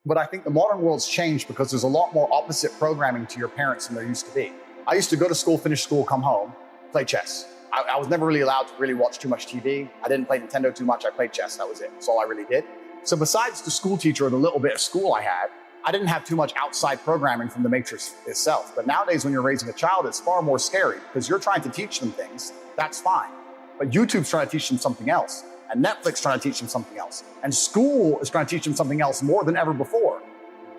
But I think the modern world's changed because there's a lot more opposite programming to your parents than there used to be. I used to go to school, finish school, come home, play chess. I was never really allowed to really watch too much TV. I didn't play Nintendo too much. I played chess. That was it. That's all I really did. So besides the school teacher or the little bit of school I had, I didn't have too much outside programming from the matrix itself. But nowadays, when you're raising a child, it's far more scary because you're trying to teach them things. That's fine. But YouTube's trying to teach them something else. And Netflix trying to teach them something else. And school is trying to teach them something else more than ever before.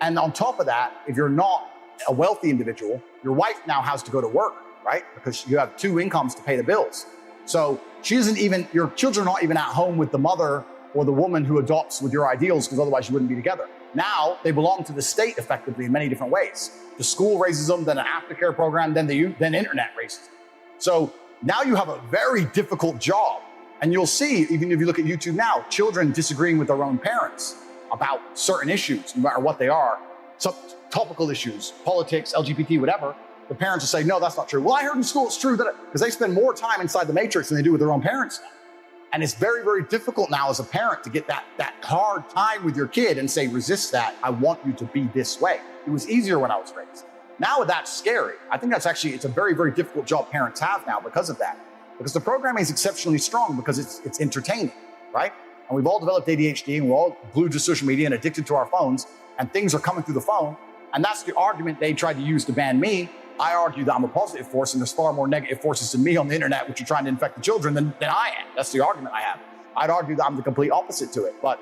And on top of that, if you're not a wealthy individual, your wife now has to go to work, right? Because you have 2 incomes to pay the bills. So your children are not even at home with the mother or the woman who adopts with your ideals, because otherwise you wouldn't be together. Now they belong to the state effectively in many different ways. The school raises them, then an aftercare program, then internet raises them. So now you have a very difficult job. And you'll see, even if you look at YouTube now, children disagreeing with their own parents about certain issues, no matter what they are, some topical issues, politics, LGBT, whatever. The parents will say, no, that's not true. Well, I heard in school it's true, because they spend more time inside the matrix than they do with their own parents now. And it's very, very difficult now as a parent to get that hard time with your kid and say, resist that. I want you to be this way. It was easier when I was raised. Now that's scary. I think it's a very, very difficult job parents have now because of that. Because the programming is exceptionally strong because it's entertaining, right? And we've all developed ADHD and we're all glued to social media and addicted to our phones, and things are coming through the phone. And that's the argument they tried to use to ban me. I argue that I'm a positive force and there's far more negative forces in me on the internet, which are trying to infect the children than I am. That's the argument I have. I'd argue that I'm the complete opposite to it. But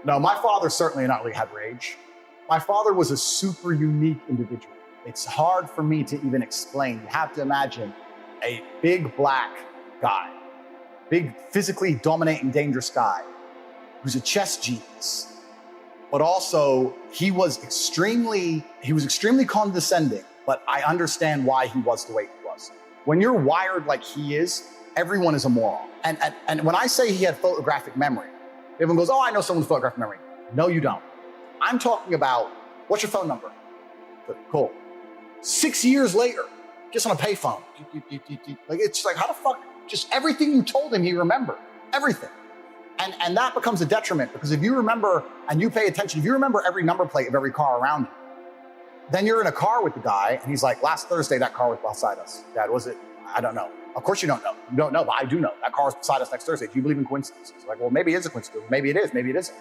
no, my father certainly not really had rage. My father was a super unique individual. It's hard for me to even explain. You have to imagine a big black guy, big physically dominating, dangerous guy who's a chess genius, but also he was extremely condescending, but I understand why he was the way he was. When you're wired like he is, everyone is a moron. And when I say he had photographic memory, everyone goes, oh, I know someone's photographic memory. No, you don't. I'm talking about, what's your phone number? Cool. 6 years later, just on a payphone. Like, it's like, how the fuck? Just everything you told him, he remembered. Everything. And that becomes a detriment, because if you remember and you pay attention, if you remember every number plate of every car around you, then you're in a car with the guy and he's like, last Thursday, that car was beside us. Dad, was it? I don't know. Of course you don't know. You don't know, but I do know. That car was beside us next Thursday. Do you believe in coincidences? Like, well, maybe it is a coincidence. Maybe it is. Maybe it isn't.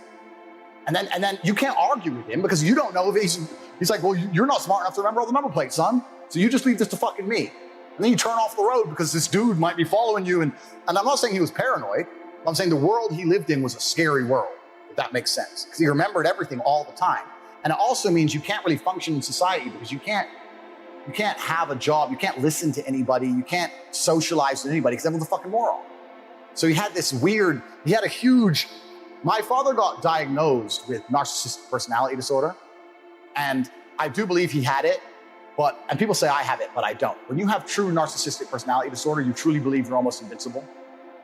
And then you can't argue with him because you don't know if he's like, well, you're not smart enough to remember all the number plates, son. So you just leave this to fucking me. And then you turn off the road because this dude might be following you. And I'm not saying he was paranoid. I'm saying the world he lived in was a scary world, if that makes sense. Because he remembered everything all the time. And it also means you can't really function in society because you can't have a job. You can't listen to anybody. You can't socialize with anybody because everyone's a fucking moron. So he had my father got diagnosed with narcissistic personality disorder. And I do believe he had it. And people say I have it, but I don't. When you have true narcissistic personality disorder, you truly believe you're almost invincible.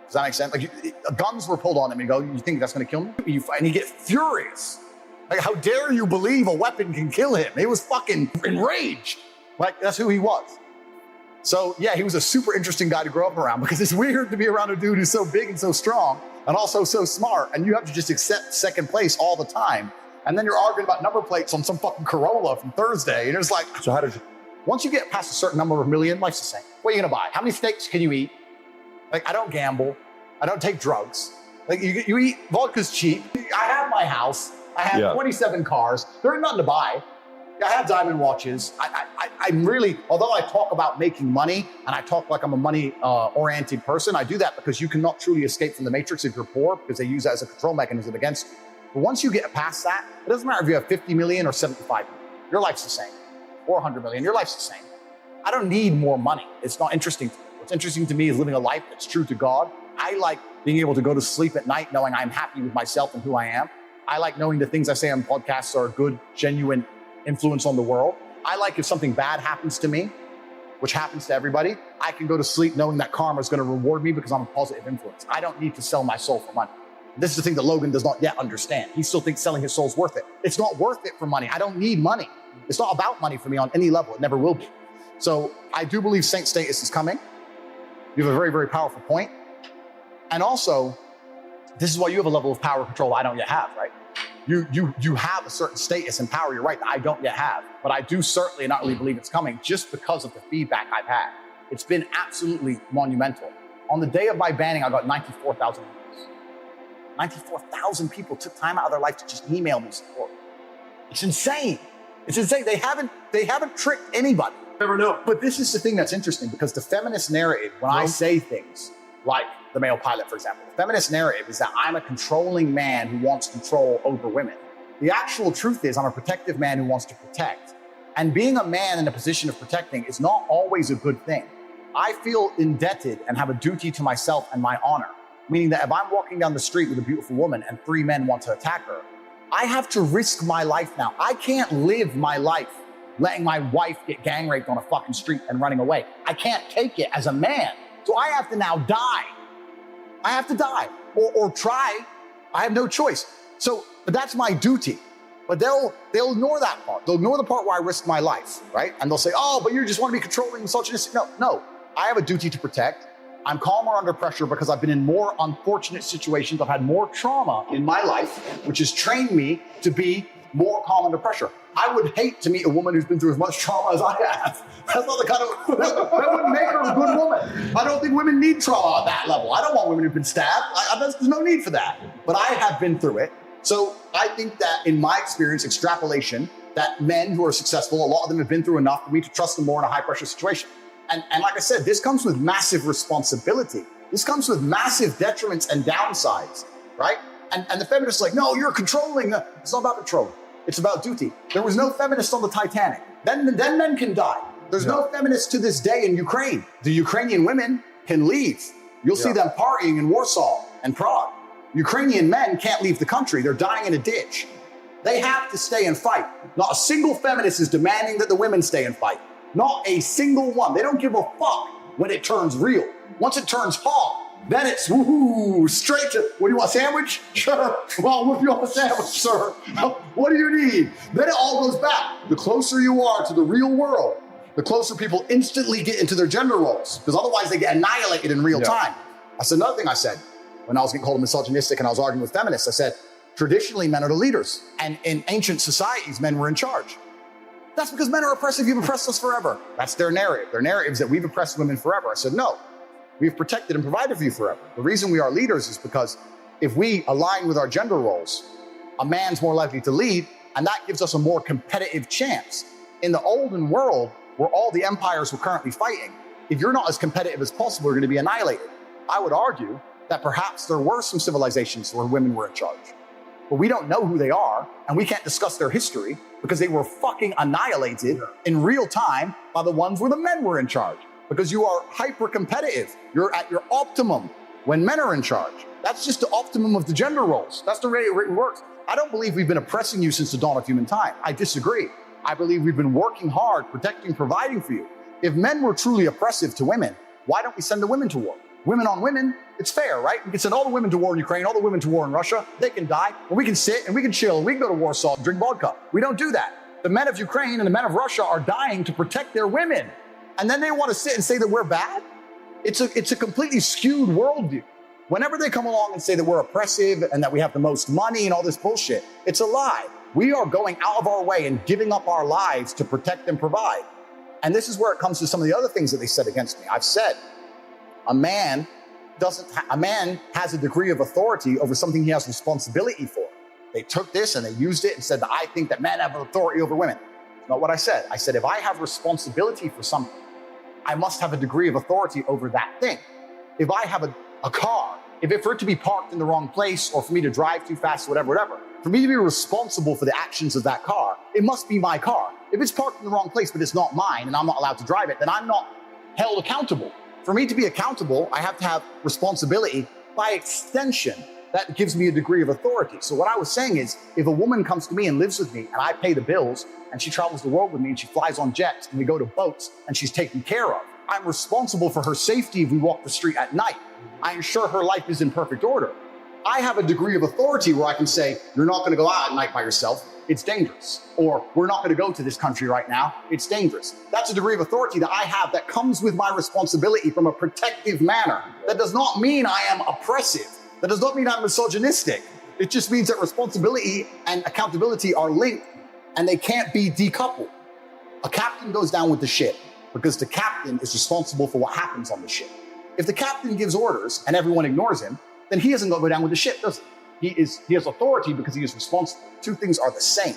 Does that make sense? Like, guns were pulled on him and you go, you think that's going to kill me? And he gets furious. Like, how dare you believe a weapon can kill him? He was fucking enraged. Like, that's who he was. So yeah, he was a super interesting guy to grow up around, because it's weird to be around a dude who's so big and so strong and also so smart, and you have to just accept second place all the time. And then you're arguing about number plates on some fucking Corolla from Thursday. And it's like, so how did you? Once you get past a certain number of million, life's the same. What are you gonna buy? How many steaks can you eat? Like, I don't gamble. I don't take drugs. Like, you eat, vodka's cheap. I have my house. I have 27 cars. There ain't nothing to buy. I have diamond watches. I'm really, although I talk about making money and I talk like I'm a money-oriented person, I do that because you cannot truly escape from the matrix if you're poor, because they use that as a control mechanism against you. But once you get past that, it doesn't matter if you have 50 million or 75 million. Your life's the same. 400 million, your life's the same. I don't need more money. It's not interesting to me. What's interesting to me is living a life that's true to God. I like being able to go to sleep at night knowing I'm happy with myself and who I am. I like knowing the things I say on podcasts are a good, genuine influence on the world. I like if something bad happens to me, which happens to everybody, I can go to sleep knowing that karma is going to reward me because I'm a positive influence. I don't need to sell my soul for money. This is the thing that Logan does not yet understand. He still thinks selling his soul's worth it. It's not worth it for money. I don't need money. It's not about money for me on any level. It never will be. So I do believe saint status is coming. You have a very, very powerful point. And also, this is why you have a level of power control I don't yet have, right? you have a certain status and power, you're right, that I don't yet have. But I do certainly not really believe it's coming just because of the feedback I've had. It's been absolutely monumental. On the day of my banning, I got 94,000 emails. 94,000 people took time out of their life to just email me support. It's insane. It's insane. They haven't tricked anybody. Never know. But this is the thing that's interesting, because the feminist narrative, when I say things like the male pilot, for example, the feminist narrative is that I'm a controlling man who wants control over women. The actual truth is I'm a protective man who wants to protect. And being a man in a position of protecting is not always a good thing. I feel indebted and have a duty to myself and my honor, meaning that if I'm walking down the street with a beautiful woman and 3 men want to attack her, I have to risk my life now. I can't live my life letting my wife get gang raped on a fucking street and running away. I can't take it as a man. So I have to now die. I have to die or try. I have no choice. So, but that's my duty. But they'll ignore that part. They'll ignore the part where I risk my life, right? And they'll say, oh, but you just want to be controlling, misogynistic. No, I have a duty to protect. I'm calmer under pressure because I've been in more unfortunate situations. I've had more trauma in my life, which has trained me to be more calm under pressure. I would hate to meet a woman who's been through as much trauma as I have. That's not the kind of, that wouldn't make her a good woman. I don't think women need trauma at that level. I don't want women who've been stabbed. There's no need for that. But I have been through it. So I think that in my experience, extrapolation, that men who are successful, a lot of them have been through enough for me to trust them more in a high pressure situation. And like I said, this comes with massive responsibility. This comes with massive detriments and downsides, right? And the feminists are like, no, you're controlling. It's not about control. It's about duty. There was no feminist on the Titanic. Then men can die. There's no feminists to this day in Ukraine. The Ukrainian women can leave. You'll see them partying in Warsaw and Prague. Ukrainian men can't leave the country. They're dying in a ditch. They have to stay and fight. Not a single feminist is demanding that the women stay and fight. Not a single one. They don't give a fuck when it turns real. Once it turns hot, then it's woohoo, straight to, what do you want, a sandwich? Sure, well, I'll whip you off a sandwich, sir. What do you need? Then it all goes back. The closer you are to the real world, the closer people instantly get into their gender roles, because otherwise they get annihilated in real time. That's another thing I said when I was getting called misogynistic and I was arguing with feminists. I said, traditionally men are the leaders, and in ancient societies, men were in charge. That's because men are oppressive. You've oppressed us forever. That's their narrative. Their narrative is that we've oppressed women forever. I said, no, we've protected and provided for you forever. The reason we are leaders is because if we align with our gender roles, a man's more likely to lead, and that gives us a more competitive chance. In the olden world, where all the empires were currently fighting, if you're not as competitive as possible, you're going to be annihilated. I would argue that perhaps there were some civilizations where women were in charge, but we don't know who they are, and we can't discuss their history because they were fucking annihilated in real time by the ones where the men were in charge. Because you are hyper-competitive. You're at your optimum when men are in charge. That's just the optimum of the gender roles. That's the way it works. I don't believe we've been oppressing you since the dawn of human time. I disagree. I believe we've been working hard, protecting, providing for you. If men were truly oppressive to women, why don't we send the women to war? Women on women, it's fair, right? We can send all the women to war in Ukraine, all the women to war in Russia. They can die, and we can sit and we can chill and we can go to Warsaw and drink vodka. We don't do that. The men of Ukraine and the men of Russia are dying to protect their women. And then they want to sit and say that we're bad? It's a completely skewed worldview. Whenever they come along and say that we're oppressive and that we have the most money and all this bullshit, it's a lie. We are going out of our way and giving up our lives to protect and provide. And this is where it comes to some of the other things that they said against me. I've said, a man has a degree of authority over something he has responsibility for. They took this and they used it and said that I think that men have authority over women. It's not what I said. I said, if I have responsibility for something, I must have a degree of authority over that thing. If I have a car, for it to be parked in the wrong place or for me to drive too fast, whatever, for me to be responsible for the actions of that car, it must be my car. If it's parked in the wrong place, but it's not mine and I'm not allowed to drive it, then I'm not held accountable. For me to be accountable, I have to have responsibility. By extension, that gives me a degree of authority. So what I was saying is, if a woman comes to me and lives with me and I pay the bills and she travels the world with me and she flies on jets and we go to boats and she's taken care of, I'm responsible for her safety if we walk the street at night. I ensure her life is in perfect order. I have a degree of authority where I can say, you're not going to go out at night by yourself. It's dangerous. Or we're not going to go to this country right now. It's dangerous. That's a degree of authority that I have that comes with my responsibility from a protective manner. That does not mean I am oppressive. That does not mean I'm misogynistic. It just means that responsibility and accountability are linked and they can't be decoupled. A captain goes down with the ship because the captain is responsible for what happens on the ship. If the captain gives orders and everyone ignores him, then he isn't going to go down with the ship, does he? He has authority because he is responsible. Two things are the same.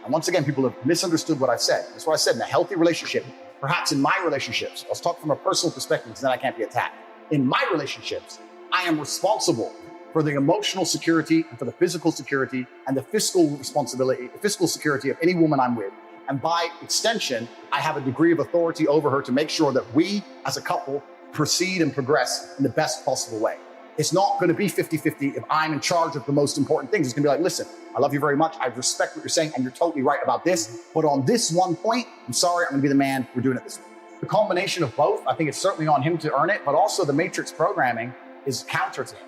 And once again, people have misunderstood what I've said. That's what I said. In a healthy relationship, perhaps in my relationships, let's talk from a personal perspective because then I can't be attacked. In my relationships, I am responsible for the emotional security and for the physical security and the fiscal responsibility, the fiscal security of any woman I'm with. And by extension, I have a degree of authority over her to make sure that we as a couple proceed and progress in the best possible way. It's not going to be 50-50 if I'm in charge of the most important things. It's going to be like, listen, I love you very much. I respect what you're saying and you're totally right about this. But on this one point, I'm sorry, I'm going to be the man. We're doing it this way. The combination of both, I think it's certainly on him to earn it, but also the matrix programming is counter to him.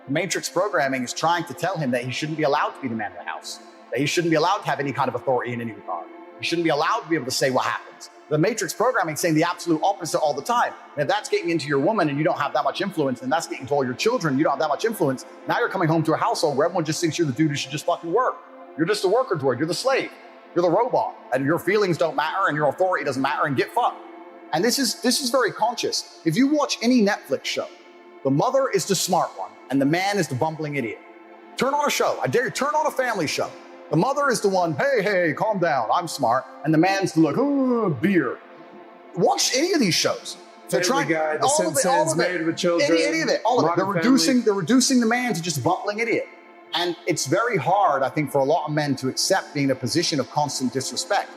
The matrix programming is trying to tell him that he shouldn't be allowed to be the man of the house, that he shouldn't be allowed to have any kind of authority in any regard. He shouldn't be allowed to be able to say what happens. The matrix programming is saying the absolute opposite all the time. And if that's getting into your woman and you don't have that much influence, and that's getting to all your children, you don't have that much influence, now you're coming home to a household where everyone just thinks you're the dude who should just fucking work. You're just a worker droid, you're the slave, you're the robot, and your feelings don't matter and your authority doesn't matter, and get fucked. And this is very conscious. If you watch any Netflix show, the mother is the smart one and the man is the bumbling idiot. Turn on a show, I dare you, turn on a family show. The mother is the one, hey, calm down, I'm smart. And the man's the like, oh, beer. Watch any of these shows. They're trying, Guy, The Simpsons, Married with Children. Any of it, all of it. They're reducing the man to just a bumbling idiot. And it's very hard, I think, for a lot of men to accept being in a position of constant disrespect.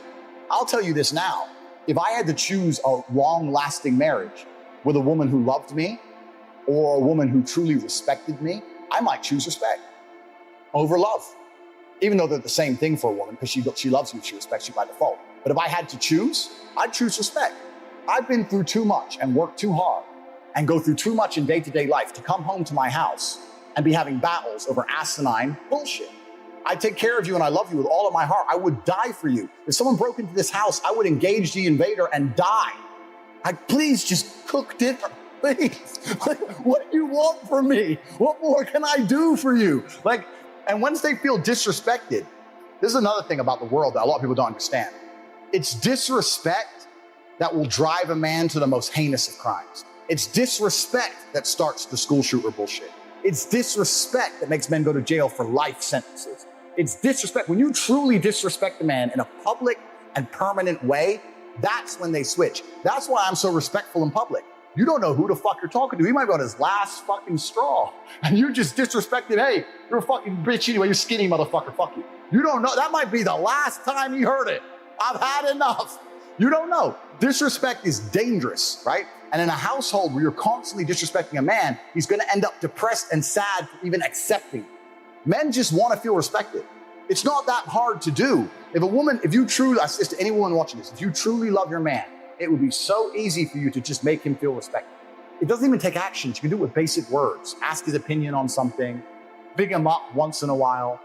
I'll tell you this now. If I had to choose a long-lasting marriage with a woman who loved me or a woman who truly respected me, I might choose respect over love. Even though they're the same thing for a woman, because she loves you, she respects you by default. But if I had to choose, I'd choose respect. I've been through too much and worked too hard and go through too much in day-to-day life to come home to my house and be having battles over asinine bullshit. I take care of you and I love you with all of my heart. I would die for you. If someone broke into this house, I would engage the invader and die. Please just cook dinner, please. What do you want from me? What more can I do for you? And once they feel disrespected, this is another thing about the world that a lot of people don't understand. It's disrespect that will drive a man to the most heinous of crimes. It's disrespect that starts the school shooter bullshit. It's disrespect that makes men go to jail for life sentences. It's disrespect. When you truly disrespect a man in a public and permanent way, that's when they switch. That's why I'm so respectful in public. You don't know who the fuck you're talking to. He might be on his last fucking straw. And you just disrespected, hey, you're a fucking bitch anyway, you're skinny motherfucker, fuck you. You don't know, that might be the last time he heard it. I've had enough. You don't know. Disrespect is dangerous, right? And in a household where you're constantly disrespecting a man, he's gonna end up depressed and sad for even accepting. Men just wanna feel respected. It's not that hard to do. If you truly, I say this to any woman watching this, if you truly love your man, it would be so easy for you to just make him feel respected. It doesn't even take actions. You can do it with basic words. Ask his opinion on something, big him up once in a while.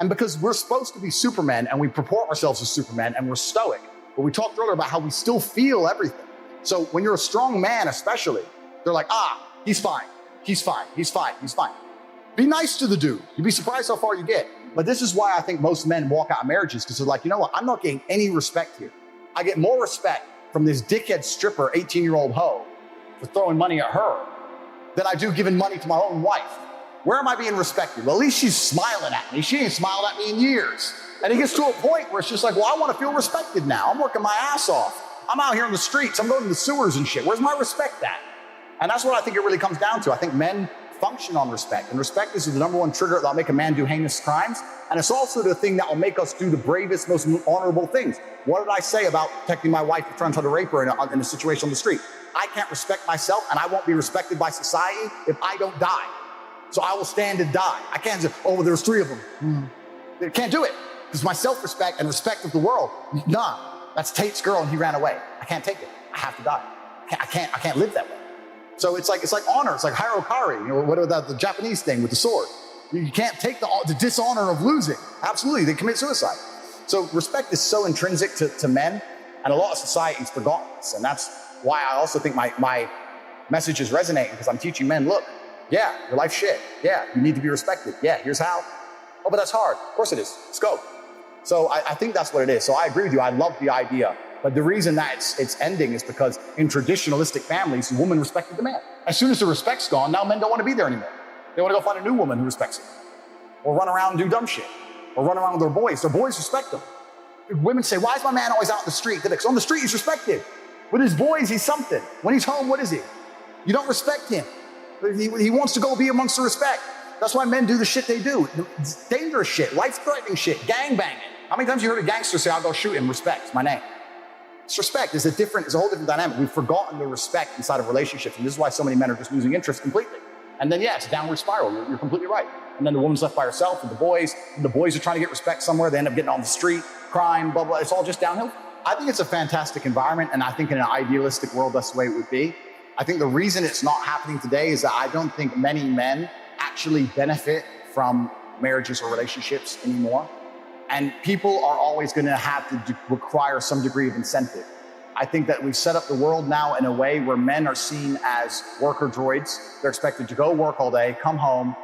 And because we're supposed to be supermen and we purport ourselves as supermen and we're stoic, but we talked earlier about how we still feel everything. So when you're a strong man, especially, they're like, he's fine. Be nice to the dude. You'd be surprised how far you get. But this is why I think most men walk out of marriages, because they're like, you know what? I'm not getting any respect here. I get more respect from this dickhead stripper, 18-year-old hoe, for throwing money at her than I do giving money to my own wife. Where am I being respected? Well, at least she's smiling at me. She ain't smiled at me in years. And it gets to a point where it's just like, well, I want to feel respected now. I'm working my ass off. I'm out here in the streets. I'm going to the sewers and shit. Where's my respect at? And that's what I think it really comes down to. I think men function on respect. And respect is the number one trigger that'll make a man do heinous crimes. And it's also the thing that will make us do the bravest, most honorable things. What did I say about protecting my wife from trying to rape her in a situation on the street? I can't respect myself and I won't be respected by society if I don't die. So I will stand and die. I can't say, oh, there's 3 of them. I can't do it. Because my self-respect and respect of the world, nah, that's Tate's girl and he ran away. I can't take it. I have to die. I can't live that way. So it's like honor. It's like Hirokari, whatever the Japanese thing with the sword. You can't take the dishonor of losing. Absolutely, they commit suicide. So respect is so intrinsic to men, and a lot of society's forgotten this. And that's why I also think my message is resonating, because I'm teaching men, look, yeah, your life's shit. Yeah, you need to be respected. Yeah, here's how. Oh, but that's hard. Of course it is. Let's go. So I think that's what it is. So I agree with you. I love the idea. But the reason that it's ending is because in traditionalistic families, the woman respected the man. As soon as the respect's gone, now men don't want to be there anymore. They want to go find a new woman who respects them. Or run around and do dumb shit. Or run around with their boys. Their boys respect them. Women say, why is my man always out in the street? Because on the street, he's respected. With his boys, he's something. When he's home, what is he? You don't respect him. He wants to go be amongst the respect. That's why men do the shit they do. It's dangerous shit, life-threatening shit, gang banging. How many times you heard a gangster say, I'll go shoot him, respect, it's my name. It's respect, it's a whole different dynamic. We've forgotten the respect inside of relationships, and this is why so many men are just losing interest completely. And then, yeah, it's a downward spiral, you're completely right. And then the woman's left by herself with the boys, and the boys are trying to get respect somewhere, they end up getting on the street, crime, blah, blah, it's all just downhill. I think it's a fantastic environment, and I think in an idealistic world, that's the way it would be. I think the reason it's not happening today is that I don't think many men actually benefit from marriages or relationships anymore. And people are always going to have to require some degree of incentive. I think that we've set up the world now in a way where men are seen as worker droids. They're expected to go work all day, come home,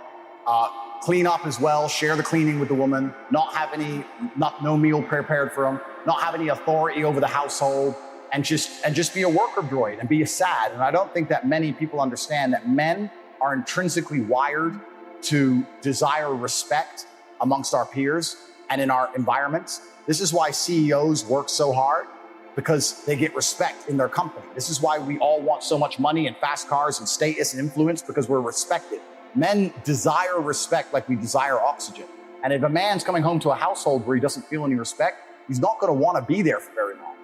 clean up as well, share the cleaning with the woman, no meal prepared for them, not have any authority over the household, and just be a worker droid and be a sad. And I don't think that many people understand that men are intrinsically wired to desire respect amongst our peers and in our environments. This is why CEOs work so hard, because they get respect in their company. This is why we all want so much money and fast cars and status and influence, because we're respected. Men desire respect like we desire oxygen. And if a man's coming home to a household where he doesn't feel any respect, he's not going to want to be there for very long.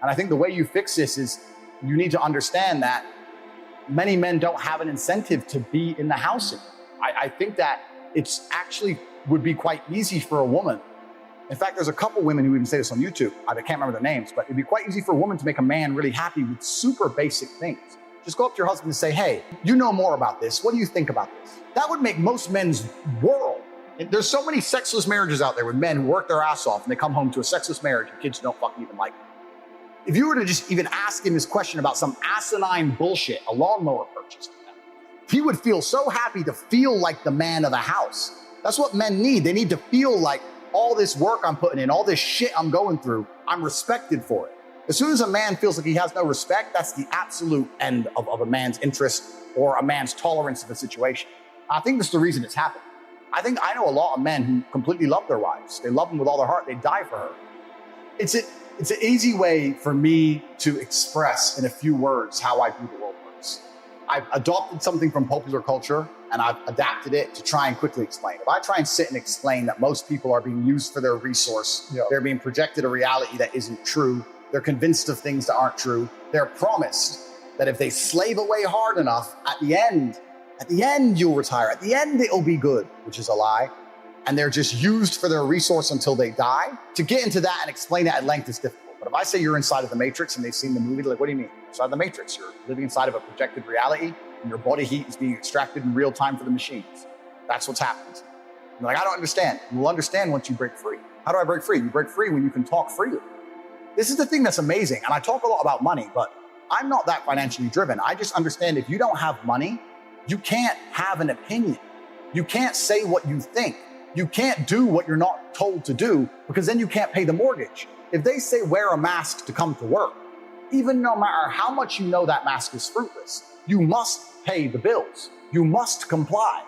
And I think the way you fix this is you need to understand that many men don't have an incentive to be in the house anymore. I think that it's actually would be quite easy for a woman. In fact, there's a couple women who even say this on YouTube. I can't remember their names, but it'd be quite easy for a woman to make a man really happy with super basic things. Just go up to your husband and say, hey, you know more about this. What do you think about this? That would make most men's world. And there's so many sexless marriages out there with men who work their ass off and they come home to a sexless marriage and kids who don't fucking even like them. If you were to just even ask him this question about some asinine bullshit, a lawnmower purchase, he would feel so happy to feel like the man of the house. That's what men need. They need to feel like all this work I'm putting in, all this shit I'm going through, I'm respected for it. As soon as a man feels like he has no respect, that's the absolute end of a man's interest or a man's tolerance of a situation. I think that's the reason it's happened. I know a lot of men who completely love their wives. They love them with all their heart. They die for her. It's an easy way for me to express in a few words how I view the world works. I've adopted something from popular culture and I've adapted it to try and quickly explain. If I try and sit and explain that most people are being used for their resource, they're being projected a reality that isn't true, they're convinced of things that aren't true, they're promised that if they slave away hard enough, at the end you'll retire, at the end it'll be good, which is a lie. And they're just used for their resource until they die. To get into that and explain it at length is difficult. But if I say you're inside of the Matrix and they've seen the movie, they're like, what do you mean? Inside of the Matrix, you're living inside of a projected reality and your body heat is being extracted in real time for the machines. That's what's happened. You're like, I don't understand. You will understand once you break free. How do I break free? You break free when you can talk freely. This is the thing that's amazing. And I talk a lot about money, but I'm not that financially driven. I just understand if you don't have money, you can't have an opinion. You can't say what you think. You can't do what you're not told to do because then you can't pay the mortgage. If they say wear a mask to come to work, even no matter how much you know that mask is fruitless, you must pay the bills. You must comply.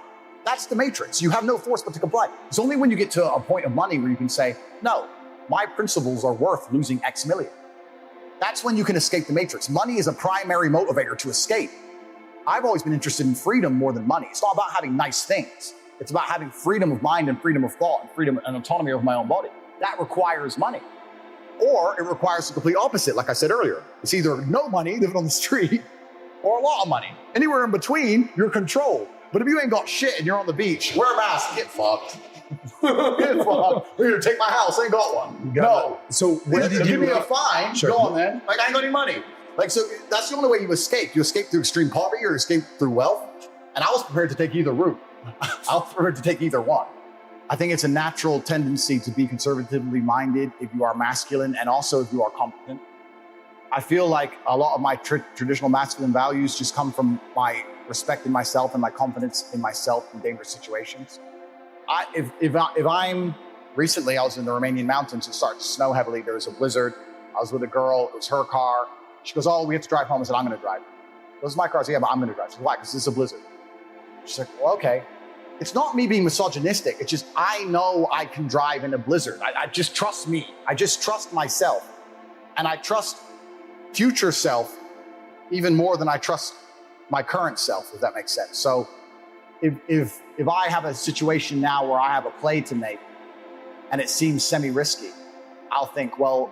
That's the Matrix. You have no force but to comply. It's only when you get to a point of money where you can say, no, my principles are worth losing X million. That's when you can escape the Matrix. Money is a primary motivator to escape. I've always been interested in freedom more than money. It's not about having nice things. It's about having freedom of mind and freedom of thought and freedom and autonomy over my own body. That requires money. Or it requires the complete opposite, like I said earlier. It's either no money, living on the street, or a lot of money. Anywhere in between, you're controlled. But if you ain't got shit and you're on the beach, wear a mask, get fucked. Get fucked. You're gonna take my house, I ain't got one. No. So when did you give me a fine, sure. Go on then. Like I ain't got any money. Like, so that's the only way you escape. You escape through extreme poverty or escape through wealth. And I was prepared to take either route. I was prepared to take either one. I think it's a natural tendency to be conservatively minded if you are masculine and also if you are competent. I feel like a lot of my traditional masculine values just come from my respect in myself and my confidence in myself in dangerous situations. Recently I was in the Romanian mountains. It started to snow heavily. There was a blizzard. I was with a girl. It was her car. She goes, "Oh, we have to drive home." I said, "I'm going to drive." This is my car. I said, "Yeah, but I'm going to drive." She said, "Why?" Because this is a blizzard. She's like, "Well, okay." It's not me being misogynistic. It's just, I know I can drive in a blizzard. I just trust me. I just trust myself. And I trust future self even more than I trust my current self, if that makes sense. So if I have a situation now where I have a play to make and it seems semi-risky, I'll think, well,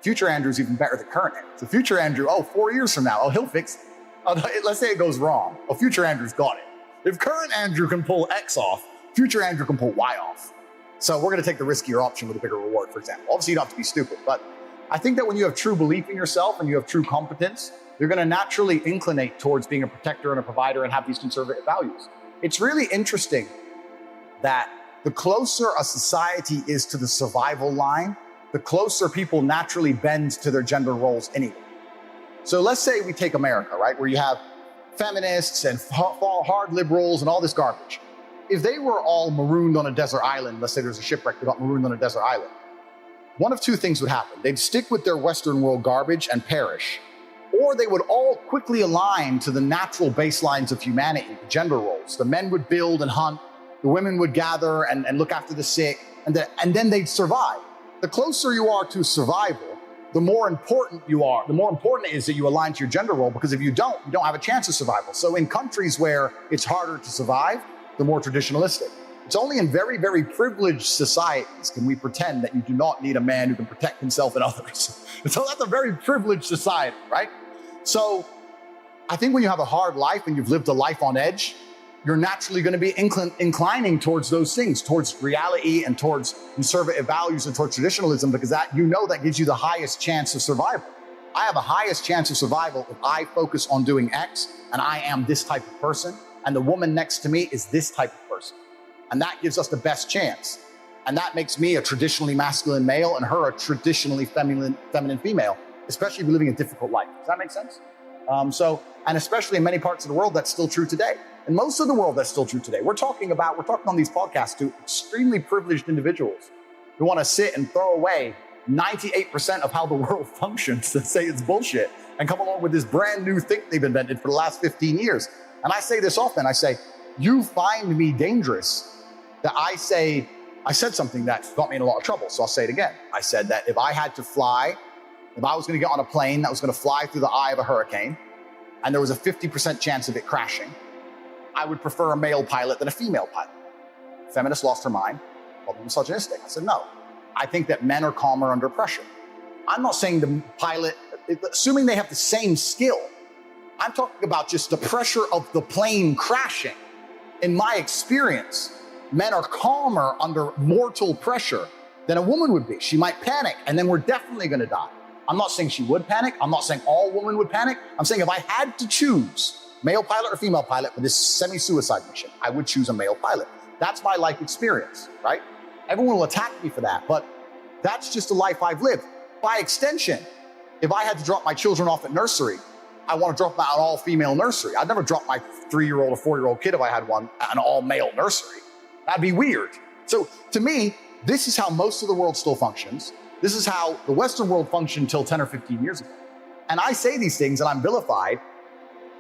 future Andrew's even better than current Andrew. So future Andrew, 4 years from now, he'll fix it. Let's say it goes wrong. Future Andrew's got it. If current Andrew can pull X off, future Andrew can pull Y off. So we're going to take the riskier option with a bigger reward, for example. Obviously, you don't have to be stupid, but I think that when you have true belief in yourself and you have true competence, you're going to naturally inclinate towards being a protector and a provider and have these conservative values. It's really interesting that the closer a society is to the survival line, the closer people naturally bend to their gender roles anyway. So let's say we take America, right, where you have feminists and hard liberals and all this garbage. If they were all marooned on a desert island, let's say there's a shipwreck, they got marooned on a desert island, one of two things would happen. They'd stick with their Western world garbage and perish, or they would all quickly align to the natural baselines of humanity, the gender roles. The men would build and hunt, the women would gather and look after the sick, and then they'd survive. The closer you are to survival, the more important you are. The more important it is that you align to your gender role, because if you don't have a chance of survival. So in countries where it's harder to survive, they're more traditionalistic. It's only in very, very privileged societies can we pretend that you do not need a man who can protect himself and others. So that's a very privileged society, right? So I think when you have a hard life and you've lived a life on edge, you're naturally going to be inclining towards those things, towards reality and towards conservative values and towards traditionalism, because that gives you the highest chance of survival. I have a highest chance of survival if I focus on doing X and I am this type of person, and the woman next to me is this type of person. And that gives us the best chance. And that makes me a traditionally masculine male and her a traditionally feminine female, especially if you're living a difficult life. Does that make sense? And especially in many parts of the world, that's still true today. In most of the world, that's still true today. We're talking on these podcasts to extremely privileged individuals who want to sit and throw away 98% of how the world functions and say it's bullshit and come along with this brand new thing they've invented for the last 15 years. And I say this often, I say, you find me dangerous that I said something that got me in a lot of trouble. So I'll say it again. I said that if I was going to get on a plane that was going to fly through the eye of a hurricane, and there was a 50% chance of it crashing, I would prefer a male pilot than a female pilot. Feminist lost her mind, called me misogynistic. I said, no, I think that men are calmer under pressure. I'm not saying the pilot, assuming they have the same skill, I'm talking about just the pressure of the plane crashing. In my experience, men are calmer under mortal pressure than a woman would be. She might panic, and then we're definitely going to die. I'm not saying she would panic. I'm not saying all women would panic. I'm saying if I had to choose male pilot or female pilot for this semi-suicide mission, I would choose a male pilot. That's my life experience, right? Everyone will attack me for that, but that's just the life I've lived. By extension, if I had to drop my children off at nursery, I want to drop them at an all-female nursery. I'd never drop my 3-year-old or 4-year-old kid if I had one at an all-male nursery. That'd be weird. So to me, this is how most of the world still functions. This is how the Western world functioned until 10 or 15 years ago. And I say these things and I'm vilified,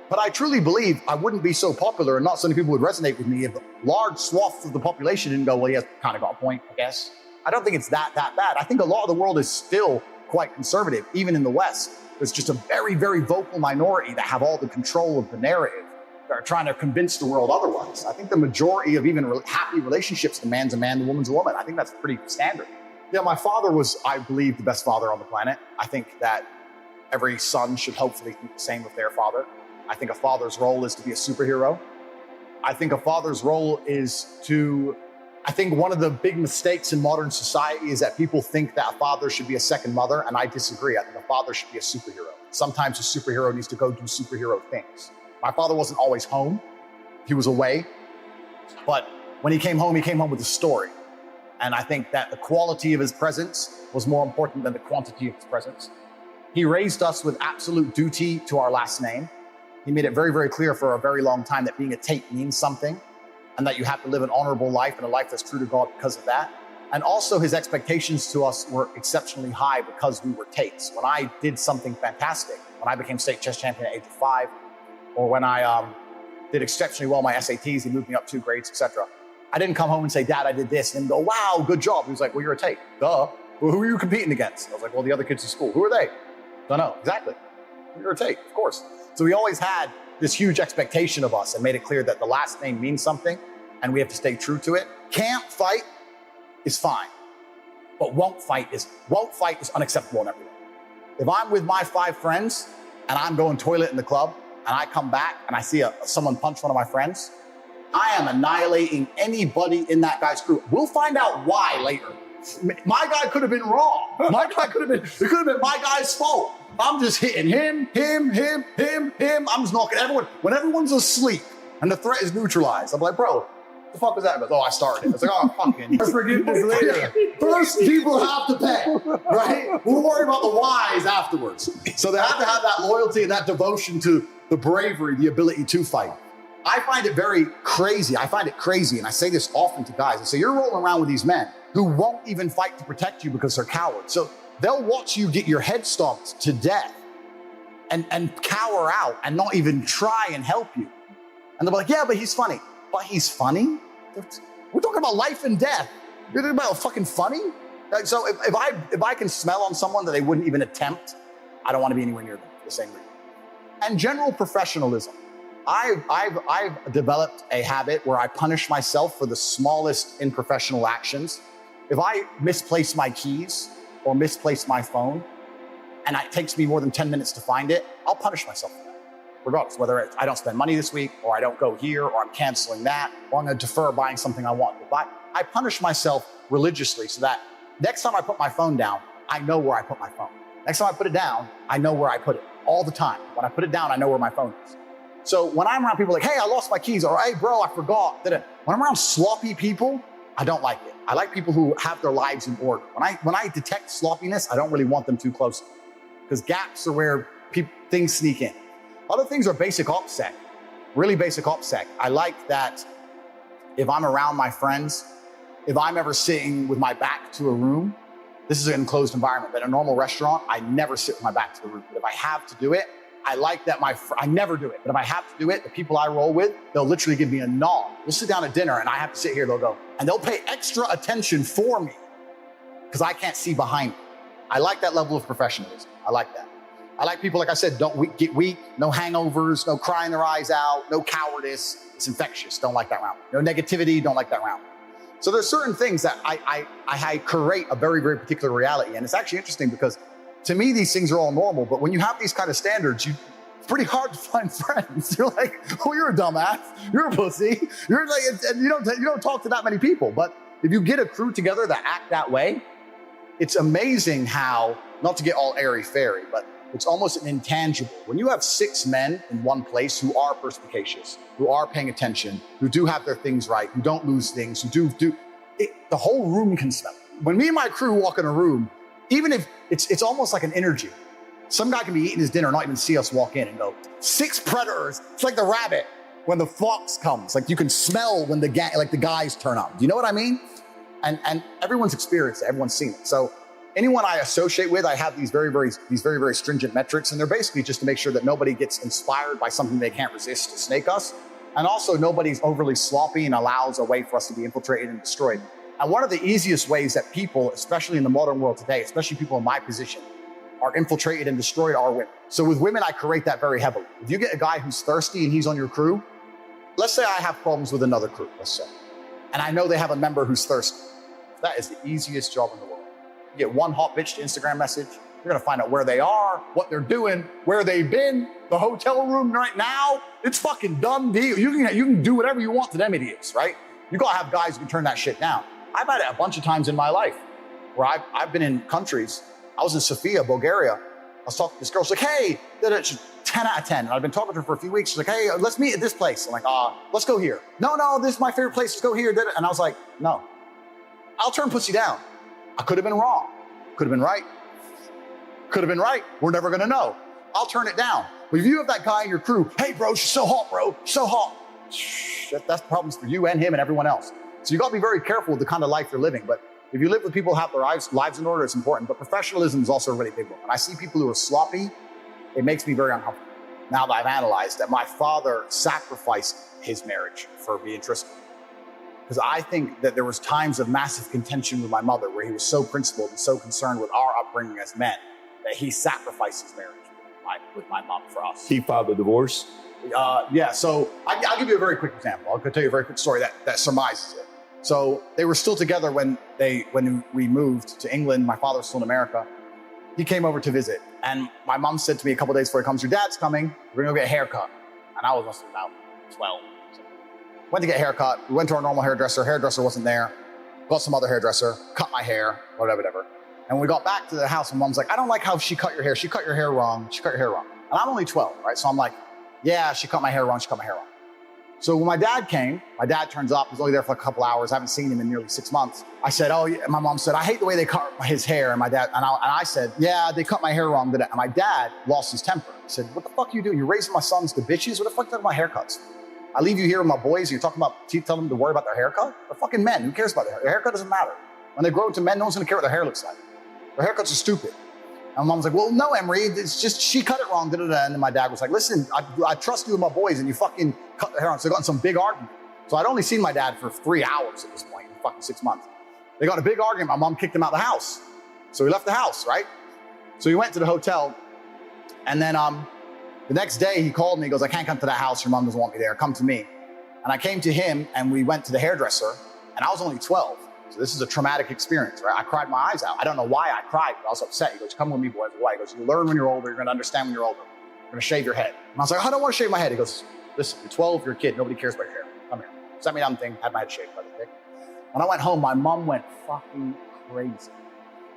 but I truly believe I wouldn't be so popular and not so many people would resonate with me if large swaths of the population didn't go, well, he has kind of got a point, I guess. I don't think it's that bad. I think a lot of the world is still quite conservative, even in the West. There's just a very, very vocal minority that have all the control of the narrative, that are trying to convince the world otherwise. I think the majority of even happy relationships, the man's a man, the woman's a woman. I think that's pretty standard. Yeah, my father was, I believe, the best father on the planet. I think that every son should hopefully think the same of their father. I think a father's role is to be a superhero. I think a father's role is I think one of the big mistakes in modern society is that people think that a father should be a second mother, and I disagree. I think a father should be a superhero. Sometimes a superhero needs to go do superhero things. My father wasn't always home. He was away. But when he came home with a story. And I think that the quality of his presence was more important than the quantity of his presence. He raised us with absolute duty to our last name. He made it very, very clear for a very long time that being a Tate means something. and that you have to live an honorable life and a life that's true to God because of that. And also his expectations to us were exceptionally high because we were Tates. When I did something fantastic, when I became state chess champion at age of 5, or when I did exceptionally well my SATs, he moved me up 2 grades, etc. I didn't come home and say, Dad, I did this, and him go, wow, good job. He was like, well, you're a Tate. Duh. Well, who are you competing against? I was like, well, the other kids in school. Who are they? Don't know. Exactly. You're a Tate, of course. So we always had this huge expectation of us and made it clear that the last name means something and we have to stay true to it. Can't fight is fine, but won't fight is unacceptable in every way. If I'm with my 5 friends and I'm going toilet in the club and I come back and I see someone punch one of my friends, I am annihilating anybody in that guy's crew. We'll find out why later. My guy could have been wrong. It could have been my guy's fault. I'm just hitting him. I'm just knocking everyone. When everyone's asleep and the threat is neutralized, I'm like, bro, what the fuck was that? Oh, I started it. It's like, oh, fucking. Forgiveness later. First, people have to pay, right? We'll worry about the whys afterwards. So they have to have that loyalty and that devotion to the bravery, the ability to fight. I find it very crazy. I find it crazy, and I say this often to guys. I say, you're rolling around with these men who won't even fight to protect you because they're cowards. So they'll watch you get your head stomped to death and cower out and not even try and help you. And they'll be like, yeah, but he's funny. But he's funny? We're talking about life and death. You're talking about fucking funny? So if I can smell on someone that they wouldn't even attempt, I don't want to be anywhere near them for the same reason. And general professionalism. I've developed a habit where I punish myself for the smallest unprofessional actions. If I misplace my keys or misplace my phone, and it takes me more than 10 minutes to find it, I'll punish myself for that. Regardless, whether I don't spend money this week, or I don't go here, or I'm canceling that, or I'm gonna defer buying something I want to buy. I punish myself religiously so that next time I put my phone down, I know where I put my phone. Next time I put it down, I know where I put it all the time. When I put it down, I know where my phone is. So when I'm around people like, hey, I lost my keys, or hey, bro, I forgot. When I'm around sloppy people, I don't like it. I like people who have their lives in order. When I detect sloppiness, I don't really want them too close, because gaps are where things sneak in. Other things are basic OPSEC, really basic OPSEC. I like that if I'm around my friends, if I'm ever sitting with my back to a room, this is an enclosed environment, but in a normal restaurant, I never sit with my back to the room. But if I have to do it, I like that I never do it, but if I have to do it, the people I roll with, they'll literally give me a nod. We'll sit down at dinner and I have to sit here, they'll go, and they'll pay extra attention for me because I can't see behind me. I like that level of professionalism. I like that. I like people, like I said, don't get weak, no hangovers, no crying their eyes out, no cowardice. It's infectious. Don't like that round. No negativity. Don't like that round. So there's certain things that I create a very, very particular reality. And it's actually interesting because to me, these things are all normal. But when you have these kind of standards, it's pretty hard to find friends. You're like, oh, you're a dumbass. You're a pussy. You're like, and you don't talk to that many people. But if you get a crew together that act that way, it's amazing how, not to get all airy-fairy, but it's almost an intangible. When you have 6 men in one place who are perspicacious, who are paying attention, who do have their things right, who don't lose things, who do the whole room can smell it. When me and my crew walk in a room, even if it's almost like an energy. Some guy can be eating his dinner and not even see us walk in and go, 6 predators. It's like the rabbit when the fox comes. Like you can smell when the guys turn up. Do you know what I mean? And everyone's experienced it. Everyone's seen it. So anyone I associate with, I have these very, very stringent metrics, and they're basically just to make sure that nobody gets inspired by something they can't resist to snake us. And also nobody's overly sloppy and allows a way for us to be infiltrated and destroyed. And one of the easiest ways that people, especially in the modern world today, especially people in my position, are infiltrated and destroyed are women. So with women, I create that very heavily. If you get a guy who's thirsty and he's on your crew, let's say I have problems with another crew, let's say, and I know they have a member who's thirsty. That is the easiest job in the world. You get one hot bitch to Instagram message, you're gonna find out where they are, what they're doing, where they've been, the hotel room right now. It's fucking done deal. You can do whatever you want to them idiots, right? You gotta have guys who can turn that shit down. I've had it a bunch of times in my life where I've been in countries. I was in Sofia, Bulgaria. I was talking to this girl. She's like, hey, she's 10 out of 10. And I've been talking to her for a few weeks. She's like, hey, let's meet at this place. I'm like, let's go here. No, this is my favorite place. Let's go here. And I was like, no, I'll turn pussy down. I could have been wrong. Could have been right. Could have been right. We're never going to know. I'll turn it down. But if you have that guy in your crew, hey, bro, she's so hot, bro. So hot. That's problems for you and him and everyone else. So you got to be very careful with the kind of life you're living. But if you live with people who have their lives in order, it's important. But professionalism is also a really big one. When I see people who are sloppy, it makes me very uncomfortable. Now that I've analyzed that my father sacrificed his marriage for me and Tristan. Because I think that there was times of massive contention with my mother where he was so principled and so concerned with our upbringing as men that he sacrificed his marriage with my mom for us. He filed a divorce? Yeah, so I'll give you a very quick example. I'll tell you a very quick story that surmises it. So they were still together when we moved to England. My father was still in America. He came over to visit. And my mom said to me a couple of days before he comes, your dad's coming. We're going to go get a haircut. And I was about 12. Went to get a haircut. We went to our normal hairdresser. Hairdresser wasn't there. Got some other hairdresser. Cut my hair. Whatever. And when we got back to the house, my mom's like, I don't like how she cut your hair. She cut your hair wrong. She cut your hair wrong. And I'm only 12, right? So I'm like, yeah, she cut my hair wrong. She cut my hair wrong. So when my dad came, my dad turns up. He's only there for a couple hours. I haven't seen him in nearly 6 months. I said, oh, yeah. My mom said, I hate the way they cut his hair. And my dad, and I said, yeah, they cut my hair wrong. And my dad lost his temper. He said, what the fuck are you doing? You're raising my sons to bitches? What the fuck are you talking about haircuts? I leave you here with my boys. You're talking about, tell them to worry about their haircut? They're fucking men. Who cares about their hair? Their haircut doesn't matter. When they grow into men, no one's gonna care what their hair looks like. Their haircuts are stupid. And my mom's like, well, no, Emery, it's just, she cut it wrong, And then my dad was like, listen, I trust you with my boys and you fucking cut their hair on. So they got in some big argument. So I'd only seen my dad for 3 hours at this point, in fucking 6 months. They got in a big argument. My mom kicked him out of the house. So he left the house, right? So he went to the hotel. And then the next day he called me. He goes, I can't come to that house. Your mom doesn't want me there. Come to me. And I came to him and we went to the hairdresser and I was only 12. So this is a traumatic experience, right? I cried my eyes out. I don't know why I cried, but I was upset. He goes, come with me, boy. Why? He goes, you learn when you're older. You're going to understand when you're older. You're going to shave your head. And I was like, I don't want to shave my head. He goes, listen, you're 12, you're a kid. Nobody cares about your hair. Come here. Sent me down the thing, had my head shaved by the way. When I went home, my mom went fucking crazy.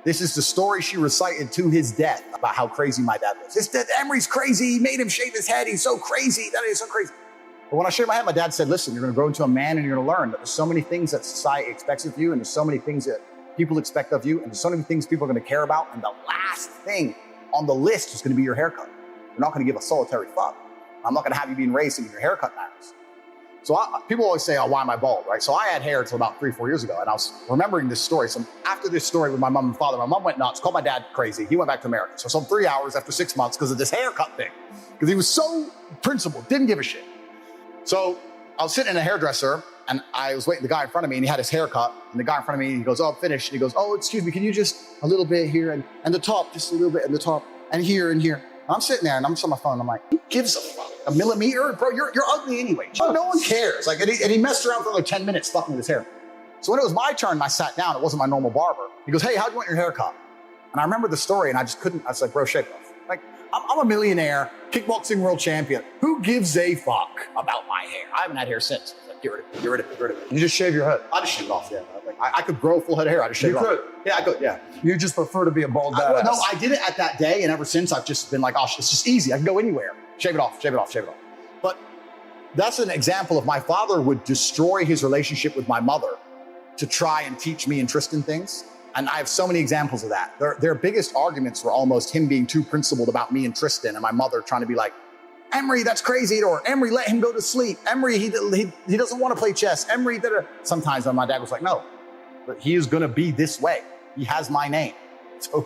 This is the story she recited to his death about how crazy my dad was. Emery's crazy. He made him shave his head. He's so crazy. That is so crazy. But when I shaved my head, my dad said, listen, you're going to grow into a man and you're going to learn that there's so many things that society expects of you and there's so many things that people expect of you and there's so many things people are going to care about. And the last thing on the list is going to be your haircut. You're not going to give a solitary fuck. I'm not going to have you being raised thinking your haircut matters. So people always say, oh, why am I bald, right? So I had hair until about 3-4 years ago. And I was remembering this story. So after this story with my mom and father, my mom went nuts, called my dad crazy. He went back to America. So some 3 hours after 6 months because of this haircut thing. Because he was so principled, didn't give a shit. So I was sitting in a hairdresser and I was waiting the guy in front of me and he had his hair cut. And the guy in front of me, he goes, oh, I'm finished. And he goes, oh, excuse me, can you just a little bit here and the top, just a little bit and the top and here and here. And I'm sitting there and I'm just on my phone. I'm like, who gives a fuck? A millimeter? Bro, you're ugly anyway. No one cares. Like, and he messed around for like 10 minutes fucking with his hair. So when it was my turn and I sat down, it wasn't my normal barber. He goes, hey, how'd you want your hair cut? And I remember the story and I just couldn't. I was like, bro, shave it off. Like, I'm a millionaire, kickboxing world champion. Who gives a fuck about my hair? I haven't had hair since. Like, get rid of it, get rid of it, get rid of it. You just shave your head? I just shave it off, yeah. Like, I could grow a full head of hair. I just shave it off. You could? Yeah, I could, yeah. You just prefer to be a bald badass? No, I did it at that day, and ever since I've just been like, oh, it's just easy. I can go anywhere. Shave it off, shave it off, shave it off. But that's an example of my father would destroy his relationship with my mother to try and teach me and Tristan things. And I have so many examples of that. Their biggest arguments were almost him being too principled about me and Tristan and my mother trying to be like, Emery, that's crazy. Or Emery, let him go to sleep. Emery, he doesn't want to play chess. Emery, sometimes my dad was like, no, but he is going to be this way. He has my name. So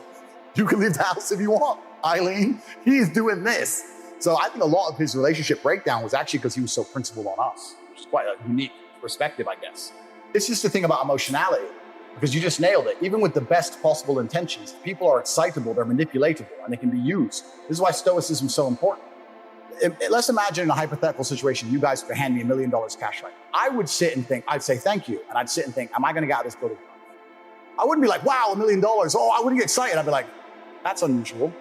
you can leave the house if you want. Eileen, he's doing this. So I think a lot of his relationship breakdown was actually because he was so principled on us, which is quite a unique perspective, I guess. It's just the thing about emotionality, because you just nailed it. Even with the best possible intentions, people are excitable, they're manipulatable, and they can be used. This is why stoicism is so important. Let's imagine in a hypothetical situation, you guys could hand me $1 million cash right now. I would sit and think, I'd say thank you. And I'd sit and think, am I going to get out of this building? I wouldn't be like, wow, $1 million. Oh, I wouldn't get excited. I'd be like, that's unusual.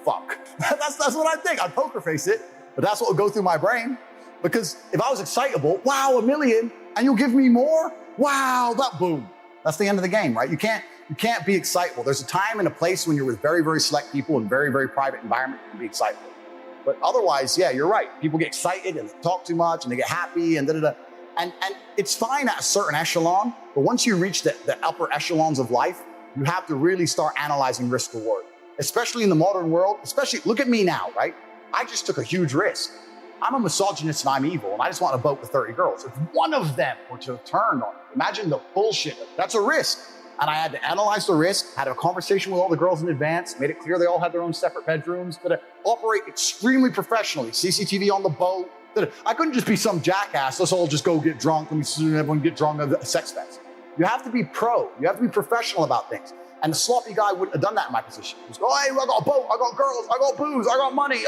Fuck. That's what I think. I'd poker face it, but that's what would go through my brain. Because if I was excitable, wow, $1 million, and you'll give me more? Wow, that boom. That's the end of the game, right? You can't be excitable. There's a time and a place when you're with very, very select people in very, very private environment, you can be excitable. But otherwise, yeah, you're right. People get excited and they talk too much and they get happy and da-da-da. And it's fine at a certain echelon, but once you reach the upper echelons of life, you have to really start analyzing risk reward. Especially in the modern world, look at me now, right? I just took a huge risk. I'm a misogynist and I'm evil and I just want to boat with 30 girls. If one of them were to turn on me, imagine the bullshit. That's a risk. And I had to analyze the risk, had a conversation with all the girls in advance, made it clear they all had their own separate bedrooms, but operate extremely professionally. CCTV on the boat. I couldn't just be some jackass. Let's all just go get drunk. Let me see everyone get drunk at a sex fest. You have to be pro. You have to be professional about things. And the sloppy guy wouldn't have done that in my position. He was go, hey, I got a boat, I got girls, I got booze, I got money.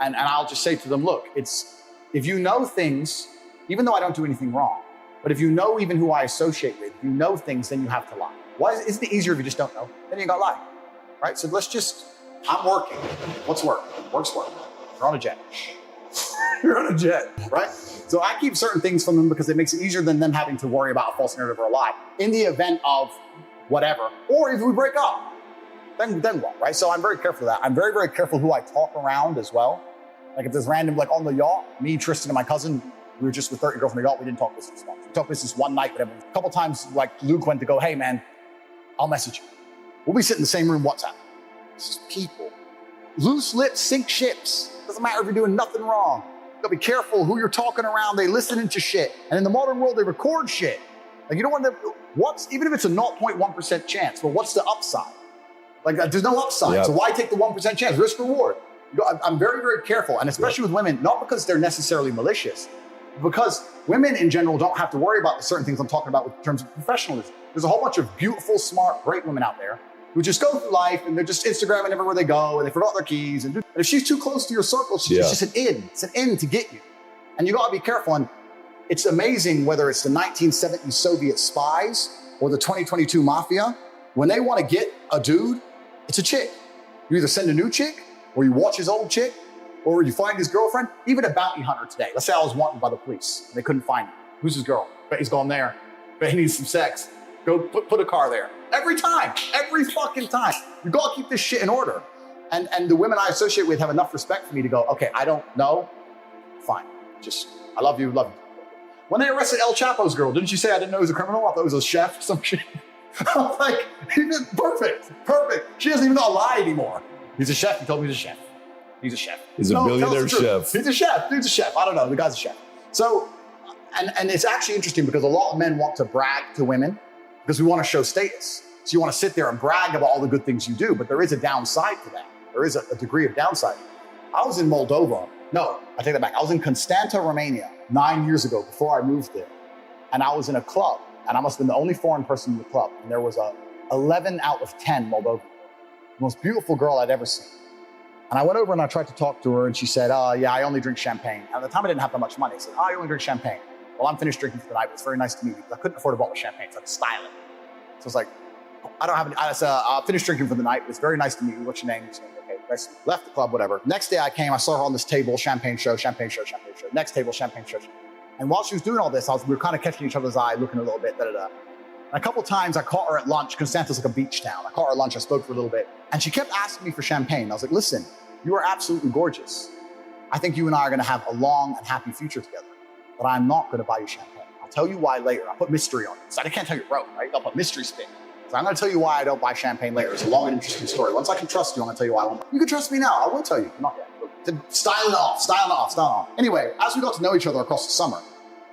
And I'll just say to them, look, if you know things, even though I don't do anything wrong, but if you know even who I associate with, you know things, then you have to lie. Why isn't it easier if you just don't know? Then you got to lie, right? So I'm working. What's work? Work's work. You're on a jet. You're on a jet, right? So I keep certain things from them because it makes it easier than them having to worry about a false narrative or a lie. In the event of whatever, or if we break up, then what, right? So I'm very careful of that. I'm very, very careful who I talk around as well. Like if there's random, like on the yacht, me, Tristan, and my cousin, we were just with 30 girls on the yacht. We didn't talk business once. We talked business one night, but a couple times, like Luke went to go, hey man, I'll message you. We'll be sitting in the same room, WhatsApp. This is people. Loose lips sink ships. Doesn't matter if you're doing nothing wrong. You gotta be careful who you're talking around. They listen to shit. And in the modern world, they record shit. Like you don't want to, even if it's a 0.1% chance, but what's the upside? Like there's no upside. Yep. So why take the 1% chance? Risk reward. I'm very, very careful. And especially with women, not because they're necessarily malicious, because women in general don't have to worry about the certain things I'm talking about in terms of professionalism. There's a whole bunch of beautiful, smart, great women out there who just go through life and they're just Instagramming everywhere they go and they forgot their keys. And if she's too close to your circle, she's just an in. It's an in to get you. And you gotta be careful. And it's amazing whether it's the 1970s Soviet spies or the 2022 mafia, when they want to get a dude, it's a chick. You either send a new chick or you watch his old chick or you find his girlfriend. Even a bounty hunter today. Let's say I was wanted by the police and they couldn't find him. Who's his girl? Bet he's gone there. Bet he needs some sex. Go put a car there. Every time, every fucking time. You gotta keep this shit in order. And the women I associate with have enough respect for me to go, okay, I don't know. Fine. Just, I love you, love you. When they arrested El Chapo's girl, didn't you say I didn't know he was a criminal? I thought it was a chef or some shit. I was like, perfect. She doesn't even know I lie anymore. He's a chef. He told me he's a chef. He's a chef. He's a billionaire chef. He's a chef. Dude's a chef. I don't know. The guy's a chef. So, and it's actually interesting because a lot of men want to brag to women because we want to show status. So you want to sit there and brag about all the good things you do, but there is a downside to that. There is a degree of downside. I was in Moldova. No, I take that back. I was in Constanta, Romania 9 years ago before I moved there. And I was in a club and I must have been the only foreign person in the club. And there was a 11 out of 10 Moldovan. The most beautiful girl I'd ever seen. And I went over and I tried to talk to her and she said, yeah, I only drink champagne. And at the time I didn't have that much money. I said, I only drink champagne. Well, I'm finished drinking for the night, but it's very nice to meet you. I couldn't afford a bottle of champagne, so I had to style it. So I was like, I don't have any, I said, I'll finish drinking for the night. It's very nice to meet you. What's your name? She said, okay, nice. Left the club, whatever. Next day I came, I saw her on this table, champagne show. Next table, champagne show. And while she was doing all this, we were kind of catching each other's eye, looking a little bit, And a couple times I caught her at lunch. Constanta's like a beach town. I caught her at lunch, I spoke for a little bit. And she kept asking me for champagne. I was like, listen, you are absolutely gorgeous. I think you and I are gonna have a long and happy future together, but I'm not gonna buy you champagne. I'll tell you why later. I'll put mystery on it. So I can't tell you broke, right? I'll put mystery spin. So I'm gonna tell you why I don't buy champagne later. It's a long and interesting story. Once I can trust you, I'm gonna tell you why I won't. You can trust me now, I will tell you. Not yet. Style it off. Anyway, as we got to know each other across the summer,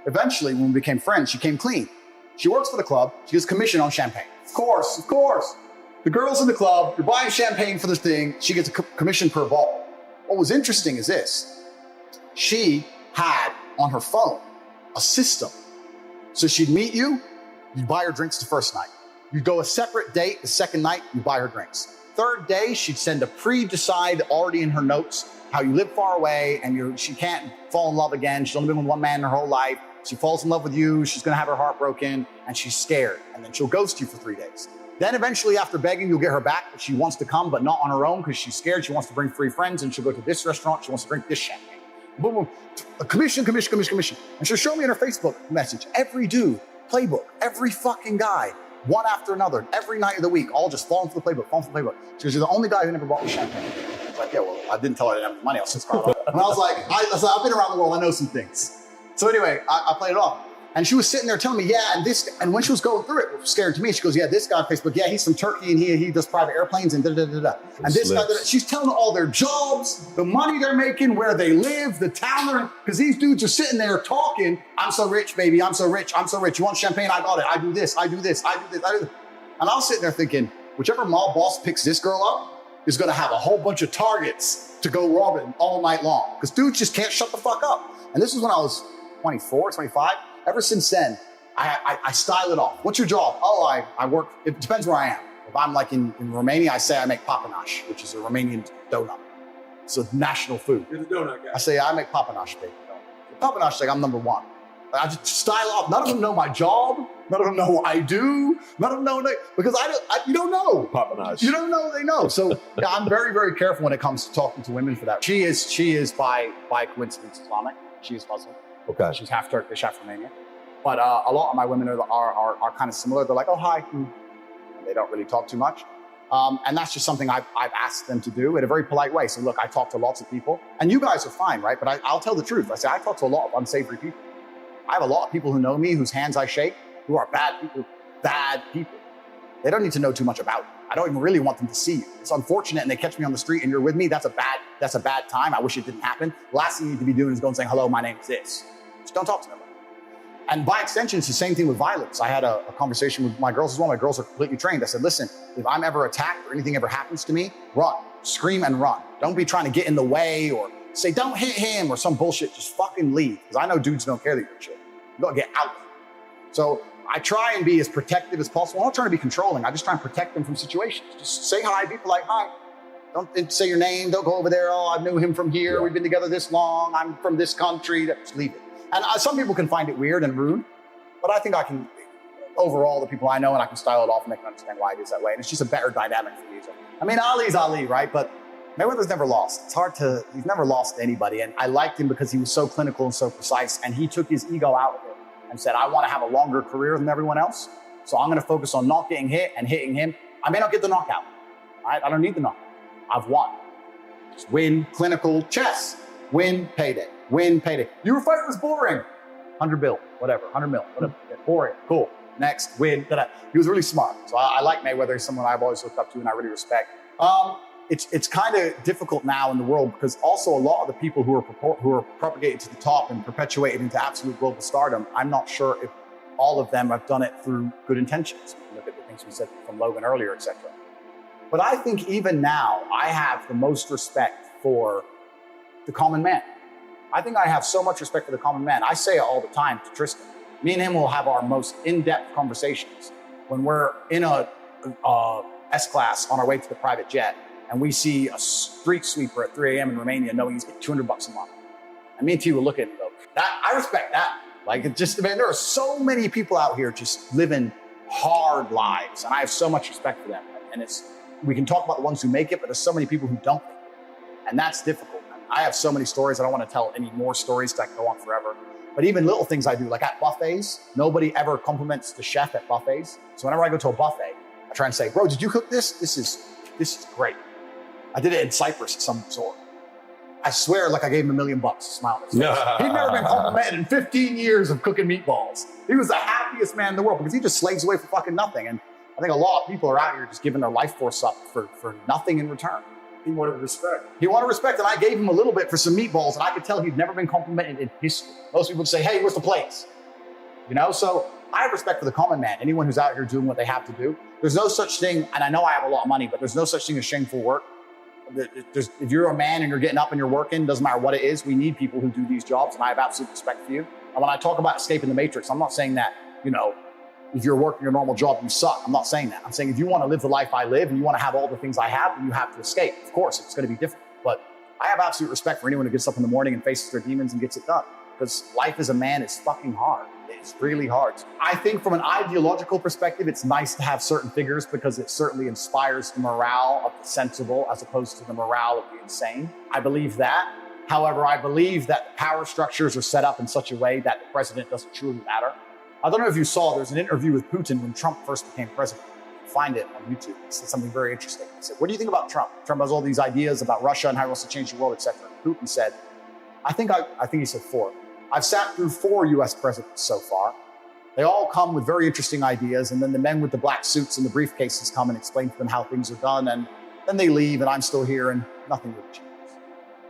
eventually when we became friends, she came clean. She works for the club, she gets commission on champagne. Of course. The girls in the club, you're buying champagne for this thing, she gets a commission per bottle. What was interesting is this. She had on her phone a system. So she'd meet you, you'd buy her drinks the first night. You'd go a separate date the second night, you buy her drinks. Third day, she'd send a pre-decide already in her notes how you live far away and she can't fall in love again. She's only been with one man her whole life. She falls in love with you, she's gonna have her heart broken, and she's scared. And then she'll ghost you for 3 days. Then eventually after begging, you'll get her back, but she wants to come, but not on her own because she's scared. She wants to bring 3 friends and she'll go to this restaurant. She wants to drink this champagne. Boom, boom, a commission. And she'll show me in her Facebook message, every dude, playbook, every fucking guy, one after another, every night of the week, all just falling for the playbook. She goes, you're the only guy who never bought me champagne. I was like, yeah, well, I didn't tell her I didn't have the money. I was just proud of it. And I was like, I've been around the world. I know some things. So anyway, I played it off. And she was sitting there telling me, yeah, and when she was going through it, it was scary to me. She goes, yeah, this guy on Facebook, yeah, he's from Turkey and he does private airplanes and da-da-da-da. And this guy, she's telling all their jobs, the money they're making, where they live, the town they're in. Because these dudes are sitting there talking, I'm so rich, baby, I'm so rich, I'm so rich. You want champagne? I got it. I do this, I do this, I do this, I do this. And I was sitting there thinking, whichever mob boss picks this girl up is going to have a whole bunch of targets to go robbing all night long. Because dudes just can't shut the fuck up. And this was when I was 24, 25. Ever since then, I style it off. What's your job? Oh, I work, it depends where I am. If I'm like in Romania, I say I make papanash, which is a Romanian donut. It's a national food. You're the donut guy. I say I make papanash, baby. Papanash, like I'm number one. I just style off. None of them know my job. None of them know what I do. None of them know, because you don't know. Papanash. You don't know, they know. So yeah, I'm very, very careful when it comes to talking to women for that. She is by coincidence Islamic. She is Muslim. Okay. She's half Turkish, half Romanian. But a lot of my women are kind of similar. They're like, oh, hi. And they don't really talk too much. And that's just something I've asked them to do in a very polite way. So look, I talk to lots of people. And you guys are fine, right? But I'll tell the truth. I say I talk to a lot of unsavory people. I have a lot of people who know me, whose hands I shake, who are bad people. Bad people. They don't need to know too much about you. I don't even really want them to see you. It's unfortunate and they catch me on the street and you're with me. That's a bad time. I wish it didn't happen. The last thing you need to be doing is going and saying, hello, my name is this. Just don't talk to them. And by extension, it's the same thing with violence. I had a conversation with my girls as well. My girls are completely trained. I said, listen, if I'm ever attacked or anything ever happens to me, run, scream and run. Don't be trying to get in the way or say, don't hit him or some bullshit. Just fucking leave. Because I know dudes don't care that you're shit. You gotta get out. So I try and be as protective as possible. I'm not trying to be controlling. I just try and protect them from situations. Just say hi, be polite, hi. Don't say your name. Don't go over there. Oh, I knew him from here. Yeah. We've been together this long. I'm from this country. Just leave it. And some people can find it weird and rude, but I think I can, overall, the people I know, and I can style it off and they can understand why it is that way. And it's just a better dynamic for me. So, I mean, Ali's Ali, right? But Mayweather's never lost. He's never lost to anybody. And I liked him because he was so clinical and so precise. And he took his ego out of it and said, I want to have a longer career than everyone else. So I'm going to focus on not getting hit and hitting him. I may not get the knockout. Right? I don't need the knockout. I've won. Just win, clinical, chess. Win, payday. Win, payday. Your fight was boring. 100 bill, whatever, 100 mil, whatever. Boring, cool. Next, win, da-da. He was really smart. So I like Mayweather. He's someone I've always looked up to and I really respect. It's kind of difficult now in the world because also a lot of the people who are propagated to the top and perpetuated into absolute global stardom, I'm not sure if all of them have done it through good intentions. Look at the things we said from Logan earlier, etc. But I think even now, I have the most respect for the common man. I think I have so much respect for the common man. I say it all the time to Tristan. Me and him will have our most in-depth conversations when we're in a S-class on our way to the private jet and we see a street sweeper at 3 a.m. in Romania knowing he's getting $200 a month. And me and T will look at him and go, I respect that. Like, it just, man, there are so many people out here just living hard lives. And I have so much respect for them. And we can talk about the ones who make it, but there's so many people who don't make it. And that's difficult. I have so many stories. I don't want to tell any more stories because I can go on forever. But even little things I do, like at buffets, nobody ever compliments the chef at buffets. So whenever I go to a buffet, I try and say, bro, did you cook this? This is great. I did it in Cyprus of some sort. I swear like I gave him $1 million to smile on his face. He'd never been complimented in 15 years of cooking meatballs. He was the happiest man in the world because he just slaves away for fucking nothing. And I think a lot of people are out here just giving their life force up for nothing in return. He wanted respect. He wanted respect, and I gave him a little bit for some meatballs, and I could tell he'd never been complimented in history. Most people would say, hey, where's the plates? You know, so I have respect for the common man, anyone who's out here doing what they have to do. There's no such thing, and I know I have a lot of money, but there's no such thing as shameful work. If you're a man and you're getting up and you're working, doesn't matter what it is, we need people who do these jobs, and I have absolute respect for you. And when I talk about escaping the matrix, I'm not saying that, you know, if you're working your normal job, you suck. I'm not saying that. I'm saying if you want to live the life I live and you want to have all the things I have, then you have to escape. Of course, it's going to be different. But I have absolute respect for anyone who gets up in the morning and faces their demons and gets it done. Because life as a man is fucking hard. It's really hard. I think from an ideological perspective, it's nice to have certain figures because it certainly inspires the morale of the sensible as opposed to the morale of the insane. I believe that. However, I believe that the power structures are set up in such a way that the president doesn't truly matter. I don't know if you saw, there's an interview with Putin when Trump first became president. Find it on YouTube. He said something very interesting. He said, what do you think about Trump? Trump has all these ideas about Russia and how he wants to change the world, etc. Putin said, I think he said 4. I've sat through 4 US presidents so far. They all come with very interesting ideas, and then the men with the black suits and the briefcases come and explain to them how things are done, and then they leave, and I'm still here, and nothing really changes.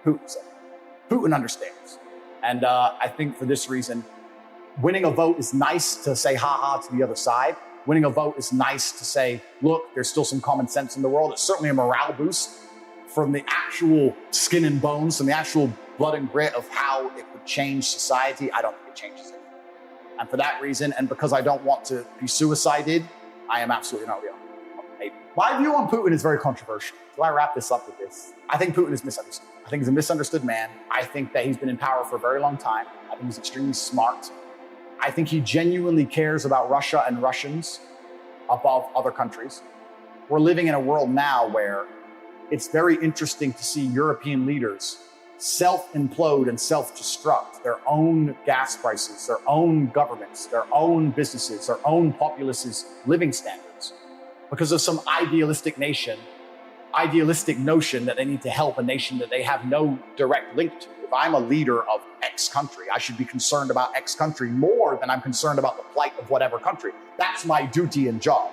Putin said it. Putin understands. And I think for this reason, winning a vote is nice to say ha-ha to the other side. Winning a vote is nice to say, look, there's still some common sense in the world. It's certainly a morale boost from the actual skin and bones, from the actual blood and grit of how it would change society. I don't think it changes it. And for that reason, and because I don't want to be suicided, I am absolutely not real. My view on Putin is very controversial. So I wrap this up with this. I think Putin is misunderstood. I think he's a misunderstood man. I think that he's been in power for a very long time. I think he's extremely smart. I think he genuinely cares about Russia and Russians above other countries. We're living in a world now where it's very interesting to see European leaders self-implode and self-destruct their own gas prices, their own governments, their own businesses, their own populace's living standards because of some idealistic notion that they need to help a nation that they have no direct link to. If I'm a leader of X country, I should be concerned about X country more than I'm concerned about the plight of whatever country. That's my duty and job.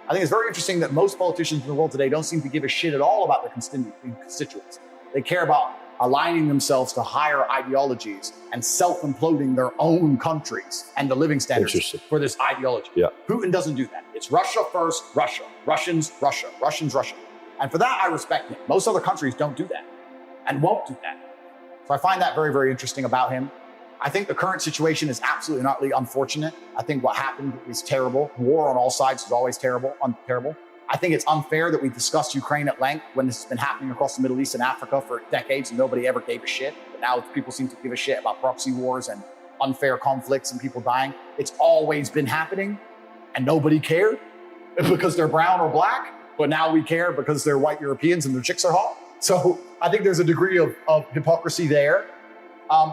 I think it's very interesting that most politicians in the world today don't seem to give a shit at all about their constituents. They care about aligning themselves to higher ideologies and self-imploding their own countries and the living standards for this ideology. Yeah. Putin doesn't do that. It's Russia first, Russia, Russians, Russia, Russians, Russia. And for that, I respect him. Most other countries don't do that and won't do that. So I find that very, very interesting about him. I think the current situation is absolutely and utterly unfortunate. I think what happened is terrible. War on all sides is always terrible. I think it's unfair that we discussed Ukraine at length when this has been happening across the Middle East and Africa for decades and nobody ever gave a shit. But now people seem to give a shit about proxy wars and unfair conflicts and people dying. It's always been happening and nobody cared because they're brown or black. But now we care because they're white Europeans and their chicks are hot. So I think there's a degree of hypocrisy there.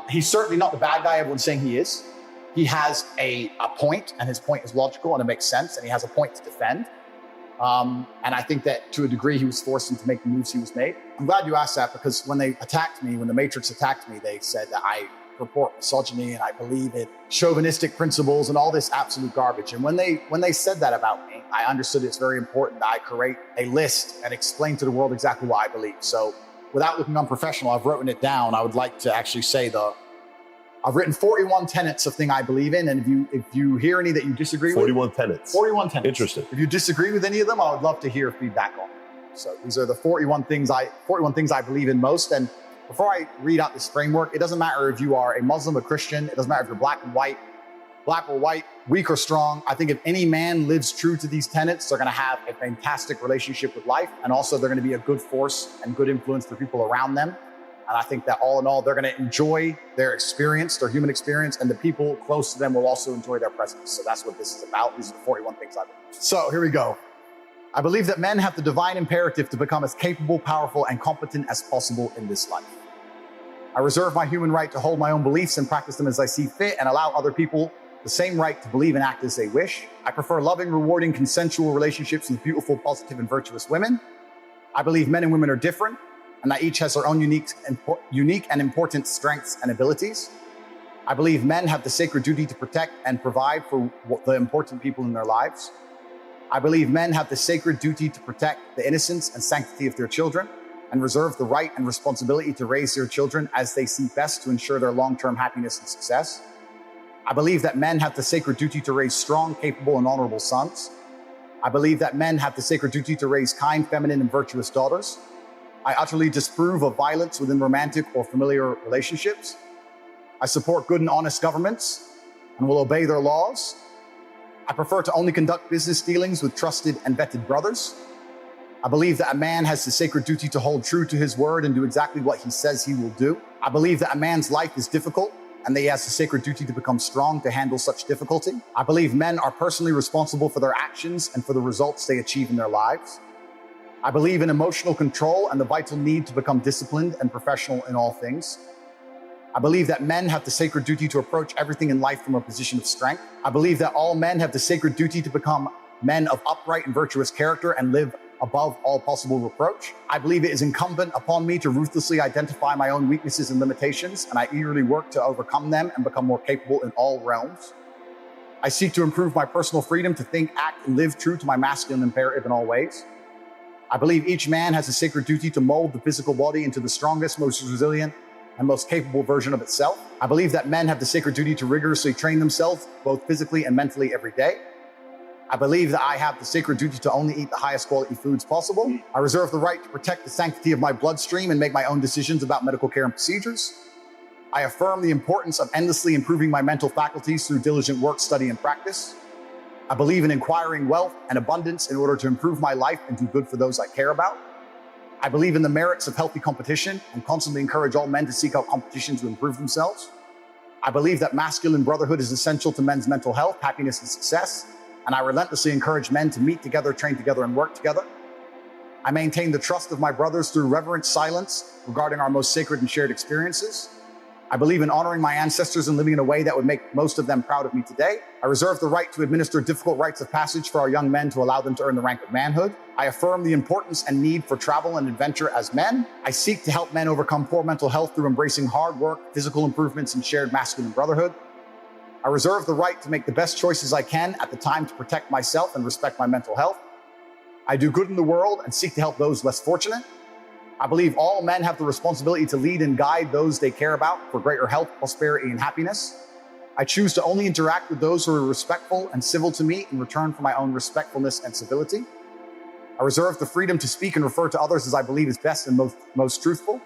He's certainly not the bad guy everyone's saying he is. He has a point, and his point is logical and it makes sense, and he has a point to defend. And I think that to a degree he was forced into make the moves he was made. I'm glad you asked that because when they attacked me, when the Matrix attacked me, they said that I report misogyny and I believe in chauvinistic principles and all this absolute garbage. And when they said that about me, I understood it's very important that I create a list and explain to the world exactly what I believe. So without looking unprofessional, I've written it down. I would like to actually say I've written 41 tenets of thing I believe in. And if you hear any that you disagree 41 with. tenets. 41 tenets. Interesting. If you disagree with any of them, I would love to hear feedback on them. So these are the 41 things I believe in most. And before I read out this framework, it doesn't matter if you are a Muslim, a Christian, it doesn't matter if you're black or white, weak or strong. I think if any man lives true to these tenets, they're going to have a fantastic relationship with life. And also they're going to be a good force and good influence for people around them. And I think that all in all, they're going to enjoy their experience, their human experience, and the people close to them will also enjoy their presence. So that's what this is about. These are the 41 things I believe. So here we go. I believe that men have the divine imperative to become as capable, powerful, and competent as possible in this life. I reserve my human right to hold my own beliefs and practice them as I see fit and allow other people the same right to believe and act as they wish. I prefer loving, rewarding, consensual relationships with beautiful, positive, and virtuous women. I believe men and women are different and that each has their own unique and important strengths and abilities. I believe men have the sacred duty to protect and provide for the important people in their lives. I believe men have the sacred duty to protect the innocence and sanctity of their children and reserve the right and responsibility to raise their children as they see best to ensure their long-term happiness and success. I believe that men have the sacred duty to raise strong, capable, and honorable sons. I believe that men have the sacred duty to raise kind, feminine, and virtuous daughters. I utterly disapprove of violence within romantic or familiar relationships. I support good and honest governments and will obey their laws. I prefer to only conduct business dealings with trusted and vetted brothers. I believe that a man has the sacred duty to hold true to his word and do exactly what he says he will do. I believe that a man's life is difficult and that he has the sacred duty to become strong to handle such difficulty. I believe men are personally responsible for their actions and for the results they achieve in their lives. I believe in emotional control and the vital need to become disciplined and professional in all things. I believe that men have the sacred duty to approach everything in life from a position of strength. I believe that all men have the sacred duty to become men of upright and virtuous character and live above all possible reproach. I believe it is incumbent upon me to ruthlessly identify my own weaknesses and limitations, and I eagerly work to overcome them and become more capable in all realms. I seek to improve my personal freedom to think, act, and live true to my masculine imperative in all ways. I believe each man has a sacred duty to mold the physical body into the strongest, most resilient, and most capable version of itself. I believe that men have the sacred duty to rigorously train themselves, both physically and mentally, every day. I believe that I have the sacred duty to only eat the highest quality foods possible. I reserve the right to protect the sanctity of my bloodstream and make my own decisions about medical care and procedures. I affirm the importance of endlessly improving my mental faculties through diligent work, study, and practice. I believe in acquiring wealth and abundance in order to improve my life and do good for those I care about. I believe in the merits of healthy competition and constantly encourage all men to seek out competition to improve themselves. I believe that masculine brotherhood is essential to men's mental health, happiness, and success, and I relentlessly encourage men to meet together, train together, and work together. I maintain the trust of my brothers through reverent silence regarding our most sacred and shared experiences. I believe in honoring my ancestors and living in a way that would make most of them proud of me today. I reserve the right to administer difficult rites of passage for our young men to allow them to earn the rank of manhood. I affirm the importance and need for travel and adventure as men. I seek to help men overcome poor mental health through embracing hard work, physical improvements, and shared masculine brotherhood. I reserve the right to make the best choices I can at the time to protect myself and respect my mental health. I do good in the world and seek to help those less fortunate. I believe all men have the responsibility to lead and guide those they care about for greater health, prosperity, and happiness. I choose to only interact with those who are respectful and civil to me in return for my own respectfulness and civility. I reserve the freedom to speak and refer to others as I believe is best and most truthful.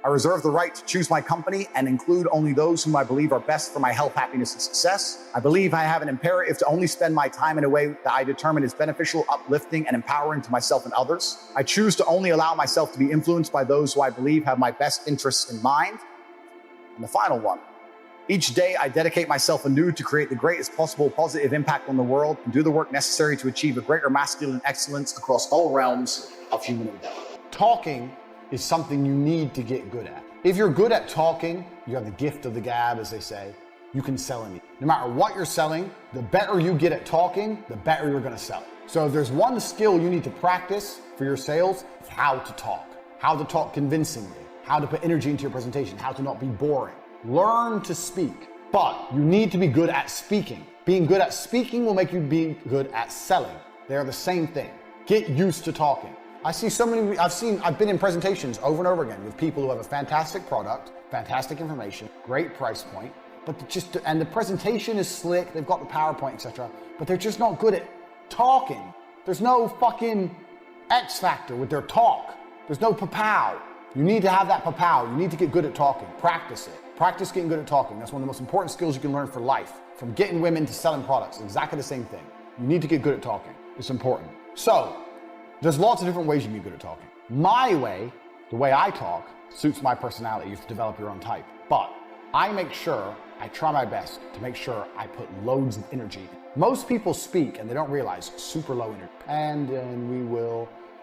I reserve the right to choose my company and include only those whom I believe are best for my health, happiness, and success. I believe I have an imperative to only spend my time in a way that I determine is beneficial, uplifting, and empowering to myself and others. I choose to only allow myself to be influenced by those who I believe have my best interests in mind. And the final one, each day I dedicate myself anew to create the greatest possible positive impact on the world and do the work necessary to achieve a greater masculine excellence across all realms of human endeavor. Talking is something you need to get good at. If you're good at talking, you have the gift of the gab, as they say, you can sell anything. No matter what you're selling, the better you get at talking, the better you're gonna sell. So if there's one skill you need to practice for your sales, it's how to talk convincingly, how to put energy into your presentation, how to not be boring. Learn to speak, but you need to be good at speaking. Being good at speaking will make you be good at selling. They are the same thing. Get used to talking. I've been in presentations over and over again with people who have a fantastic product, fantastic information, great price point, and the presentation is slick, they've got the PowerPoint, etc., but they're just not good at talking. There's no fucking X factor with their talk. There's no pa-pow. You need to have that pa-pow. You need to get good at talking. Practice it. Practice getting good at talking. That's one of the most important skills you can learn for life. From getting women to selling products, exactly the same thing. You need to get good at talking. It's important. So, there's lots of different ways you can be good at talking. My way, the way I talk, suits my personality. You have to develop your own type. But I try my best to make sure I put loads of energy. Most people speak and they don't realize super low energy.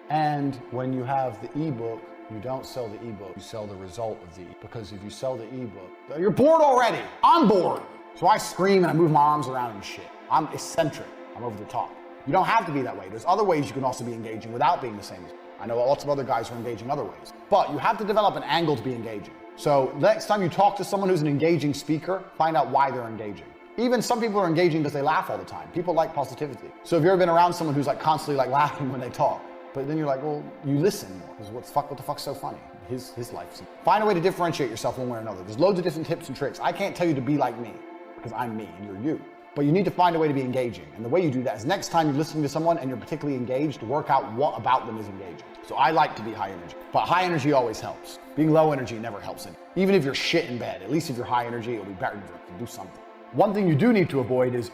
And when you have the ebook, you don't sell the ebook, you sell the result of the ebook. Because if you sell the ebook, you're bored already. I'm bored. So I scream and I move my arms around and shit. I'm eccentric. I'm over the top. You don't have to be that way. There's other ways you can also be engaging without being the same as me. I know lots of other guys who are engaging other ways. But you have to develop an angle to be engaging. So next time you talk to someone who's an engaging speaker, find out why they're engaging. Even some people are engaging because they laugh all the time. People like positivity. So if you've ever been around someone who's like constantly like laughing when they talk, but then you're like, well, you listen more. Because what the fuck's so funny? His life. Find a way to differentiate yourself one way or another. There's loads of different tips and tricks. I can't tell you to be like me because I'm me and you're you. But you need to find a way to be engaging. And the way you do that is next time you're listening to someone and you're particularly engaged, work out what about them is engaging. So I like to be high energy, but high energy always helps. Being low energy never helps. Even if you're shit in bed, at least if you're high energy, it'll be better to do something. One thing you do need to avoid is,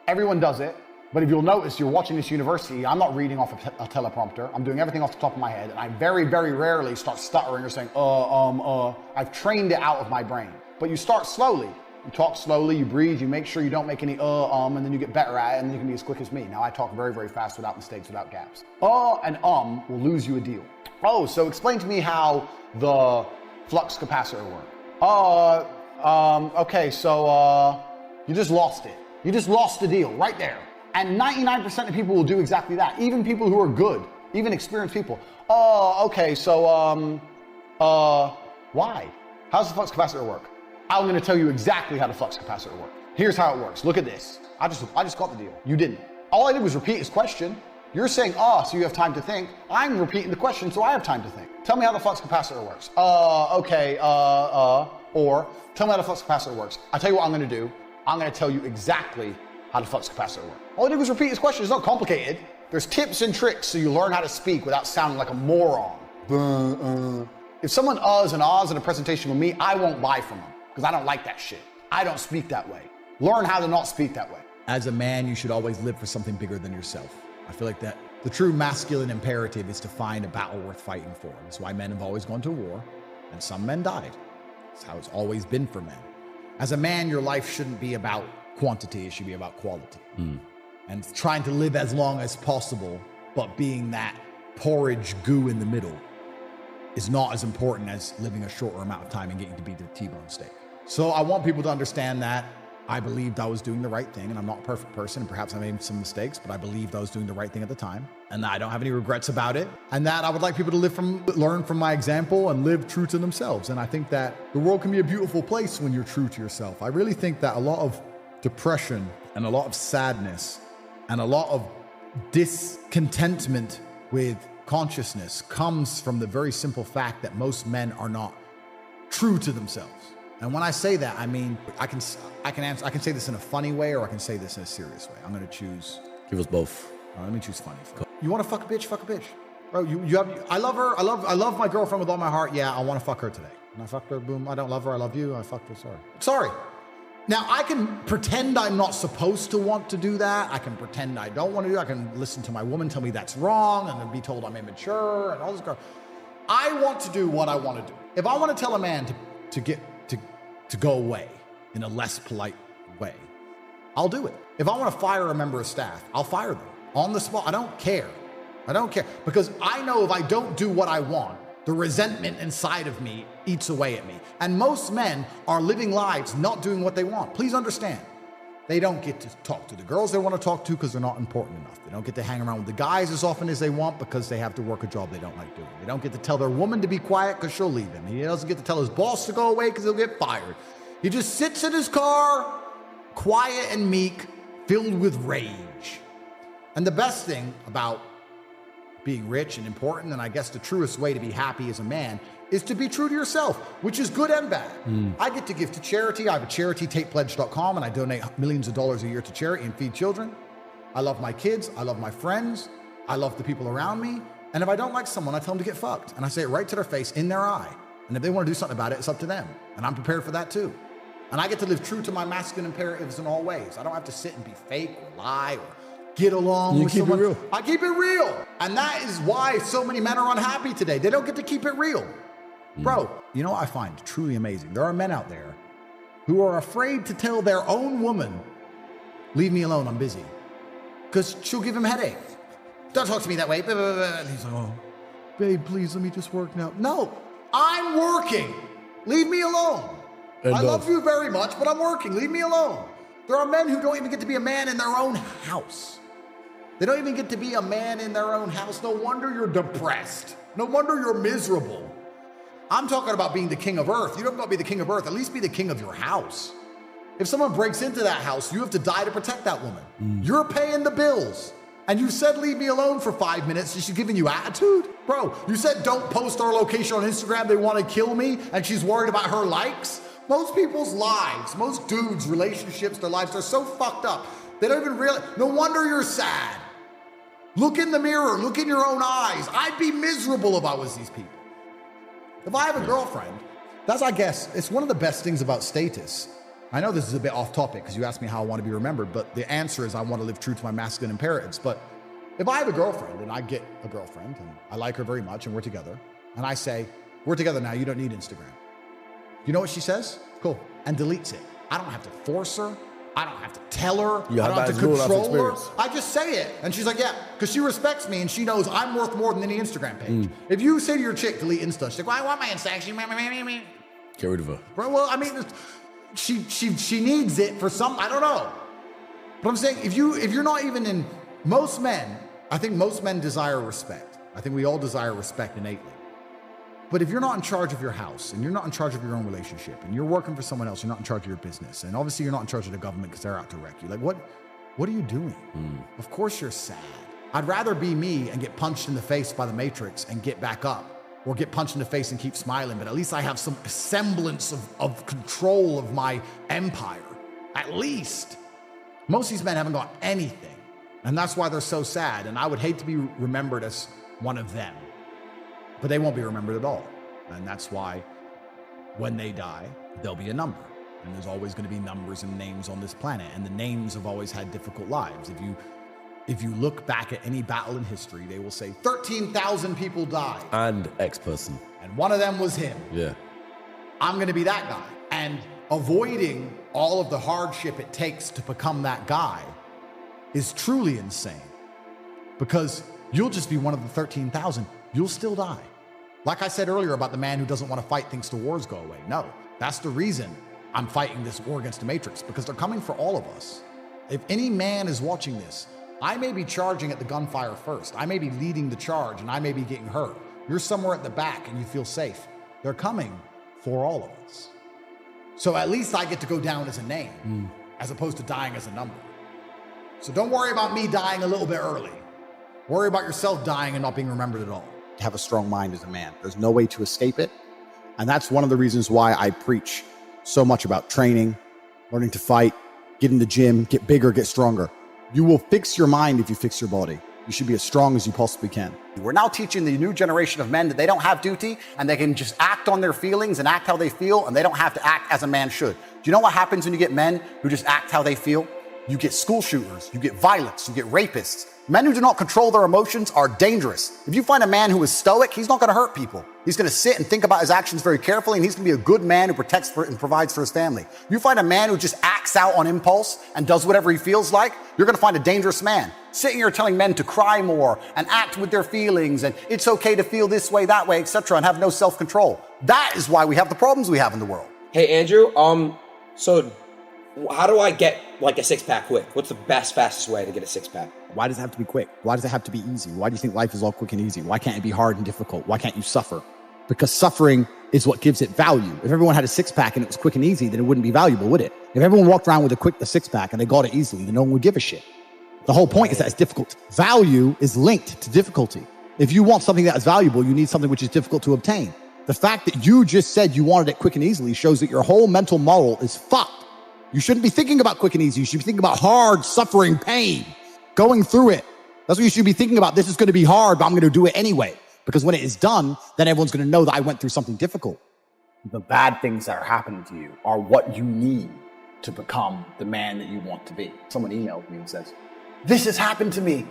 everyone does it. But if you'll notice, you're watching this university, I'm not reading off a teleprompter. I'm doing everything off the top of my head. And I very, very rarely start stuttering or saying, I've trained it out of my brain. But you start slowly. You talk slowly, you breathe, you make sure you don't make any and then you get better at it, and then you can be as quick as me. Now I talk very, very fast without mistakes, without gaps. And will lose you a deal. So explain to me how the flux capacitor works. Okay, so you just lost it. You just lost the deal right there. And 99% of people will do exactly that. Even people who are good, even experienced people. Oh, okay, so, why? How's the flux capacitor work? I'm gonna tell you exactly how the flux capacitor works. Here's how it works. Look at this. I just got the deal. You didn't. All I did was repeat his question. You're saying, so you have time to think. I'm repeating the question, so I have time to think. Tell me how the flux capacitor works. Okay, or tell me how the flux capacitor works. I'll tell you what I'm gonna do. I'm gonna tell you exactly how the flux capacitor works. All I did was repeat his question. It's not complicated. There's tips and tricks so you learn how to speak without sounding like a moron. If someone and ahs in a presentation with me, I won't buy from them because I don't like that shit. I don't speak that way. Learn how to not speak that way. As a man, you should always live for something bigger than yourself. I feel like that the true masculine imperative is to find a battle worth fighting for. That's why men have always gone to war, and some men died. That's how it's always been for men. As a man, your life shouldn't be about quantity, it should be about quality. And trying to live as long as possible, but being that porridge goo in the middle is not as important as living a shorter amount of time and getting to be the T-bone steak. So I want people to understand that I believed I was doing the right thing, and I'm not a perfect person, and perhaps I made some mistakes, but I believed I was doing the right thing at the time, and I don't have any regrets about it, and that I would like people to learn from my example and live true to themselves. And I think that the world can be a beautiful place when you're true to yourself. I really think that a lot of depression and a lot of sadness and a lot of discontentment with consciousness comes from the very simple fact that most men are not true to themselves. And when I say that, I mean, I can say this in a funny way, or I can say this in a serious way. I'm gonna choose. Give us both. Let me choose funny. You want to fuck a bitch? Fuck a bitch, bro. I love her. I love my girlfriend with all my heart. Yeah, I want to fuck her today. And I fucked her. Boom. I don't love her. I love you. I fucked her. Sorry. Now I can pretend I'm not supposed to want to do that. I can pretend I don't want to do that. I can listen to my woman tell me that's wrong, and then be told I'm immature and all this stuff. I want to do what I want to do. If I want to tell a man to go away in a less polite way, I'll do it. If I want to fire a member of staff, I'll fire them on the spot. I don't care. Because I know if I don't do what I want, the resentment inside of me eats away at me. And most men are living lives not doing what they want. Please understand. They don't get to talk to the girls they want to talk to because they're not important enough. They don't get to hang around with the guys as often as they want because they have to work a job they don't like doing. They don't get to tell their woman to be quiet because she'll leave him. He doesn't get to tell his boss to go away because he'll get fired. He just sits in his car, quiet and meek, filled with rage. And the best thing about being rich and important, and I guess the truest way to be happy as a man, is to be true to yourself, which is good and bad. I get to give to charity. I have a charity, TatePledge.com, and I donate millions of dollars a year to charity and feed children. I love my kids. I love my friends. I love the people around me. And if I don't like someone, I tell them to get fucked. And I say it right to their face, in their eye. And if they want to do something about it, it's up to them. And I'm prepared for that too. And I get to live true to my masculine imperatives in all ways. I don't have to sit and be fake or lie or get along with someone. You keep it real. I keep it real. And that is why so many men are unhappy today. They don't get to keep it real. Bro, you know what I find truly amazing? There are men out there who are afraid to tell their own woman, leave me alone, I'm busy. Because she'll give him a headache. Don't talk to me that way. And he's like, oh, babe, please let me just work now. No, I'm working. Leave me alone. I love you very much, but I'm working. Leave me alone. There are men who don't even get to be a man in their own house. They don't even get to be a man in their own house. No wonder you're depressed. No wonder you're miserable. I'm talking about being the king of earth. You don't got to be the king of earth. At least be the king of your house. If someone breaks into that house, you have to die to protect that woman. You're paying the bills. And you said, leave me alone for 5 minutes, and she's giving you attitude? Bro, you said, don't post our location on Instagram. They want to kill me, and she's worried about her likes. Most people's lives, most dudes' relationships, their lives are so fucked up. They don't even realize. No wonder you're sad. Look in the mirror. Look in your own eyes. I'd be miserable if I was these people. If I have a girlfriend, that's, I guess, it's one of the best things about status. I know this is a bit off topic because you asked me how I want to be remembered, but the answer is I want to live true to my masculine imperatives. But if I have a girlfriend and I get a girlfriend and I like her very much and we're together, and I say, we're together now, you don't need Instagram. You know what she says? Cool. And deletes it. I don't have to force her. I don't have to tell her. I don't have to control her. I just say it. And she's like, yeah, because she respects me and she knows I'm worth more than any Instagram page. If you say to your chick, delete Insta, she's like, well, I want my Insta. Get rid of her. Well, I mean, she needs it for some, I don't know. But I'm saying, if you're not even in, most men, I think most men desire respect. I think we all desire respect innately. But if you're not in charge of your house, and you're not in charge of your own relationship, and you're working for someone else, you're not in charge of your business, and obviously you're not in charge of the government because they're out to wreck you. Like, what are you doing? Of course you're sad. I'd rather be me and get punched in the face by the Matrix and get back up, or get punched in the face and keep smiling, but at least I have some semblance of control of my empire. At least. Most of these men haven't got anything, and that's why they're so sad, and I would hate to be remembered as one of them. But they won't be remembered at all. And that's why when they die, there'll be a number. And there's always going to be numbers and names on this planet. And the names have always had difficult lives. If you look back at any battle in history, they will say 13,000 people died. And X person. And one of them was him. Yeah. I'm going to be that guy. And avoiding all of the hardship it takes to become that guy is truly insane. Because you'll just be one of the 13,000. You'll still die. Like I said earlier about the man who doesn't want to fight things till wars go away. No, that's the reason I'm fighting this war against the Matrix, because they're coming for all of us. If any man is watching this, I may be charging at the gunfire first. I may be leading the charge and I may be getting hurt. You're somewhere at the back and you feel safe. They're coming for all of us. So at least I get to go down as a name as opposed to dying as a number. So don't worry about me dying a little bit early. Worry about yourself dying and not being remembered at all. Have a strong mind as a man. There's no way to escape it. And that's one of the reasons why I preach so much about training, learning to fight, get in the gym, get bigger, get stronger. You will fix your mind if you fix your body. You should be as strong as you possibly can. We're now teaching the new generation of men that they don't have duty and they can just act on their feelings and act how they feel, and they don't have to act as a man should. Do you know what happens when you get men who just act how they feel? You get school shooters, you get violence, you get rapists. Men who do not control their emotions are dangerous. If you find a man who is stoic, he's not going to hurt people. He's going to sit and think about his actions very carefully, and he's going to be a good man who protects and provides for his family. You find a man who just acts out on impulse and does whatever he feels like, you're going to find a dangerous man. Sitting here telling men to cry more and act with their feelings and it's okay to feel this way, that way, etc., and have no self-control. That is why we have the problems we have in the world. Hey, Andrew, so how do I get like a six-pack quick? What's the fastest way to get a six-pack? Why does it have to be quick? Why does it have to be easy? Why do you think life is all quick and easy? Why can't it be hard and difficult? Why can't you suffer? Because suffering is what gives it value. If everyone had a six-pack and it was quick and easy, then it wouldn't be valuable, would it? If everyone walked around with a six-pack and they got it easily, then no one would give a shit. The whole point is that it's difficult. Value is linked to difficulty. If you want something that is valuable, you need something which is difficult to obtain. The fact that you just said you wanted it quick and easily shows that your whole mental model is fucked. You shouldn't be thinking about quick and easy. You should be thinking about hard, suffering, pain, going through it. That's what you should be thinking about. This is going to be hard, but I'm going to do it anyway. Because when it is done, then everyone's going to know that I went through something difficult. The bad things that are happening to you are what you need to become the man that you want to be. Someone emailed me and says, "This has happened to me."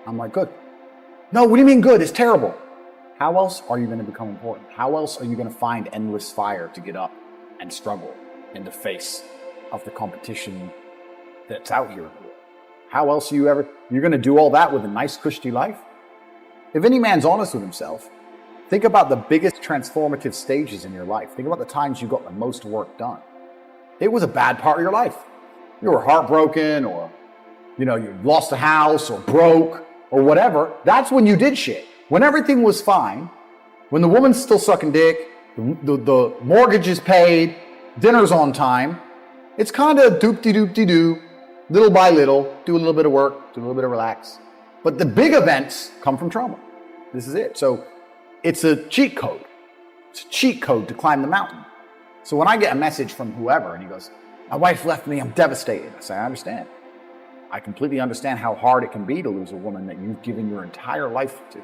I'm like, good. No, what do you mean good? It's terrible. How else are you going to become important? How else are you going to find endless fire to get up and struggle in the face of the competition that's out here? How else are you're going to do all that with a nice, cushy life? If any man's honest with himself, think about the biggest transformative stages in your life. Think about the times you got the most work done. It was a bad part of your life. You were heartbroken, or, you lost a house, or broke, or whatever. That's when you did shit. When everything was fine, when the woman's still sucking dick, the mortgage is paid, dinner's on time, it's kind of doop-de-doop-de-doo, little by little, do a little bit of work, do a little bit of relax. But the big events come from trauma. This is it. So it's a cheat code. It's a cheat code to climb the mountain. So when I get a message from whoever and he goes, "My wife left me, I'm devastated," I say, I understand. I completely understand how hard it can be to lose a woman that you've given your entire life to.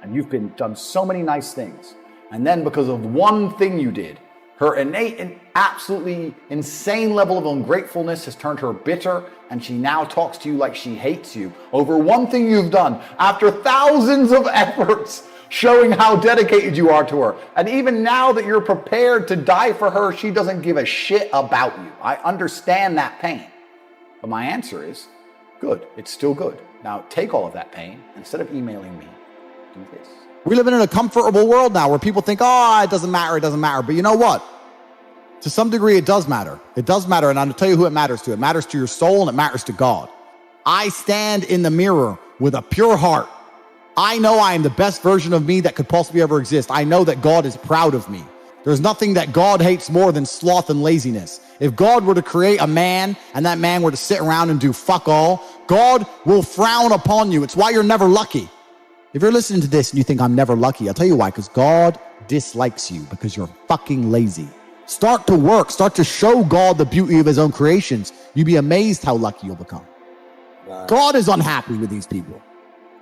And you've done so many nice things. And then because of one thing you did, her innate and absolutely insane level of ungratefulness has turned her bitter, and she now talks to you like she hates you over one thing you've done after thousands of efforts showing how dedicated you are to her. And even now that you're prepared to die for her, she doesn't give a shit about you. I understand that pain. But my answer is, good, it's still good. Now take all of that pain, instead of emailing me, do this. We live in a comfortable world now where people think, it doesn't matter. But you know what? To some degree, it does matter. It does matter, and I'll tell you who it matters to. It matters to your soul, and it matters to God. I stand in the mirror with a pure heart. I know I am the best version of me that could possibly ever exist. I know that God is proud of me. There's nothing that God hates more than sloth and laziness. If God were to create a man and that man were to sit around and do fuck all, God will frown upon you. It's why you're never lucky. If you're listening to this and you think I'm never lucky, I'll tell you why, because God dislikes you because you're fucking lazy. Start to work. Start to show God the beauty of his own creations. You'd be amazed how lucky you'll become. Wow. God is unhappy with these people.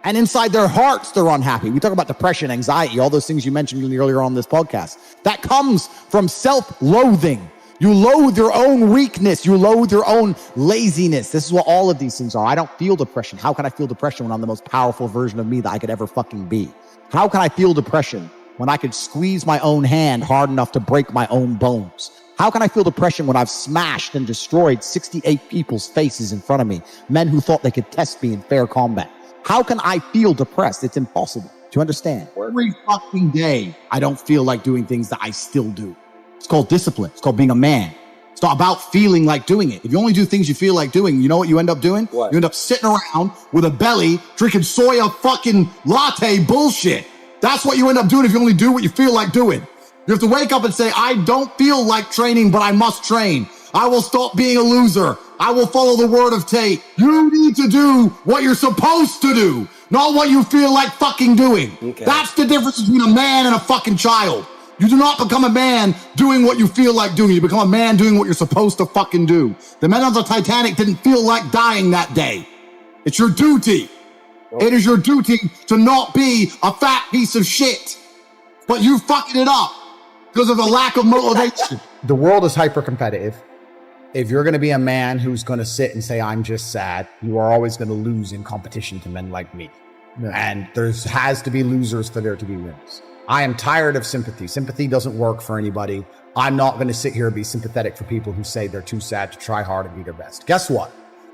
And inside their hearts, they're unhappy. We talk about depression, anxiety, all those things you mentioned earlier on this podcast. That comes from self-loathing. You loathe your own weakness. You loathe your own laziness. This is what all of these things are. I don't feel depression. How can I feel depression when I'm the most powerful version of me that I could ever fucking be? How can I feel depression when I could squeeze my own hand hard enough to break my own bones? How can I feel depression when I've smashed and destroyed 68 people's faces in front of me, men who thought they could test me in fair combat? How can I feel depressed? It's impossible to understand. Every fucking day, I don't feel like doing things that I still do. It's called discipline. It's called being a man. It's not about feeling like doing it. If you only do things you feel like doing, you know what you end up doing? What? You end up sitting around with a belly, drinking soya fucking latte bullshit. That's what you end up doing if you only do what you feel like doing. You have to wake up and say, I don't feel like training, but I must train. I will stop being a loser. I will follow the word of Tate. You need to do what you're supposed to do, not what you feel like fucking doing. Okay. That's the difference between a man and a fucking child. You do not become a man doing what you feel like doing. You become a man doing what you're supposed to fucking do. The men on the Titanic didn't feel like dying that day. It's your duty. It is your duty to not be a fat piece of shit. But you fucking it up because of the lack of motivation. The world is hyper competitive. If you're going to be a man who's going to sit and say, I'm just sad, you are always going to lose in competition to men like me. Yeah. And there has to be losers for there to be winners. I am tired of sympathy. Sympathy doesn't work for anybody. I'm not going to sit here and be sympathetic for people who say they're too sad to try hard and be their best. Guess what?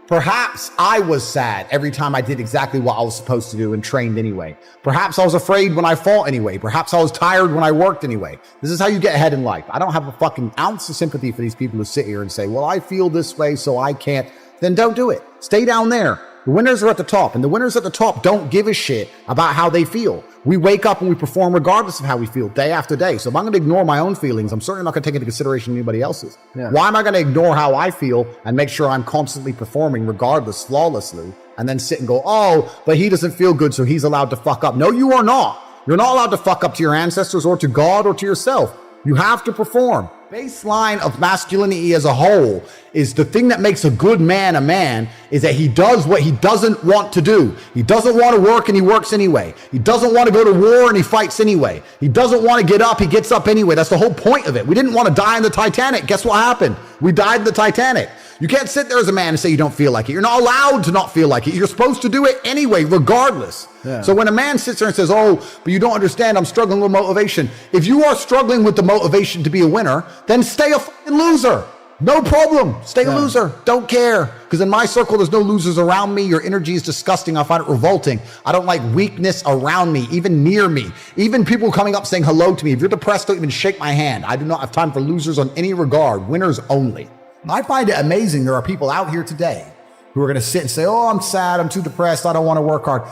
Perhaps I was sad every time I did exactly what I was supposed to do and trained anyway. Perhaps I was afraid when I fought anyway. Perhaps I was tired when I worked anyway. This is how you get ahead in life. I don't have a fucking ounce of sympathy for these people who sit here and say, well, I feel this way, so I can't. Then don't do it. Stay down there. The winners are at the top, and the winners at the top don't give a shit about how they feel. We wake up and we perform regardless of how we feel day after day. So if I'm going to ignore my own feelings, I'm certainly not going to take into consideration anybody else's. Yeah. Why am I going to ignore how I feel and make sure I'm constantly performing regardless, flawlessly, and then sit and go, oh, but he doesn't feel good, so he's allowed to fuck up. No, you are not. You're not allowed to fuck up to your ancestors or to God or to yourself. You have to perform. Baseline of masculinity as a whole is the thing that makes a good man a man is that he does what he doesn't want to do. He doesn't want to work and he works anyway. He doesn't want to go to war and he fights anyway. He doesn't want to get up, he gets up anyway. That's the whole point of it. We didn't want to die in the Titanic. Guess what happened? We died in the Titanic. You can't sit there as a man and say you don't feel like it. You're not allowed to not feel like it. You're supposed to do it anyway, regardless. Yeah. So when a man sits there and says, oh, but you don't understand, I'm struggling with motivation. If you are struggling with the motivation to be a winner, then stay a fucking loser. No problem. Stay a loser. Don't care. Because in my circle, there's no losers around me. Your energy is disgusting. I find it revolting. I don't like weakness around me, even near me. Even people coming up saying hello to me. If you're depressed, don't even shake my hand. I do not have time for losers on any regard. Winners only. I find it amazing there are people out here today who are going to sit and say, oh, I'm sad, I'm too depressed, I don't want to work hard.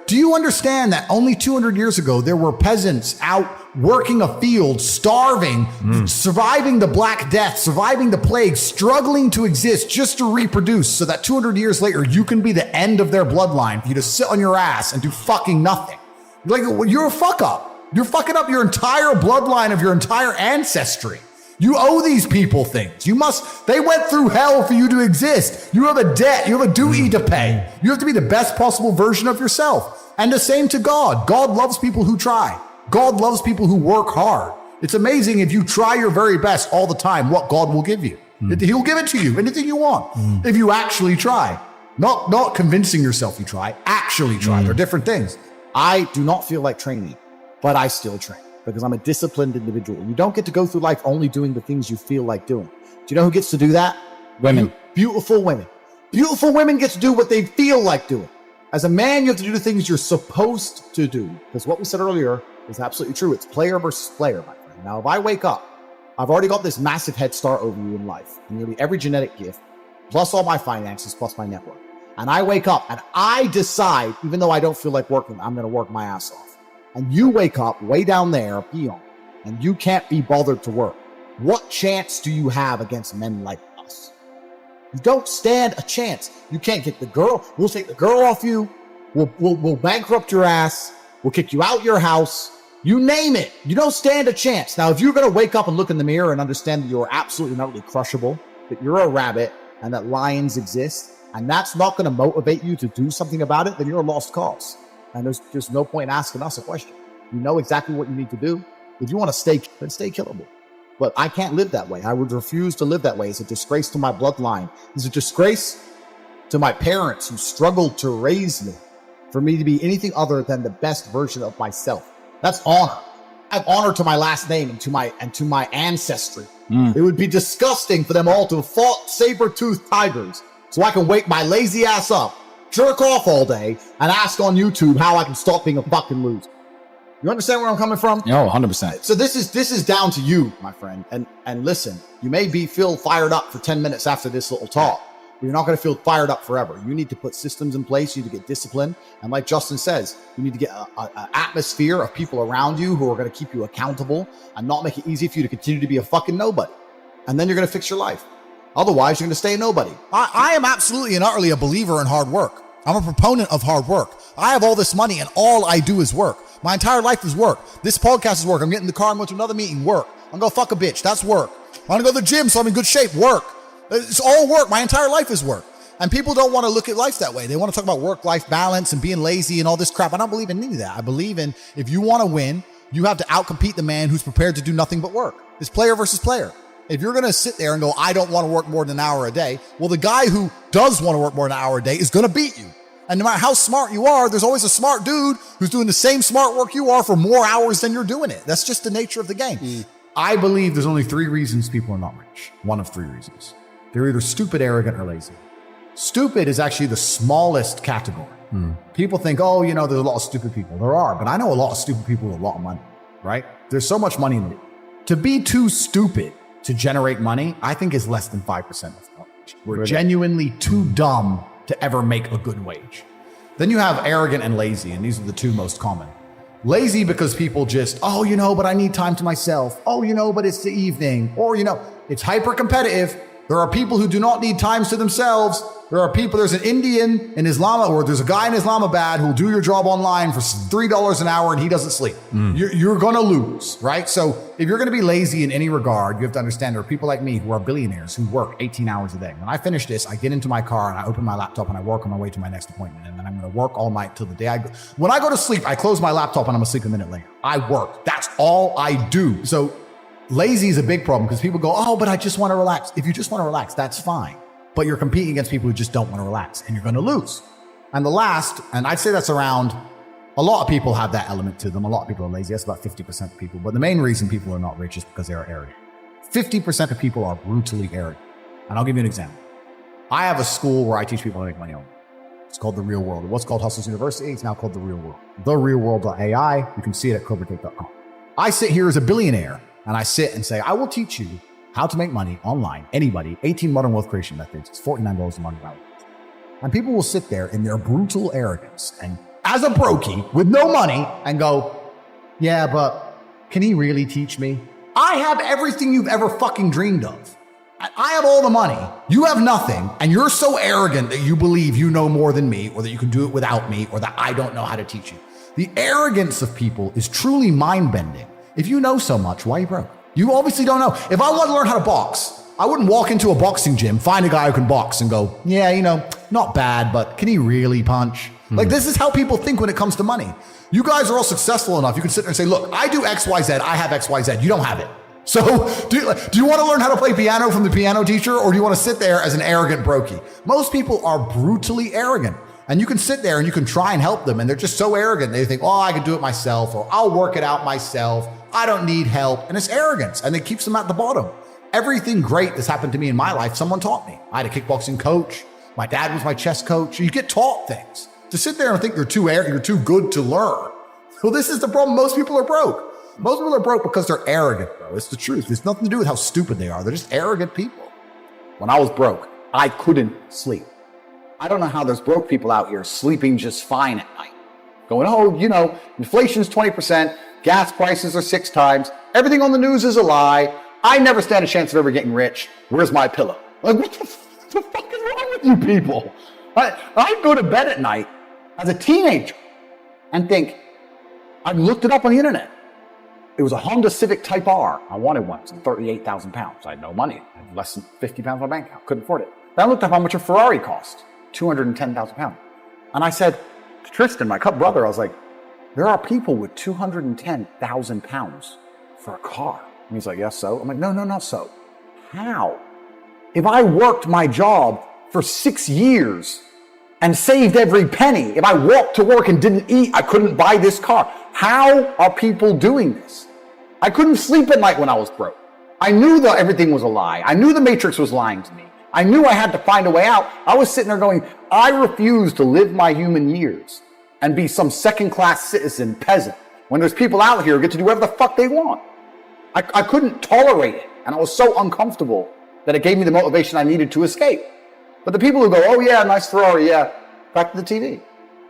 Do you understand that only 200 years ago, there were peasants out working a field, starving, surviving the Black Death, surviving the plague, struggling to exist just to reproduce so that 200 years later, you can be the end of their bloodline for you to sit on your ass and do fucking nothing. Like, you're a fuck up. You're fucking up your entire bloodline of your entire ancestry. You owe these people things. They went through hell for you to exist. You have a debt. You have a duty to pay. You have to be the best possible version of yourself. And the same to God. God loves people who try. God loves people who work hard. It's amazing if you try your very best all the time, what God will give you. He'll give it to you, anything you want, if you actually try. Not convincing yourself you try, actually try. They're different things. I do not feel like training, but I still train. Because I'm a disciplined individual. You don't get to go through life only doing the things you feel like doing. Do you know who gets to do that? Women. Beautiful women. Beautiful women get to do what they feel like doing. As a man, you have to do the things you're supposed to do. Because what we said earlier is absolutely true. It's player versus player, my friend. Now, if I wake up I've already got this massive head start over you in life. Nearly every genetic gift, plus all my finances, plus my network. And I wake up and I decide, even though I don't feel like working, I'm going to work my ass off. And you wake up way down there, peon, and you can't be bothered to work. What chance do you have against men like us? You don't stand a chance. You can't get the girl. We'll take the girl off you. We'll bankrupt your ass. We'll kick you out your house. You name it. You don't stand a chance. Now, if you're going to wake up and look in the mirror and understand that you're absolutely not really crushable, that you're a rabbit and that lions exist, and that's not going to motivate you to do something about it, then you're a lost cause. And there's just no point in asking us a question. You know exactly what you need to do. If you want to stay, then stay killable. But I can't live that way. I would refuse to live that way. It's a disgrace to my bloodline. It's a disgrace to my parents who struggled to raise me, for me to be anything other than the best version of myself. That's honor. I have honor to my last name and to my ancestry. It would be disgusting for them all to have fought saber-toothed tigers so I can wake my lazy ass up, jerk off all day, and ask on YouTube how I can stop being a fucking loser. You understand where I'm coming from? No, 100%. So this is down to you, my friend. And listen, you may feel fired up for 10 minutes after this little talk, but you're not going to feel fired up forever. You need to put systems in place. You need to get discipline. And like Justin says, you need to get an atmosphere of people around you who are going to keep you accountable and not make it easy for you to continue to be a fucking nobody. And then you're going to fix your life. Otherwise, you're going to stay a nobody. I am absolutely and utterly a believer in hard work. I'm a proponent of hard work. I have all this money and all I do is work. My entire life is work. This podcast is work. I'm getting in the car and going to another meeting, work. I'm going to fuck a bitch. That's work. I want to go to the gym so I'm in good shape, work. It's all work. My entire life is work. And people don't want to look at life that way. They want to talk about work-life balance and being lazy and all this crap. I don't believe in any of that. I believe in, if you want to win, you have to outcompete the man who's prepared to do nothing but work. It's player versus player. If you're going to sit there and go, I don't want to work more than an hour a day, well, the guy who does want to work more than an hour a day is going to beat you. And no matter how smart you are, there's always a smart dude who's doing the same smart work you are for more hours than you're doing it. That's just the nature of the game. I believe there's only 3 reasons people are not rich. One of 3 reasons. They're either stupid, arrogant, or lazy. Stupid is actually the smallest category. People think, oh, there's a lot of stupid people. There are, but I know a lot of stupid people with a lot of money, right? There's so much money in it. To be too stupid to generate money, I think is less than 5% of the population. We're genuinely too dumb to ever make a good wage. Then you have arrogant and lazy, and these are the 2 most common. Lazy because people just, but I need time to myself. But it's the evening. Or, it's hyper competitive. There are people who do not need times to themselves. There's an Indian in Islam, or there's a guy in Islamabad who'll do your job online for $3 an hour and he doesn't sleep. You're going to lose, right? So if you're going to be lazy in any regard, you have to understand there are people like me who are billionaires who work 18 hours a day. When I finish this, I get into my car and I open my laptop and I work on my way to my next appointment. And then I'm going to work all night till the day I go. When I go to sleep, I close my laptop and I'm asleep a minute later. I work. That's all I do. So lazy is a big problem because people go, but I just want to relax. If you just want to relax, that's fine. But you're competing against people who just don't want to relax and you're going to lose. And the last, and I'd say that's around, a lot of people have that element to them. A lot of people are lazy. That's about 50% of people. But the main reason people are not rich is because they are arrogant. 50% of people are brutally arrogant. And I'll give you an example. I have a school where I teach people how to make money online. It's called The Real World. It was called Hustles University. It's now called The Real World. TheRealWorld.ai. You can see it at CobraTake.com. I sit here as a billionaire and I sit and say, I will teach you how to make money online, anybody, 18 modern wealth creation methods. It's $49 a month. And people will sit there in their brutal arrogance and as a brokey with no money and go, yeah, but can he really teach me? I have everything you've ever fucking dreamed of. I have all the money. You have nothing. And you're so arrogant that you believe you know more than me or that you can do it without me or that I don't know how to teach you. The arrogance of people is truly mind-bending. If you know so much, why are you broke? You obviously don't know. If I want to learn how to box, I wouldn't walk into a boxing gym, find a guy who can box and go, yeah, not bad, but can he really punch? Like, this is how people think when it comes to money. You guys are all successful enough. You can sit there and say, look, I do X, Y, Z. I have X, Y, Z. You don't have it. So do you want to learn how to play piano from the piano teacher, or do you want to sit there as an arrogant brokey? Most people are brutally arrogant. And you can sit there and you can try and help them. And they're just so arrogant. They think, I can do it myself, or I'll work it out myself. I don't need help. And it's arrogance. And it keeps them at the bottom. Everything great that's happened to me in my life, someone taught me. I had a kickboxing coach. My dad was my chess coach. You get taught things. To sit there and think you're too good to learn. Well, this is the problem. Most people are broke. Most people are broke because they're arrogant, bro. It's the truth. It's nothing to do with how stupid they are. They're just arrogant people. When I was broke, I couldn't sleep. I don't know how there's broke people out here sleeping just fine at night. Going, oh, you know, inflation's 20%, gas prices are 6 times, everything on the news is a lie. I never stand a chance of ever getting rich. Where's my pillow? Like, what the fuck is wrong with you people? I'd go to bed at night as a teenager and think, I looked it up on the internet. It was a Honda Civic Type R. I wanted one. It's 38,000 pounds. I had no money. I had less than 50 pounds in my bank account. Couldn't afford it. Then I looked up how much a Ferrari cost. 210,000 pounds. And I said to Tristan, my brother, I was like, there are people with 210,000 pounds for a car. And he's like, yes, so? I'm like, no, not so. How? If I worked my job for 6 years and saved every penny, if I walked to work and didn't eat, I couldn't buy this car. How are people doing this? I couldn't sleep at night when I was broke. I knew that everything was a lie. I knew the Matrix was lying to me. I knew I had to find a way out. I was sitting there going, I refuse to live my human years and be some second-class citizen peasant when there's people out here who get to do whatever the fuck they want. I couldn't tolerate it. And I was so uncomfortable that it gave me the motivation I needed to escape. But the people who go, oh yeah, nice Ferrari, yeah, back to the TV.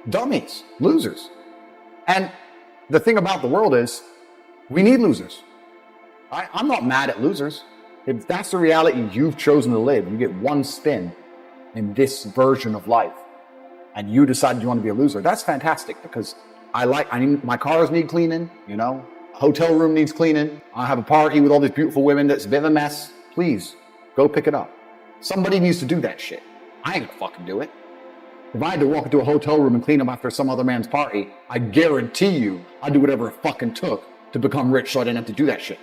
Dummies, losers. And the thing about the world is, we need losers. I'm not mad at losers. If that's the reality you've chosen to live, you get one spin in this version of life, and you decided you want to be a loser, that's fantastic, because my cars need cleaning, you know, hotel room needs cleaning. I have a party with all these beautiful women that's a bit of a mess. Please, go pick it up. Somebody needs to do that shit. I ain't gonna fucking do it. If I had to walk into a hotel room and clean up after some other man's party, I guarantee you I'd do whatever it fucking took to become rich so I didn't have to do that shit.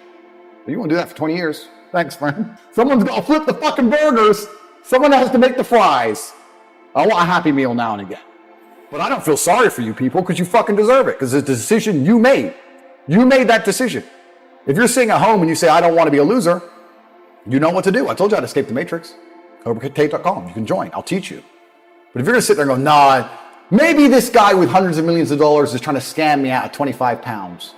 But you want to do that for 20 years? Thanks, friend. Someone's got to flip the fucking burgers. Someone has to make the fries. I want a Happy Meal now and again. But I don't feel sorry for you people because you fucking deserve it, because it's the decision you made. You made that decision. If you're sitting at home and you say, I don't want to be a loser, you know what to do. I told you how to escape the Matrix. Over at Tate.com. You can join. I'll teach you. But if you're going to sit there and go, nah, maybe this guy with hundreds of millions of dollars is trying to scam me out of 25 pounds.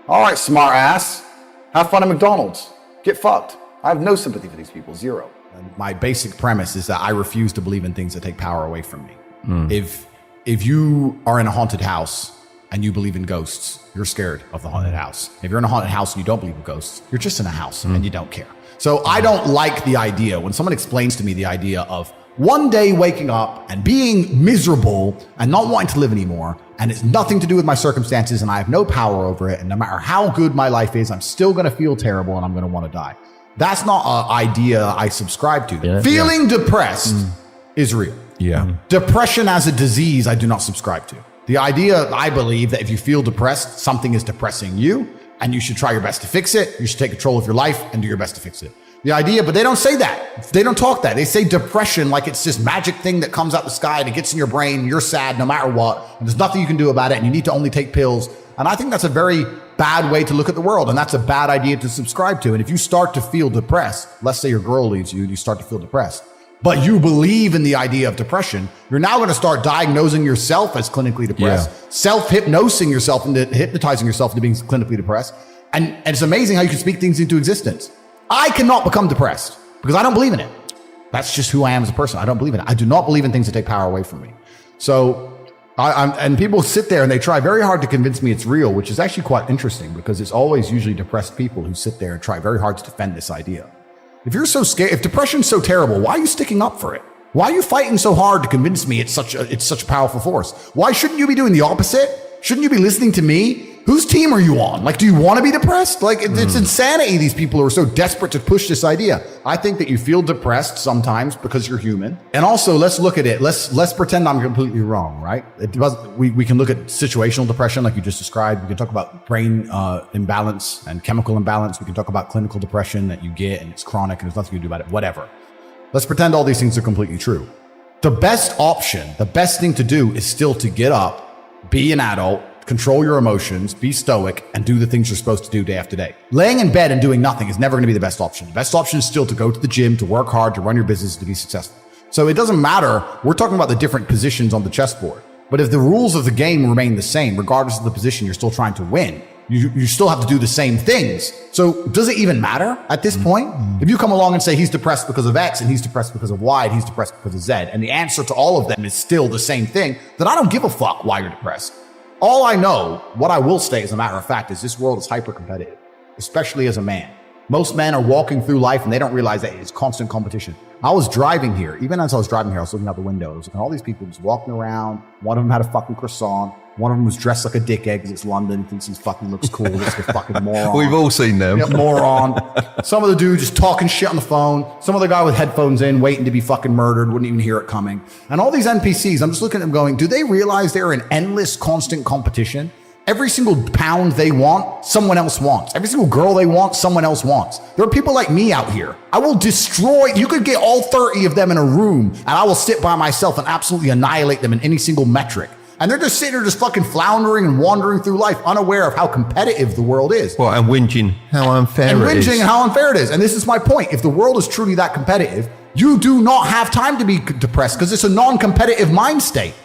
All right, smart ass. Have fun at McDonald's. Get fucked. I have no sympathy for these people. Zero. And my basic premise is that I refuse to believe in things that take power away from me. If you are in a haunted house and you believe in ghosts, you're scared of the haunted house. If you're in a haunted house and you don't believe in ghosts, you're just in a house and you don't care. So I don't like the idea when someone explains to me the idea of one day waking up and being miserable and not wanting to live anymore, and it's nothing to do with my circumstances and I have no power over it, and no matter how good my life is, I'm still going to feel terrible and I'm going to want to die. That's not an idea I subscribe to. Yeah. Feeling depressed is real. Yeah. Depression as a disease, I do not subscribe to. The idea, I believe, that if you feel depressed, something is depressing you, and you should try your best to fix it. You should take control of your life and do your best to fix it. The idea, but they don't say that. They don't talk that. They say depression like it's this magic thing that comes out the sky and it gets in your brain. You're sad no matter what, and there's nothing you can do about it, and you need to only take pills. And I think that's a very bad way to look at the world, and that's a bad idea to subscribe to. And if you start to feel depressed, let's say your girl leaves you and you start to feel depressed, but you believe in the idea of depression, you're now going to start diagnosing yourself as clinically depressed, self-hypnosing yourself into hypnotizing yourself into being clinically depressed. And it's amazing how you can speak things into existence. I cannot become depressed because I don't believe in it. That's just who I am as a person. I don't believe in it. I do not believe in things that take power away from me. So and people sit there and they try very hard to convince me it's real, which is actually quite interesting because it's always usually depressed people who sit there and try very hard to defend this idea. If you're so scared, if depression's so terrible, why are you sticking up for it? Why are you fighting so hard to convince me it's such a powerful force? Why shouldn't you be doing the opposite? Shouldn't you be listening to me? Whose team are you on? Like, do you want to be depressed? Like, it's insanity. These people who are so desperate to push this idea. I think that you feel depressed sometimes because you're human. And also, let's look at it. Let's pretend I'm completely wrong, right? We can look at situational depression like you just described. We can talk about brain imbalance and chemical imbalance. We can talk about clinical depression that you get and it's chronic and there's nothing you can do about it. Whatever. Let's pretend all these things are completely true. The best option, the best thing to do is still to get up, be an adult, control your emotions, be stoic, and do the things you're supposed to do day after day. Laying in bed and doing nothing is never going to be the best option. The best option is still to go to the gym, to work hard, to run your business, to be successful. So it doesn't matter. We're talking about the different positions on the chessboard. But if the rules of the game remain the same, regardless of the position, you're still trying to win. You still have to do the same things. So does it even matter at this point? If you come along and say he's depressed because of X and he's depressed because of Y and he's depressed because of Z, and the answer to all of them is still the same thing, then I don't give a fuck why you're depressed. All I know, what I will say as a matter of fact, is this world is hyper competitive, especially as a man. Most men are walking through life and they don't realize that it's constant competition. I was driving here. Even as I was driving here, I was looking out the window. I was looking at all these people just walking around. One of them had a fucking croissant. One of them was dressed like a dickhead because it's London. Thinks he fucking looks cool. Looks like a fucking moron. We've all seen them. Yep, moron. Some of the dude just talking shit on the phone. Some other guy with headphones in, waiting to be fucking murdered, wouldn't even hear it coming. And all these NPCs, I'm just looking at them going, do they realize they're in endless, constant competition? Every single pound they want, someone else wants. Every single girl they want, someone else wants. There are people like me out here. I will destroy, you could get all 30 of them in a room and I will sit by myself and absolutely annihilate them in any single metric. And they're just sitting there just fucking floundering and wandering through life, unaware of how competitive the world is. Well, and whinging how unfair it is. And how unfair it is. And this is my point. If the world is truly that competitive, you do not have time to be depressed because it's a non-competitive mind state.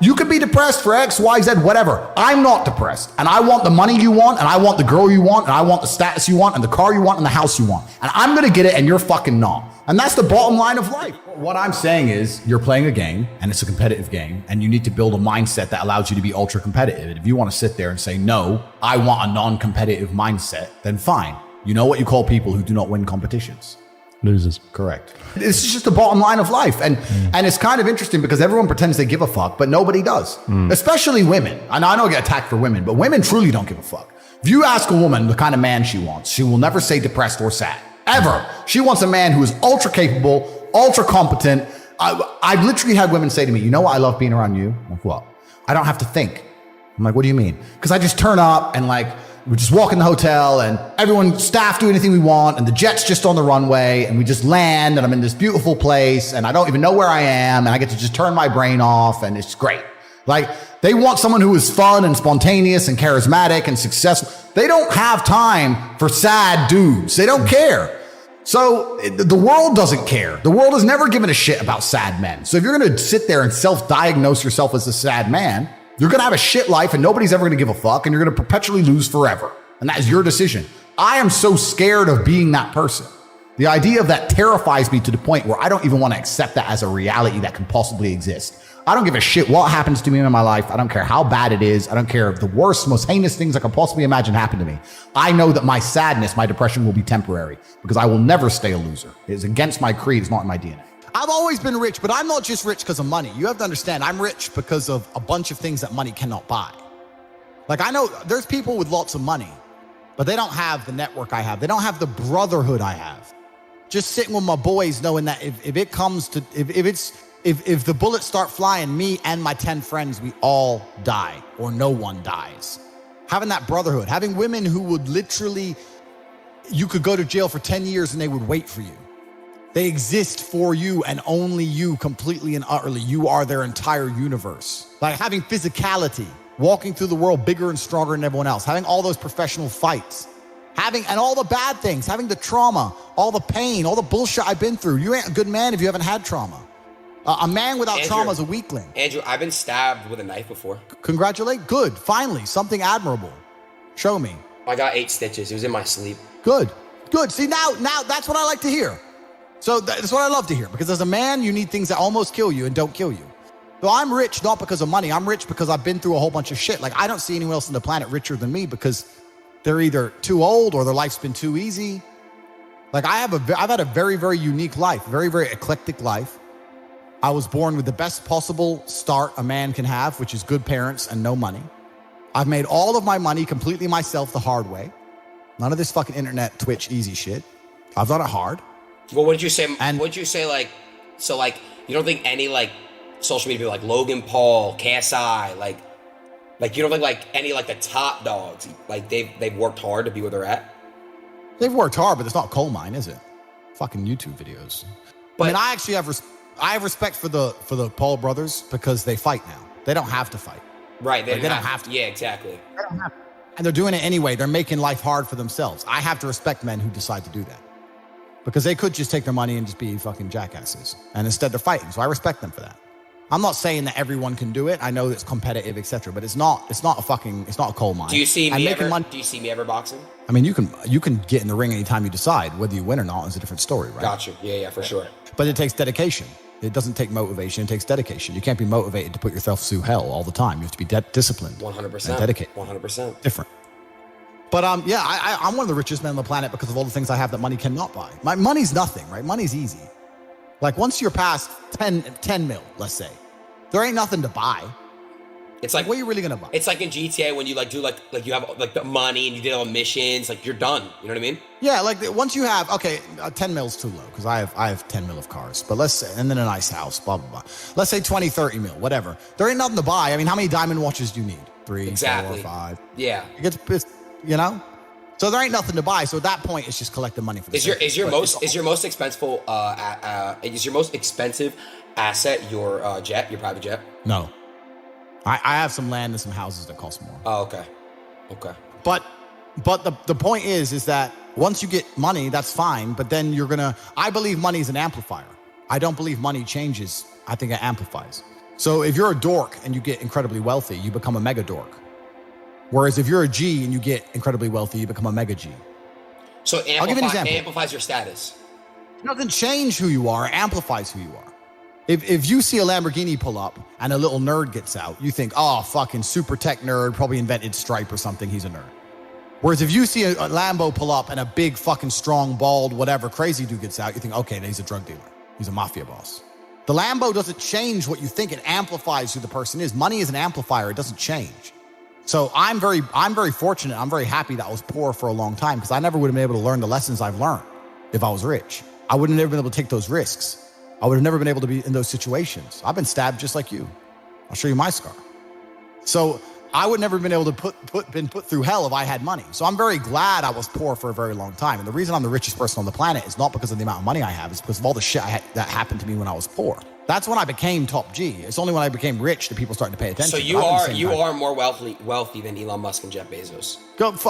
You could be depressed for X, Y, Z, whatever. I'm not depressed. And I want the money you want, and I want the girl you want, and I want the status you want, and the car you want, and the house you want. And I'm going to get it, and you're fucking not. And that's the bottom line of life. What I'm saying is you're playing a game, and it's a competitive game, and you need to build a mindset that allows you to be ultra competitive. And if you want to sit there and say, no, I want a non-competitive mindset, then fine. You know what you call people who do not win competitions? Losers. Correct. This is just the bottom line of life. And it's kind of interesting because everyone pretends they give a fuck, but nobody does. Especially women. And I know I get attacked for women, but women truly don't give a fuck. If you ask a woman the kind of man she wants, she will never say depressed or sad. Ever. She wants a man who is ultra capable, ultra competent. I've literally had women say to me, you know what I love being around you? I'm like, what? I don't have to think. I'm like, what do you mean? Because I just turn up and like, we just walk in the hotel and everyone, staff do anything we want and the jet's just on the runway and we just land and I'm in this beautiful place and I don't even know where I am and I get to just turn my brain off and it's great. Like they want someone who is fun and spontaneous and charismatic and successful. They don't have time for sad dudes. They don't care. So the world doesn't care. The world has never given a shit about sad men. So if you're going to sit there and self-diagnose yourself as a sad man, you're going to have a shit life and nobody's ever going to give a fuck and you're going to perpetually lose forever. And that is your decision. I am so scared of being that person. The idea of that terrifies me to the point where I don't even want to accept that as a reality that can possibly exist. I don't give a shit what happens to me in my life. I don't care how bad it is. I don't care if the worst, most heinous things I can possibly imagine happen to me. I know that my sadness, my depression will be temporary because I will never stay a loser. It's against my creed. It's not in my DNA. I've always been rich, but I'm not just rich because of money. You have to understand, I'm rich because of a bunch of things that money cannot buy. Like I know there's people with lots of money, but they don't have the network I have. They don't have the brotherhood I have. Just sitting with my boys knowing that if it comes to, if the bullets start flying, me and my 10 friends, we all die or no one dies. Having that brotherhood, having women who would literally, you could go to jail for 10 years and they would wait for you. They exist for you and only you, completely and utterly. You are their entire universe. Like having physicality, walking through the world bigger and stronger than everyone else, having all those professional fights, and all the bad things, having the trauma, all the pain, all the bullshit I've been through. You ain't a good man if you haven't had trauma. A man without trauma is a weakling. Andrew, I've been stabbed with a knife before. Congratulate. Good. Finally, something admirable. Show me. I got 8 stitches. It was in my sleep. Good. Good. See, now that's what I like to hear. So that's what I love to hear, because as a man, you need things that almost kill you and don't kill you. So I'm rich not because of money. I'm rich because I've been through a whole bunch of shit. Like I don't see anyone else on the planet richer than me because they're either too old or their life's been too easy. Like I've had a very, very unique life, very, very eclectic life. I was born with the best possible start a man can have, which is good parents and no money. I've made all of my money completely myself the hard way. None of this fucking internet, Twitch, easy shit. I've done it hard. Well, what did you say? What did you say? Like, so like, you don't think any like social media people like Logan Paul, KSI, like you don't think like any like the top dogs, like they've worked hard to be where they're at? They've worked hard, but it's not coal mine, is it? Fucking YouTube videos. But I mean, I actually have respect for the Paul brothers because they fight now. They don't have to fight. Right. They don't have to. Yeah, exactly. They don't have to. And they're doing it anyway. They're making life hard for themselves. I have to respect men who decide to do that. Because they could just take their money and just be fucking jackasses. And instead they're fighting. So I respect them for that. I'm not saying that everyone can do it. I know it's competitive, etc. But it's not a coal mine. Do you see And me making ever? money- Do you see me ever boxing? I mean, you can get in the ring anytime you decide. Whether you win or not is a different story, right? Gotcha. Yeah, for sure. But it takes dedication. It doesn't take motivation. It takes dedication. You can't be motivated to put yourself through hell all the time. You have to be disciplined. 100%. And dedicated. 100%. Different. But yeah, I'm one of the richest men on the planet because of all the things I have that money cannot buy. My money's nothing, right? Money's easy. Like once you're past 10 mil, let's say, there ain't nothing to buy. It's like, what are you really gonna buy? It's like in GTA when you like do like you have like the money and you did all the missions, like you're done. You know what I mean? Yeah, like once you have 10 mil's too low because I have 10 mil of cars, but let's say, and then a nice house, blah blah blah. Let's say 20, 30 mil, whatever. There ain't nothing to buy. I mean, how many diamond watches do you need? 3, Exactly. 4, 5. Yeah. It's you know. So there ain't nothing to buy. So at that point, it's just collecting money for the Is your most expensive asset your jet, your private jet? No. I have some land and some houses that cost more. Oh, okay. But the point is that once you get money, that's fine. But then I believe money is an amplifier. I don't believe money changes. I think it amplifies. So if you're a dork and you get incredibly wealthy, you become a mega dork. Whereas if you're a G and you get incredibly wealthy, you become a mega G. So I'll give you an example. amplifies your status. It doesn't change who you are. It amplifies who you are. If you see a Lamborghini pull up and a little nerd gets out, you think, oh, fucking super tech nerd, probably invented Stripe or something. He's a nerd. Whereas if you see a Lambo pull up and a big fucking strong, bald, whatever crazy dude gets out, you think, okay, he's a drug dealer. He's a mafia boss. The Lambo doesn't change what you think. It amplifies who the person is. Money is an amplifier. It doesn't change. So I'm very fortunate. I'm very happy that I was poor for a long time because I never would have been able to learn the lessons I've learned if I was rich. I would have never been able to take those risks. I would have never been able to be in those situations. I've been stabbed just like you. I'll show you my scar. So I would never have been able to been put through hell if I had money. So I'm very glad I was poor for a very long time. And the reason I'm the richest person on the planet is not because of the amount of money I have. It's because of all the shit that happened to me when I was poor. That's when I became top G. It's only when I became rich that people started to pay attention. So you are more wealthy than Elon Musk and Jeff Bezos.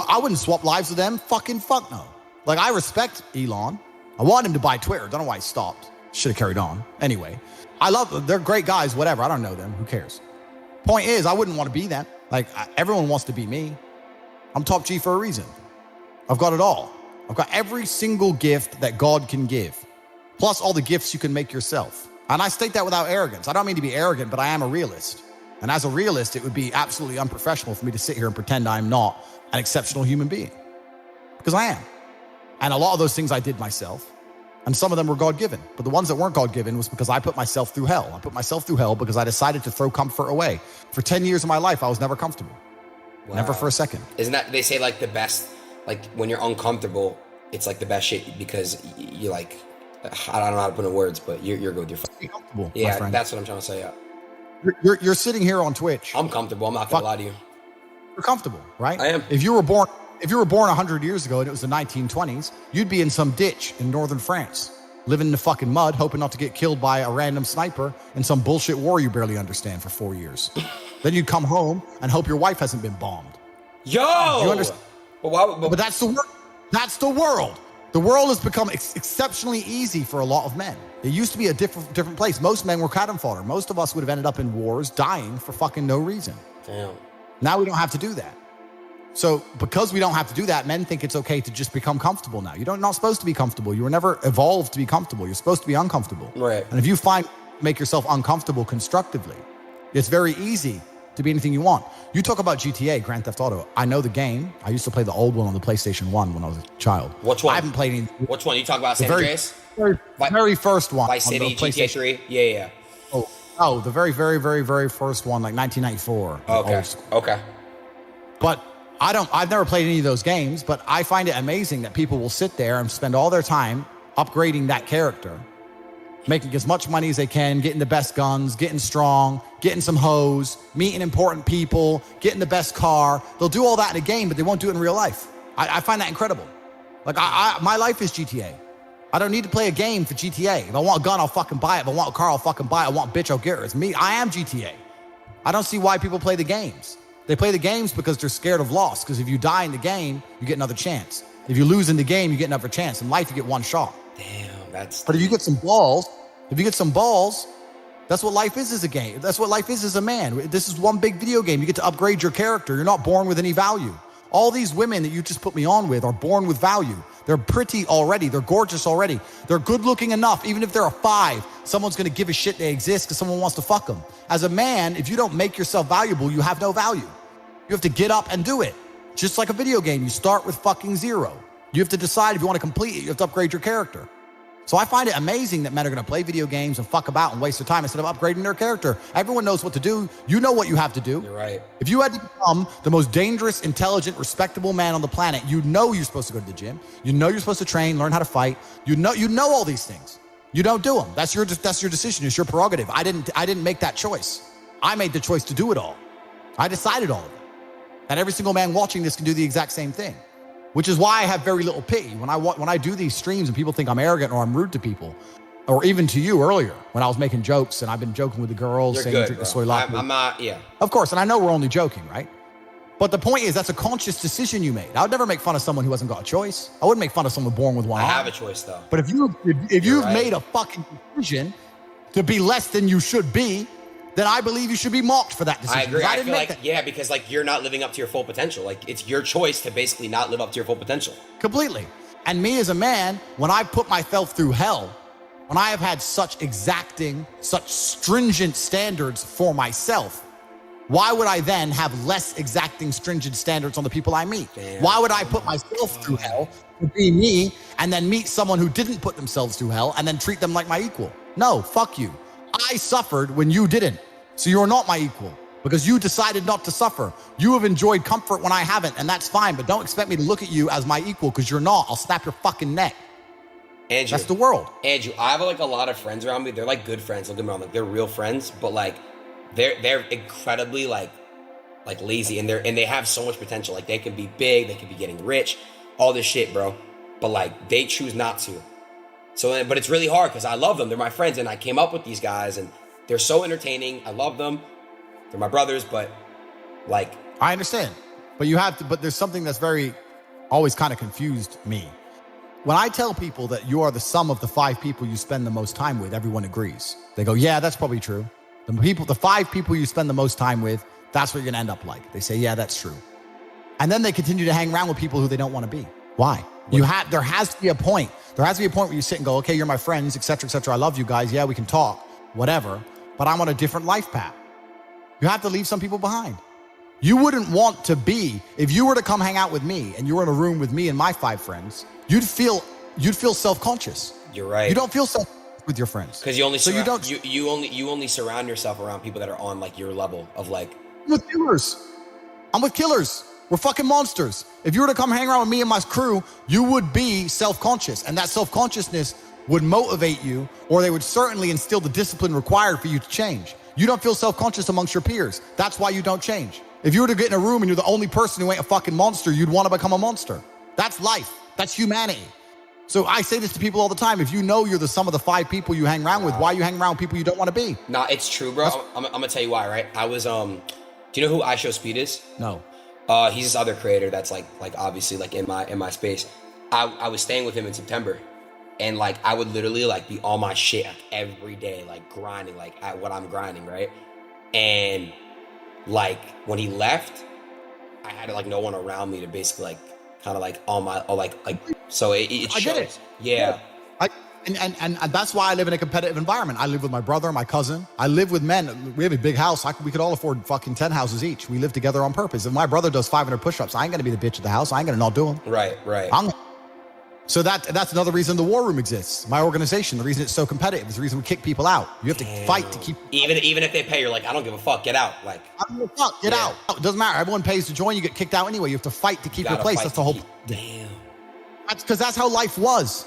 I wouldn't swap lives with them. Fucking fuck no. Like I respect Elon. I want him to buy Twitter. Don't know why he stopped. Should have carried on. Anyway, I love them. They're great guys, whatever. I don't know them. Who cares? Point is, I wouldn't want to be them. Like, everyone wants to be me. I'm top G for a reason. I've got it all. I've got every single gift that God can give, plus all the gifts you can make yourself. And I state that without arrogance. I don't mean to be arrogant, but I am a realist. And as a realist, it would be absolutely unprofessional for me to sit here and pretend I'm not an exceptional human being. Because I am. And a lot of those things I did myself. And some of them were God-given. But the ones that weren't God-given was because I put myself through hell. I put myself through hell because I decided to throw comfort away. For 10 years of my life, I was never comfortable. Wow. Never for a second. Isn't that, they say like the best, like when you're uncomfortable, it's like the best shit because you like, I don't know how to put in words, but you're good with your phone. Comfortable, yeah, my friend. that's what I'm trying to say, yeah. You're sitting here on Twitch. I'm comfortable. I'm not going to lie to you. You're comfortable, right? I am. If you were born 100 years ago and it was the 1920s, you'd be in some ditch in northern France, living in the fucking mud, hoping not to get killed by a random sniper in some bullshit war you barely understand for 4 years. Then you'd come home and hope your wife hasn't been bombed. Yo! You understand? But that's the world. That's the world. The world has become exceptionally easy for a lot of men. It used to be a different place. Most men were cannon fodder. Most of us would have ended up in wars, dying for fucking no reason. Damn. Now we don't have to do that. So because we don't have to do that, men think it's okay to just become comfortable now. You're not supposed to be comfortable. You were never evolved to be comfortable. You're supposed to be uncomfortable. Right. And if you make yourself uncomfortable constructively, it's very easy to be anything you want. You talk about GTA, Grand Theft Auto. I know the game. I used to play the old one on the PlayStation 1 when I was a child. Which one? I haven't played any. Which one? You talk about San Andreas? Very first one. Vice City, GTA 3? Yeah. Oh, the very, very, very, very first one, like 1994. Okay. But I've never played any of those games, but I find it amazing that people will sit there and spend all their time upgrading that character, making as much money as they can, getting the best guns, getting strong, getting some hoes, meeting important people, getting the best car. They'll do all that in a game, but they won't do it in real life. I find that incredible. Like, my life is GTA. I don't need to play a game for GTA. If I want a gun, I'll fucking buy it. If I want a car, I'll fucking buy it. I want a bitch, I'll get her. It's me. I am GTA. I don't see why people play the games. They play the games because they're scared of loss. Because if you die in the game, you get another chance. If you lose in the game, you get another chance. In life, you get one shot. Damn, that's... But if you get some balls, That's what life is as a game. That's what life is as a man. This is one big video game. You get to upgrade your character. You're not born with any value. All these women that you just put me on with are born with value. They're pretty already. They're gorgeous already. They're good looking enough. Even if they're a 5, someone's going to give a shit they exist because someone wants to fuck them. As a man, if you don't make yourself valuable, you have no value. You have to get up and do it. Just like a video game, you start with fucking 0. You have to decide if you want to complete it. You have to upgrade your character. So I find it amazing that men are going to play video games and fuck about and waste their time instead of upgrading their character. Everyone knows what to do. You know what you have to do. You're right. If you had to become the most dangerous, intelligent, respectable man on the planet, you know you're supposed to go to the gym. You know you're supposed to train, learn how to fight. You know all these things. You don't do them. That's your decision. It's your prerogative. I didn't make that choice. I made the choice to do it all. I decided all of it. And every single man watching this can do the exact same thing. Which is why I have very little pity. When I do these streams and people think I'm arrogant or I'm rude to people, or even to you earlier, when I was making jokes and I've been joking with the girls, You're saying good, drink the bro. soy latte. I'm not, yeah. Of course, and I know we're only joking, right? But the point is, that's a conscious decision you made. I would never make fun of someone who hasn't got a choice. I wouldn't make fun of someone born with one I arm. have a choice, though. But if you've right. made a fucking decision to be less than you should be, then I believe you should be mocked for that decision. I agree. I feel like, that. yeah, because like you're not living up to your full potential. Like it's your choice to basically not live up to your full potential. Completely. And me as a man, when I put myself through hell, when I have had such exacting, such stringent standards for myself, why would I then have less exacting, stringent standards on the people I meet? Damn. Why would I put myself through hell to be me and then meet someone who didn't put themselves through hell and then treat them like my equal? No, fuck you. I suffered when you didn't. So you're not my equal because you decided not to suffer. You have enjoyed comfort when I haven't, and that's fine, but don't expect me to look at you as my equal because you're not. I'll snap your fucking neck. Andrew, that's the world. Andrew, I have like a lot of friends around me. They're like good friends. Don't get me wrong. Like they're real friends, but like they're incredibly like lazy and they have so much potential. Like they can be big, they can be getting rich, all this shit, bro. But like they choose not to. So, but it's really hard because I love them. They're my friends, and I came up with these guys, and they're so entertaining. I love them. They're my brothers, but like I understand, but you have to. But there's something that's very always kind of confused me. When I tell people that you are the sum of the 5 people you spend the most time with, everyone agrees. They go, "Yeah, that's probably true." The 5 people you spend the most time with, that's what you're gonna end up like. They say, "Yeah, that's true," and then they continue to hang around with people who they don't want to be. Why? There has to be a point. There has to be a point where you sit and go, okay, you're my friends, et cetera, et cetera. I love you guys. Yeah, we can talk, whatever. But I'm on a different life path. You have to leave some people behind. You wouldn't want to be, if you were to come hang out with me and you were in a room with me and my 5 friends, you'd feel self-conscious. you're right. You don't feel self-conscious with your friends. Because you only so you only surround yourself around people that are on like your level of like. I'm with killers. I'm with killers. We're fucking monsters. If you were to come hang around with me and my crew, you would be self-conscious. And that self-consciousness would motivate you, or they would certainly instill the discipline required for you to change. You don't feel self-conscious amongst your peers. That's why you don't change. If you were to get in a room and you're the only person who ain't a fucking monster, you'd want to become a monster. That's life. That's humanity. So I say this to people all the time. If you know you're the sum of the 5 people you hang around with, why are you hanging around with people you don't want to be? Nah, it's true, bro. I'm gonna tell you why, right? I was do you know who I Show Speed is? No. He's this other creator that's like obviously like in my space. I was staying with him in September, and like I would literally like be on my shit like every day, like grinding, like at what I'm grinding, right? And like when he left, I had like no one around me to basically like kind of like on my so it shows. I get it. Yeah. And that's why I live in a competitive environment. I live with my brother, my cousin. I live with men. We have a big house. We could all afford fucking 10 houses each. We live together on purpose. If my brother does 500 push-ups, I ain't gonna be the bitch of the house. I ain't gonna not do them. Right. So that's another reason the war room exists. My organization, the reason it's so competitive is the reason we kick people out. You have to fight to keep. Even if they pay, you're like, I don't give a fuck. Get out. Like, I don't give a fuck. Get out. It doesn't matter. Everyone pays to join. You get kicked out anyway. You have to fight to keep your place. That's the whole. Damn. That's because that's how life was.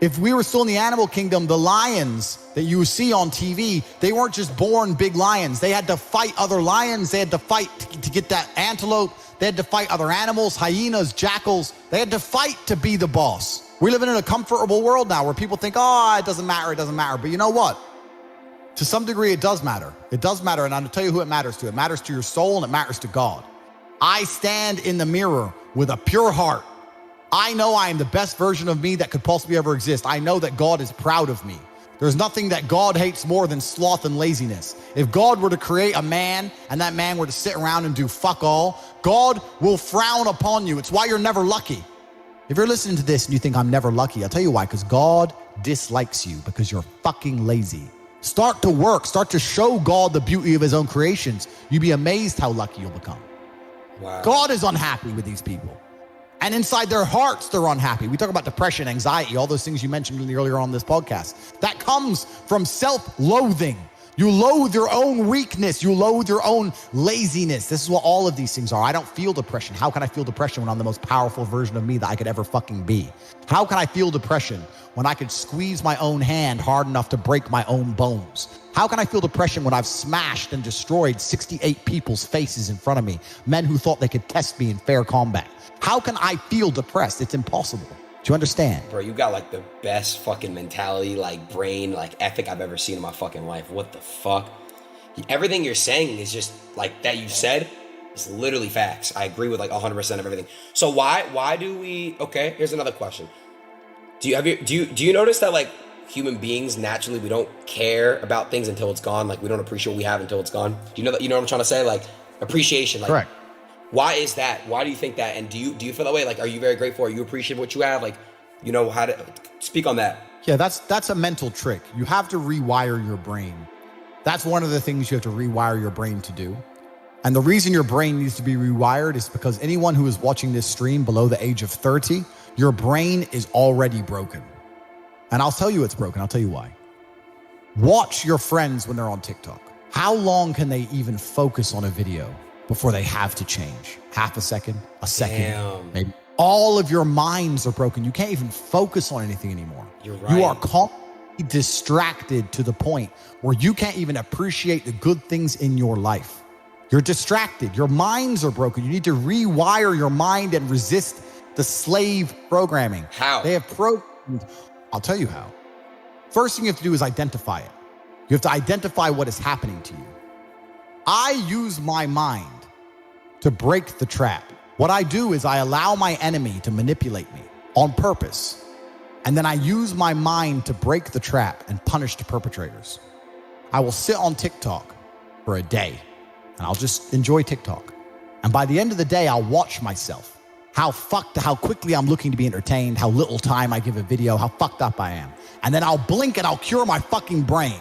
If we were still in the animal kingdom, the lions that you see on TV, they weren't just born big lions. They had to fight other lions. They had to fight to get that antelope. They had to fight other animals, hyenas, jackals. They had to fight to be the boss. We're living in a comfortable world now where people think, oh, it doesn't matter. But you know what? To some degree, it does matter. It does matter. And I'll tell you who it matters to. It matters to your soul and it matters to God. I stand in the mirror with a pure heart. I know I am the best version of me that could possibly ever exist. I know that God is proud of me. There's nothing that God hates more than sloth and laziness. If God were to create a man and that man were to sit around and do fuck all, God will frown upon you. It's why you're never lucky. If you're listening to this and you think I'm never lucky, I'll tell you why, because God dislikes you because you're fucking lazy. Start to work. Start to show God the beauty of his own creations. You'd be amazed how lucky you'll become. Wow. God is unhappy with these people. And inside their hearts, they're unhappy. We talk about depression, anxiety, all those things you mentioned earlier on this podcast. That comes from self-loathing. You loathe your own weakness. You loathe your own laziness. This is what all of these things are. I don't feel depression. How can I feel depression when I'm the most powerful version of me that I could ever fucking be? How can I feel depression when I could squeeze my own hand hard enough to break my own bones? How can I feel depression when I've smashed and destroyed 68 people's faces in front of me, men who thought they could test me in fair combat? How can I feel depressed? It's impossible. Do you understand? Bro, you got like the best fucking mentality, like brain, like ethic I've ever seen in my fucking life. What the fuck? Everything you're saying is just like that you said is literally facts. I agree with like 100% of everything. So why do we, okay, here's another question. Do you notice that like human beings naturally, we don't care about things until it's gone? Like we don't appreciate what we have until it's gone. Do you know that, you know what I'm trying to say? Like appreciation. Like, correct. Why is that? Why do you think that? And do you feel that way? Like, are you very grateful? Are you appreciate what you have? Like, you know how to speak on that. Yeah, that's a mental trick. You have to rewire your brain. That's one of the things you have to rewire your brain to do. And the reason your brain needs to be rewired is because anyone who is watching this stream below the age of 30, your brain is already broken. And I'll tell you it's broken. I'll tell you why. Watch your friends when they're on TikTok. How long can they even focus on a video before they have to change? Half a second, Damn. maybe. All of your minds are broken. You can't even focus on anything anymore. You're right. You are constantly distracted to the point where you can't even appreciate the good things in your life. You're distracted. Your minds are broken. You need to rewire your mind and resist the slave programming. How? They have programmed. I'll tell you how. First thing you have to do is identify it. You have to identify what is happening to you. I use my mind to break the trap. What I do is I allow my enemy to manipulate me on purpose. And then I use my mind to break the trap and punish the perpetrators. I will sit on TikTok for a day and I'll just enjoy TikTok. And by the end of the day, I'll watch myself. How quickly I'm looking to be entertained, how little time I give a video, how fucked up I am. And then I'll blink and I'll cure my fucking brain.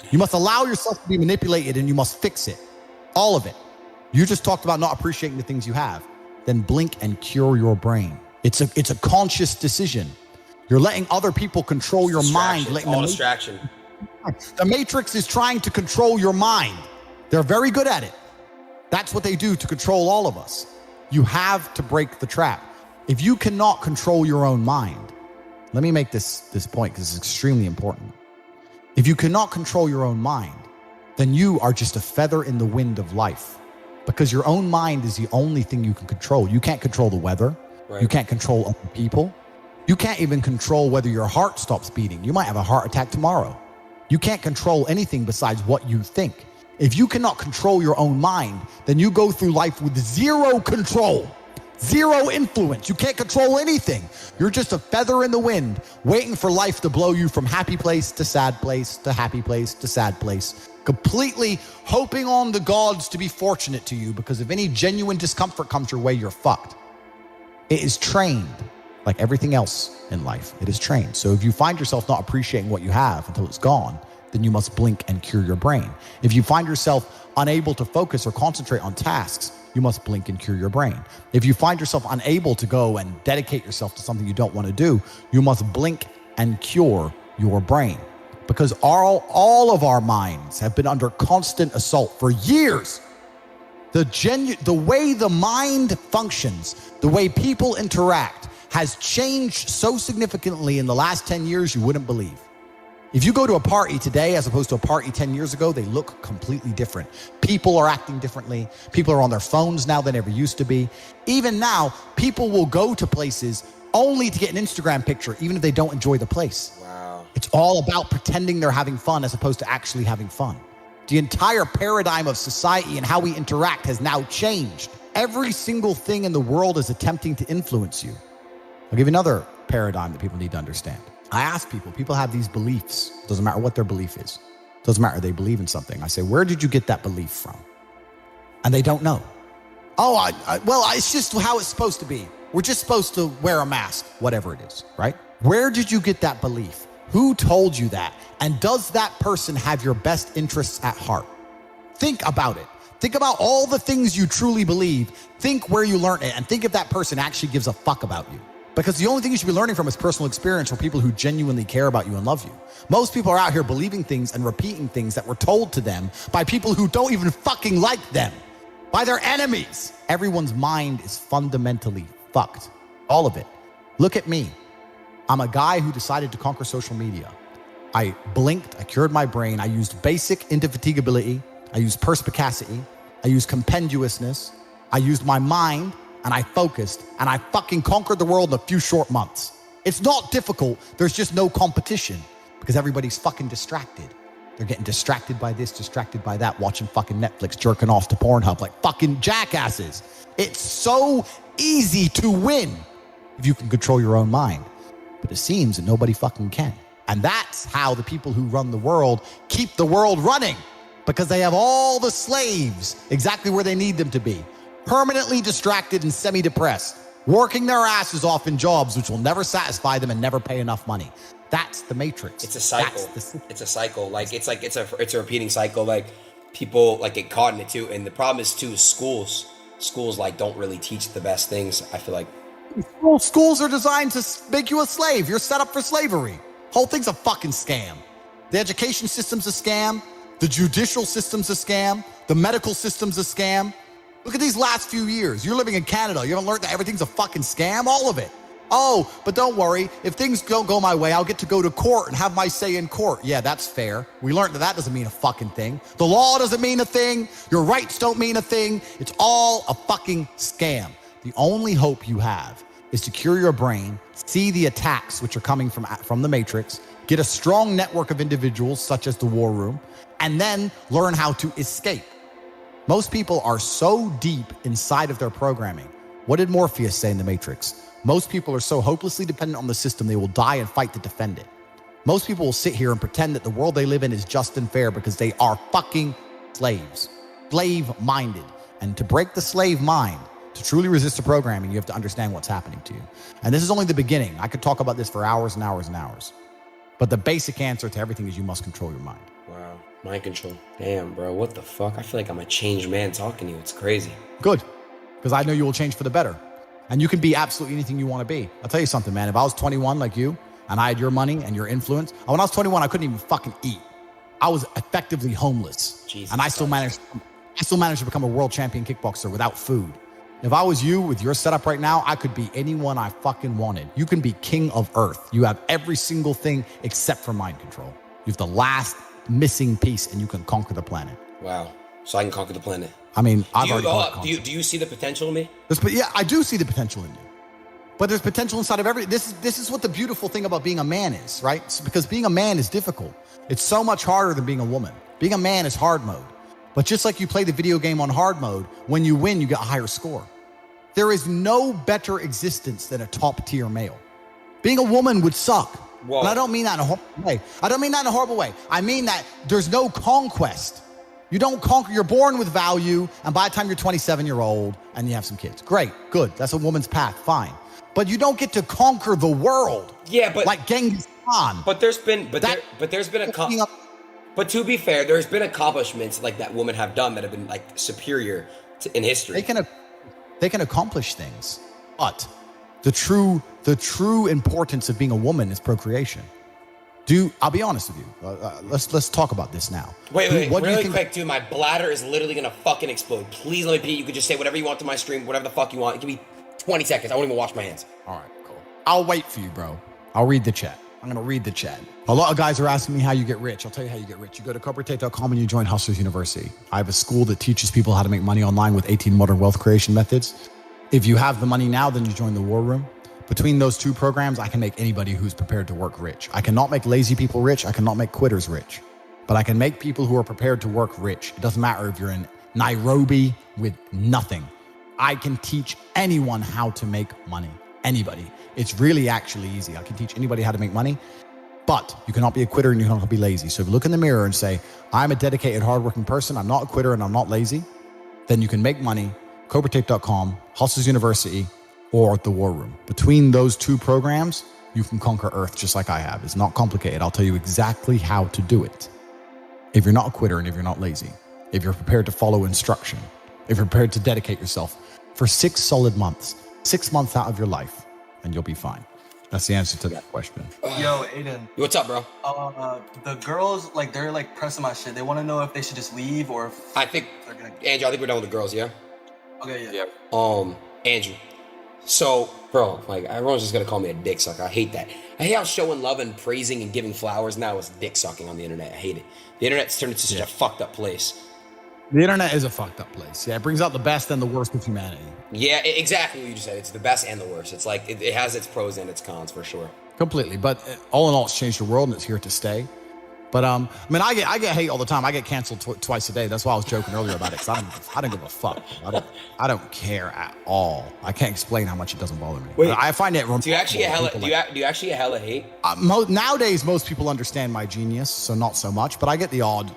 You must allow yourself to be manipulated and you must fix it. All of it. You just talked about not appreciating the things you have. Then blink and cure your brain. It's a conscious decision. You're letting other people control your mind. All distraction. The Matrix is trying to control your mind. They're very good at it. That's what they do to control all of us. You have to break the trap. If you cannot control your own mind, let me make this point because it's extremely important. If you cannot control your own mind, then you are just a feather in the wind of life, because your own mind is the only thing you can control. You can't control the weather. Right. You can't control other people. You can't even control whether your heart stops beating. You might have a heart attack tomorrow. You can't control anything besides what you think. If you cannot control your own mind, then you go through life with zero control, zero influence. You can't control anything. You're just a feather in the wind, waiting for life to blow you from happy place to sad place to happy place to sad place, completely hoping on the gods to be fortunate to you, because if any genuine discomfort comes your way, you're fucked. It is trained like everything else in life. It is trained. So if you find yourself not appreciating what you have until it's gone, then you must blink and cure your brain. If you find yourself unable to focus or concentrate on tasks, you must blink and cure your brain. If you find yourself unable to go and dedicate yourself to something you don't want to do, you must blink and cure your brain. Because all of our minds have been under constant assault for years. The way the mind functions, the way people interact, has changed so significantly in the last 10 years you wouldn't believe. If you go to a party today as opposed to a party 10 years ago, they look completely different. People are acting differently. People are on their phones now than ever used to be. Even now, people will go to places only to get an Instagram picture, even if they don't enjoy the place. Wow. It's all about pretending they're having fun as opposed to actually having fun. The entire paradigm of society and how we interact has now changed. Every single thing in the world is attempting to influence you. I'll give you another paradigm that people need to understand. I ask people have these beliefs. Doesn't matter what their belief is. Doesn't matter, they believe in something. I say, where did you get that belief from? And they don't know. Oh, it's just how it's supposed to be. We're just supposed to wear a mask, whatever it is, right? Where did you get that belief? Who told you that? And does that person have your best interests at heart? Think about it. Think about all the things you truly believe. Think where you learned it, and think if that person actually gives a fuck about you. Because the only thing you should be learning from is personal experience from people who genuinely care about you and love you. Most people are out here believing things and repeating things that were told to them by people who don't even fucking like them, by their enemies. Everyone's mind is fundamentally fucked. All of it. Look at me. I'm a guy who decided to conquer social media. I blinked, I cured my brain, I used basic indefatigability, I used perspicacity, I used compendiousness, I used my mind, and I focused, and I fucking conquered the world in a few short months. It's not difficult, there's just no competition, because everybody's fucking distracted. They're getting distracted by this, distracted by that, watching fucking Netflix, jerking off to Pornhub like fucking jackasses. It's so easy to win if you can control your own mind. But it seems that nobody fucking can. And that's how the people who run the world keep the world running, because they have all the slaves exactly where they need them to be, permanently distracted and semi-depressed, working their asses off in jobs which will never satisfy them and never pay enough money. That's the matrix. It's a cycle. It's a cycle. Like it's a repeating cycle. Like people like get caught in it too. And the problem is too, schools like don't really teach the best things. I feel like schools are designed to make you a slave. You're set up for slavery. Whole thing's a fucking scam. The education system's a scam. The judicial system's a scam. The medical system's a scam. Look at these last few years. You're living in Canada. You haven't learned that everything's a fucking scam? All of it. Oh, but don't worry. If things don't go my way, I'll get to go to court and have my say in court. Yeah, that's fair. We learned that doesn't mean a fucking thing. The law doesn't mean a thing. Your rights don't mean a thing. It's all a fucking scam. The only hope you have is to cure your brain, see the attacks which are coming from the Matrix, get a strong network of individuals such as the War Room, and then learn how to escape. Most people are so deep inside of their programming. What did Morpheus say in the Matrix? Most people are so hopelessly dependent on the system they will die and fight to defend it. Most people will sit here and pretend that the world they live in is just and fair because they are fucking slaves, slave-minded. And to break the slave mind, to truly resist the programming, you have to understand what's happening to you. And this is only the beginning. I could talk about this for hours and hours and hours. But the basic answer to everything is you must control your mind. Wow. Mind control. Damn, bro. What the fuck? I feel like I'm a changed man talking to you. It's crazy. Good. Because I know you will change for the better. And you can be absolutely anything you want to be. I'll tell you something, man. If I was 21 like you, and I had your money and your influence, when I was 21, I couldn't even fucking eat. I was effectively homeless. Jesus and I still managed to become a world champion kickboxer without food. If I was you with your setup right now, I could be anyone I fucking wanted. You can be king of earth. You have every single thing except for mind control. You have the last missing piece and you can conquer the planet. Wow. So I can conquer the planet. I mean, I've already do you see the potential in me? Yeah, I do see the potential in you. But there's potential inside of this is what the beautiful thing about being a man is, right? Because being a man is difficult. It's so much harder than being a woman. Being a man is hard mode. But just like you play the video game on hard mode, when you win, you get a higher score. There is no better existence than a top tier male. Being a woman would suck. Whoa. And I don't mean that in a horrible way. I mean that there's no conquest. You don't conquer. You're born with value, and by the time you're 27, you're old, and you have some kids. Great, good. That's a woman's path, fine. But you don't get to conquer the world. Yeah, but like Genghis Khan. But to be fair, there's been accomplishments like that women have done that have been like superior in history. They can accomplish things, but the true importance of being a woman is procreation. I'll be honest with you. Let's talk about this now. Wait, really quick, dude. My bladder is literally gonna fucking explode. Please let me pee. You could just say whatever you want to my stream, whatever the fuck you want. Give me 20 seconds. I won't even wash my hands. All right, cool. I'll wait for you, bro. I'll read the chat. I'm gonna read the chat. A lot of guys are asking me how you get rich. I'll tell you how you get rich. You go to corporatate.com and you join Hustlers University. I have a school that teaches people how to make money online with 18 modern wealth creation methods. If you have the money now, then you join the War Room. Between those two programs, I can make anybody who's prepared to work rich. I cannot make lazy people rich. I cannot make quitters rich. But I can make people who are prepared to work rich. It doesn't matter if you're in Nairobi with nothing. I can teach anyone how to make money. Anybody. It's really actually easy. I can teach anybody how to make money, but you cannot be a quitter and you cannot be lazy. So if you look in the mirror and say, I'm a dedicated, hardworking person, I'm not a quitter and I'm not lazy, then you can make money. CobraTape.com, Hustlers University, or The War Room. Between those two programs, you can conquer Earth just like I have. It's not complicated. I'll tell you exactly how to do it. If you're not a quitter and if you're not lazy, if you're prepared to follow instruction, if you're prepared to dedicate yourself for 6 solid months, 6 months out of your life, and you'll be fine. That's the answer to that question. Yo, Aiden. What's up, bro? The girls, like, they're like pressing my shit. They want to know if they should just leave or if I think, they're gonna. Andrew, I think we're done with the girls, yeah? Okay, yeah. Andrew. So, bro, like, everyone's just gonna call me a dick sucker. I hate that. I hate how showing love and praising and giving flowers now is dick sucking on the internet. I hate it. The internet's turned into such a fucked up place. The internet is a fucked up place. Yeah, it brings out the best and the worst of humanity. Yeah, exactly what you just said. It's the best and the worst. It's like, it has its pros and its cons for sure. Completely. But all in all, it's changed the world and it's here to stay. But I mean, I get hate all the time. I get canceled twice a day. That's why I was joking earlier about it. Because I don't give a fuck. I don't care at all. I can't explain how much it doesn't bother me. Wait, I find it. Do you actually get hella hate? Nowadays, most people understand my genius, so not so much. But I get the odd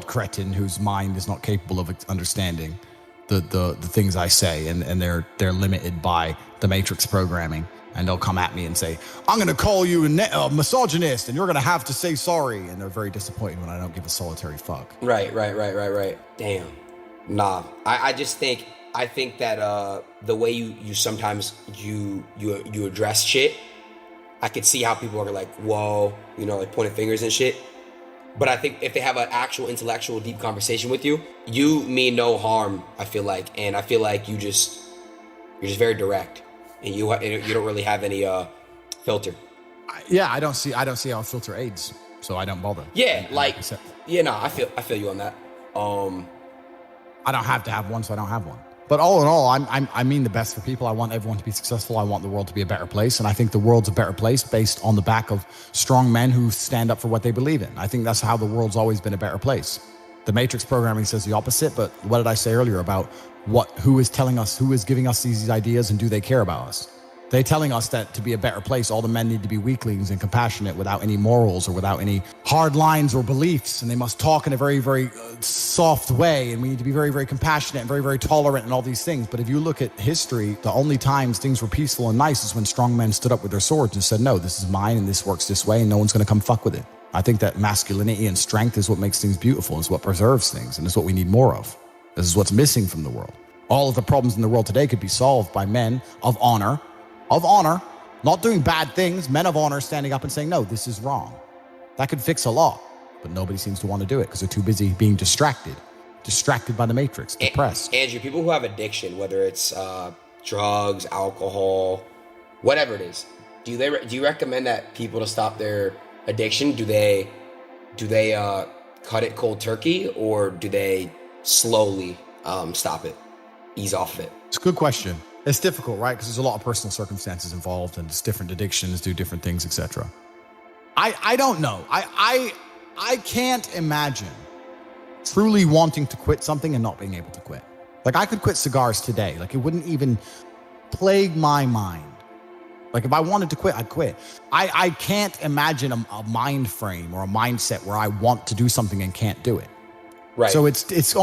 cretin whose mind is not capable of understanding the things I say, and they're limited by the matrix programming. And they'll come at me and say, I'm going to call you a misogynist and you're going to have to say sorry. And they're very disappointed when I don't give a solitary fuck. Right. Damn. Nah, I think that the way you sometimes you address shit, I could see how people are like, whoa, like pointing fingers and shit. But I think if they have an actual intellectual deep conversation with you, you mean no harm, I feel like. And I feel like you're just very direct. And you don't really have any filter. Yeah, I don't see how filter aids, so I don't bother. Yeah, I feel you on that. I don't have to have one, so I don't have one. But all in all, I mean the best for people. I want everyone to be successful. I want the world to be a better place, and I think the world's a better place based on the back of strong men who stand up for what they believe in. I think that's how the world's always been a better place. The matrix programming says the opposite, but what did I say earlier about who is giving us these ideas, and do they care about us? They're telling us that to be a better place, all the men need to be weaklings and compassionate without any morals or without any hard lines or beliefs, and they must talk in a very, very soft way, and we need to be very, very compassionate and very, very tolerant and all these things. But if you look at history, the only times things were peaceful and nice is when strong men stood up with their swords and said, no, this is mine and this works this way and no one's going to come fuck with it. I think that masculinity and strength is what makes things beautiful, is what preserves things, and is what we need more of. This is what's missing from the world. All of the problems in the world today could be solved by men of honor, not doing bad things, men of honor standing up and saying, no, this is wrong. That could fix a lot, but nobody seems to want to do it because they're too busy being distracted by the matrix, depressed. Andrew, people who have addiction, whether it's drugs, alcohol, whatever it is, do you recommend that people to stop their addiction? Do they cut it cold turkey, or do they slowly stop it, ease off of it? It's a good question. It's difficult, right? Because there's a lot of personal circumstances involved, and it's different addictions do different things, etc. I don't know. I can't imagine truly wanting to quit something and not being able to quit. Like, I could quit cigars today. Like, it wouldn't even plague my mind. Like, if I wanted to quit, I'd quit. I can't imagine a mind frame or a mindset where I want to do something and can't do it. Right. So it's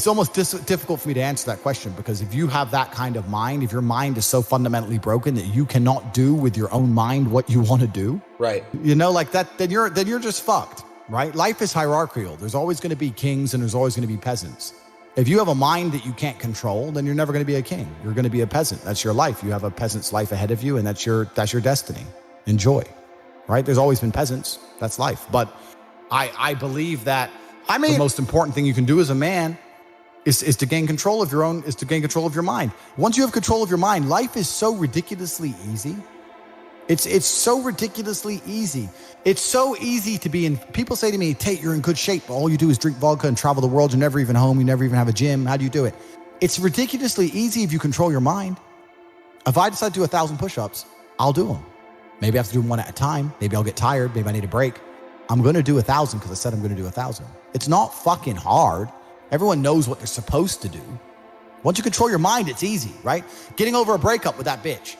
almost difficult for me to answer that question, because if you have that kind of mind, if your mind is so fundamentally broken that you cannot do with your own mind what you want to do, right? Like that, then you're just fucked, right? Life is hierarchical. There's always going to be kings and there's always going to be peasants. If you have a mind that you can't control, then you're never going to be a king. You're going to be a peasant. That's your life. You have a peasant's life ahead of you, and that's your destiny. Enjoy, right? There's always been peasants. That's life. But I believe that the most important thing you can do as a man is to gain control of your mind. Once you have control of your mind, life is so ridiculously easy. It's so ridiculously easy. It's so easy to be in. People say to me, Tate, you're in good shape, but all you do is drink vodka and travel the world. You're never even home. You never even have a gym. How do you do it? It's ridiculously easy if you control your mind. If I decide to do 1,000 push-ups, I'll do them. Maybe I have to do them one at a time. Maybe I'll get tired. Maybe I need a break. I'm going to do 1,000 because I said I'm going to do 1,000. It's not fucking hard. Everyone knows what they're supposed to do. Once you control your mind, it's easy, right? Getting over a breakup with that bitch.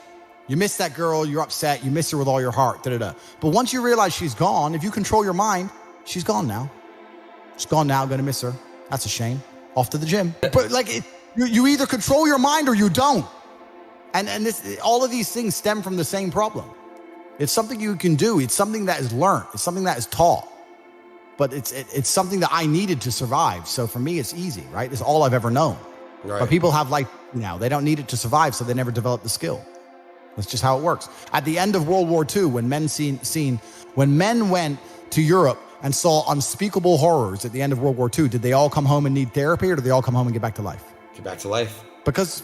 You miss that girl, you're upset, you miss her with all your heart, da-da-da. But once you realize she's gone, if you control your mind, she's gone now. She's gone now, gonna miss her. That's a shame. Off to the gym. But like, you either control your mind or you don't. And this, all of these things stem from the same problem. It's something you can do. It's something that is learned. It's something that is taught. But it's something that I needed to survive. So for me, it's easy, right? It's all I've ever known. Right. But people have life now. They don't need it to survive, so they never develop the skill. That's just how it works. At the end of World War II, when men went to Europe and saw unspeakable horrors at the end of World War II, did they all come home and need therapy, or did they all come home and get back to life? Get back to life. Because